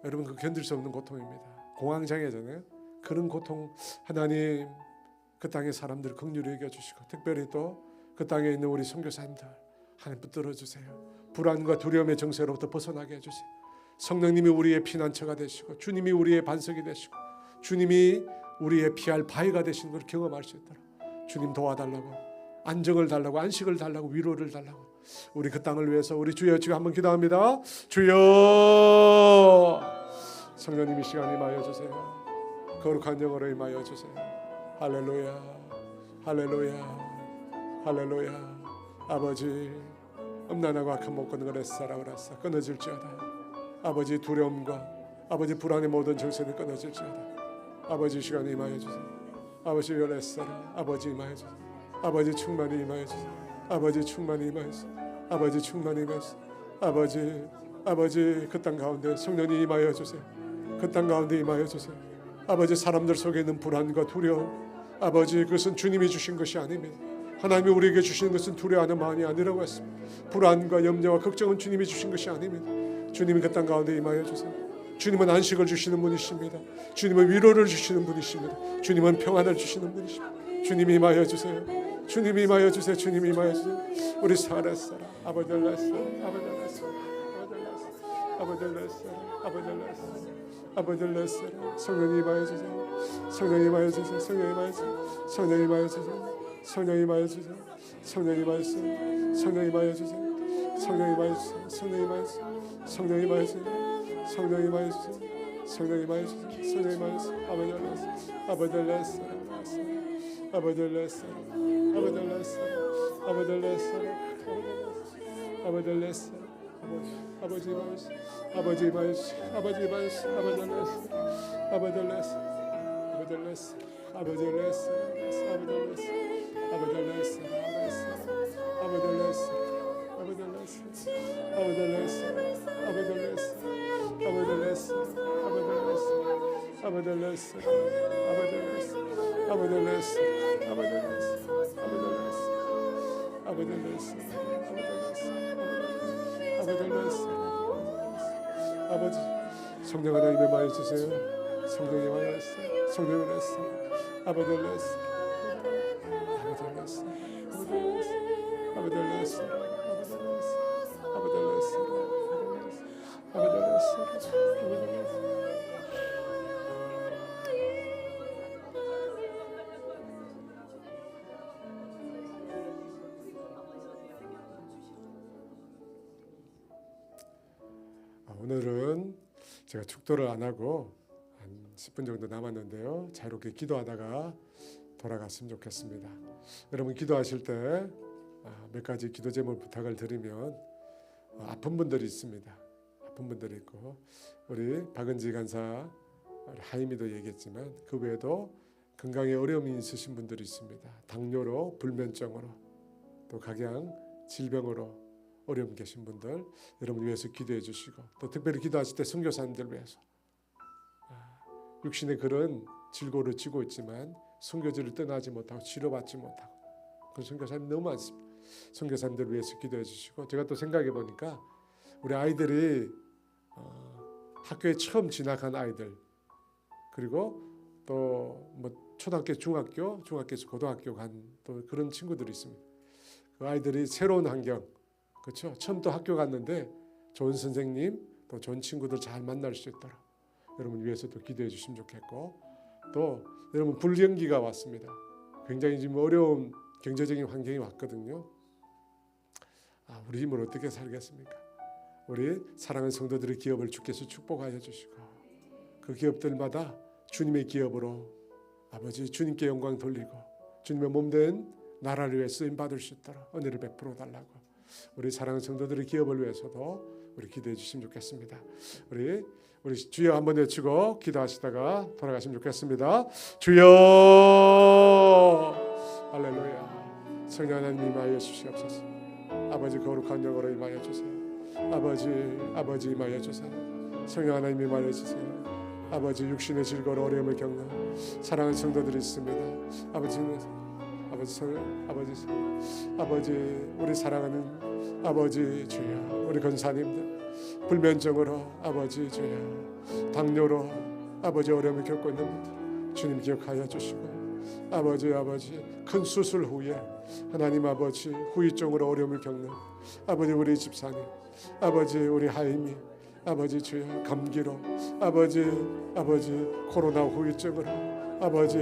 여러분 그 견딜 수 없는 고통입니다. 공황장애잖아요. 그런 고통 하나님 그 땅의 사람들 긍휼히 여겨주시고 특별히 또 그 땅에 있는 우리 선교사님들 하나님 붙들어 주세요. 불안과 두려움의 정세로부터 벗어나게 해주세요. 성령님이 우리의 피난처가 되시고 주님이 우리의 반석이 되시고 주님이 우리의 피할 바위가 되시는 걸 경험할 수 있도록 주님 도와달라고 안정을 달라고 안식을 달라고 위로를 달라고 우리 그 땅을 위해서 우리 주여 지금 한번 기도합니다. 주여 성령님 이 시간 임하여 주세요. 거룩한 영으로 임하여 주세요. 할렐루야 할렐루야 할렐루야. 아버지 음란하고 악한 목권을 그랬사라 그랬사 끊어질지어다. 아버지 두려움과 아버지 불안의 모든 정신을 끊어질지어다. 아버지 시간에 임하여 주세요. 아버지 열애사라 아버지 임하여 주세요. 아버지 충만히 임하여 주세요. 아버지 충만히 임하여 주세요. 아버지 충만히 임하여 주세요. 아버지 그 땅 가운데 성령이 임하여 주세요. 그 땅 가운데 임하여 주세요. 아버지 사람들 속에 있는 불안과 두려움 아버지 그것은 주님이 주신 것이 아닙니다. 하나님이 우리에게 주시는 것은 두려워하는 마음이 아니라고 했습니다. 불안과 염려와 걱정은 주님이 주신 것이 아닙니다. 주님이 그 땅 가운데 임하여 주세요. 주님은 안식을 주시는 분이십니다. 주님은 위로를 주시는 분이십니다. 주님은 평안을 주시는 분이십니다. 주님이 임하여 주세요. 주님이 임하여 주세요. 주님이 임하여 주세요. 우리 살았어라 아버지 알았어 아버지 알았어 아버지 알았어 아버지 알았어 아버지 알았어 성령이 임하여 주세요. 성령이 임하여 주세요. 성령이 임하여 주세요. 성령이 임하여 주세요. 성령이 임하여 주세요. 성령이 임하여 주세요. 성령이 임하여 주세요. 성령이 임하여 주세요. 성령이 임하여 주세요. 성령이 임하여 주세요. 성령이 임하여 주세요. 성령이 임하여 주세요. 성령이 임하여 주세요. 아버지 알았어 아버지 알았어 아버들레스 아버들레스 아버들레스 아버들레스 아버지 말씀 아버지 말씀 아버지 말씀 아버들레스 아버들레스 아버들레스 아버들레스 아버들레스 아버들레스 아버들레스 아버들레스 아버들레스 아버들레스 아버들레스 아버들레스 아버들레스 아버들레스 아버들레스 아버들레스 아버들레스 아버들레스 아버지 성령 하나님의 마여 주세요. 성령의 마여 주세요. 성령을 했어. 아버들레스 아버들레스 아버들레스 아버들레스 아버들레스 아버들레스 오늘은 제가 축도를 안 하고 한 10분 정도 남았는데요. 자유롭게 기도하다가 돌아갔으면 좋겠습니다. 여러분 기도하실 때 몇 가지 기도 제목 부탁을 드리면 아픈 분들이 있습니다. 아픈 분들이 있고 우리 박은지 간사 우리 하임이도 얘기했지만 그 외에도 건강에 어려움이 있으신 분들이 있습니다. 당뇨로 불면증으로 또 각양 질병으로 어려움 계신 분들 여러분 위해서 기도해 주시고 또 특별히 기도하실 때 선교사님들 위해서 육신의 그런 질고를 지고 있지만 선교지를 떠나지 못하고 치료받지 못하고 그 선교사님 너무 많습니다. 선교사님들 위해서 기도해 주시고 제가 또 생각해 보니까 우리 아이들이 학교에 처음 진학한 아이들 그리고 또 뭐 초등학교 중학교에서 고등학교 간 또 그런 친구들이 있습니다. 그 아이들이 새로운 환경 그렇죠. 처음 또 학교 갔는데 좋은 선생님 또 좋은 친구들 잘 만날 수 있도록 여러분 위해서 또 기도해 주시면 좋겠고 또 여러분 불경기가 왔습니다. 굉장히 지금 어려운 경제적인 환경이 왔거든요. 우리 힘으로 어떻게 살겠습니까? 우리 사랑하는 성도들의 기업을 주께서 축복하여 주시고 그 기업들마다 주님의 기업으로 아버지 주님께 영광 돌리고 주님의 몸된 나라를 위해 쓰임 받을 수 있도록 은혜를 베풀어 달라고 우리 사랑하는 성도들의 기업을 위해서도 우리 기도해 주시면 좋겠습니다. 우리 주여 한번 외치고 기도하시다가 돌아가시면 좋겠습니다. 주여 할렐루야. 성령 하나님 임하여 주시옵소서. 아버지 거룩한 영으로 임하여 주세요. 아버지 임하여 주세요. 성령 하나님 임하여 주세요. 아버지 육신의 질거로 어려움을 겪는 사랑하는 성도들이 있습니다. 아버지 우리 사랑하는 아버지 주여 우리 권사님들 불면증으로 아버지 주여 당뇨로 아버지 어려움을 겪고 있는 분들 주님 기억하여 주시고 아버지 큰 수술 후에 하나님 아버지 후유증으로 어려움을 겪는 아버지 우리 집사님 아버지 우리 하임이 아버지 주여 감기로 아버지 코로나 후유증으로 아버지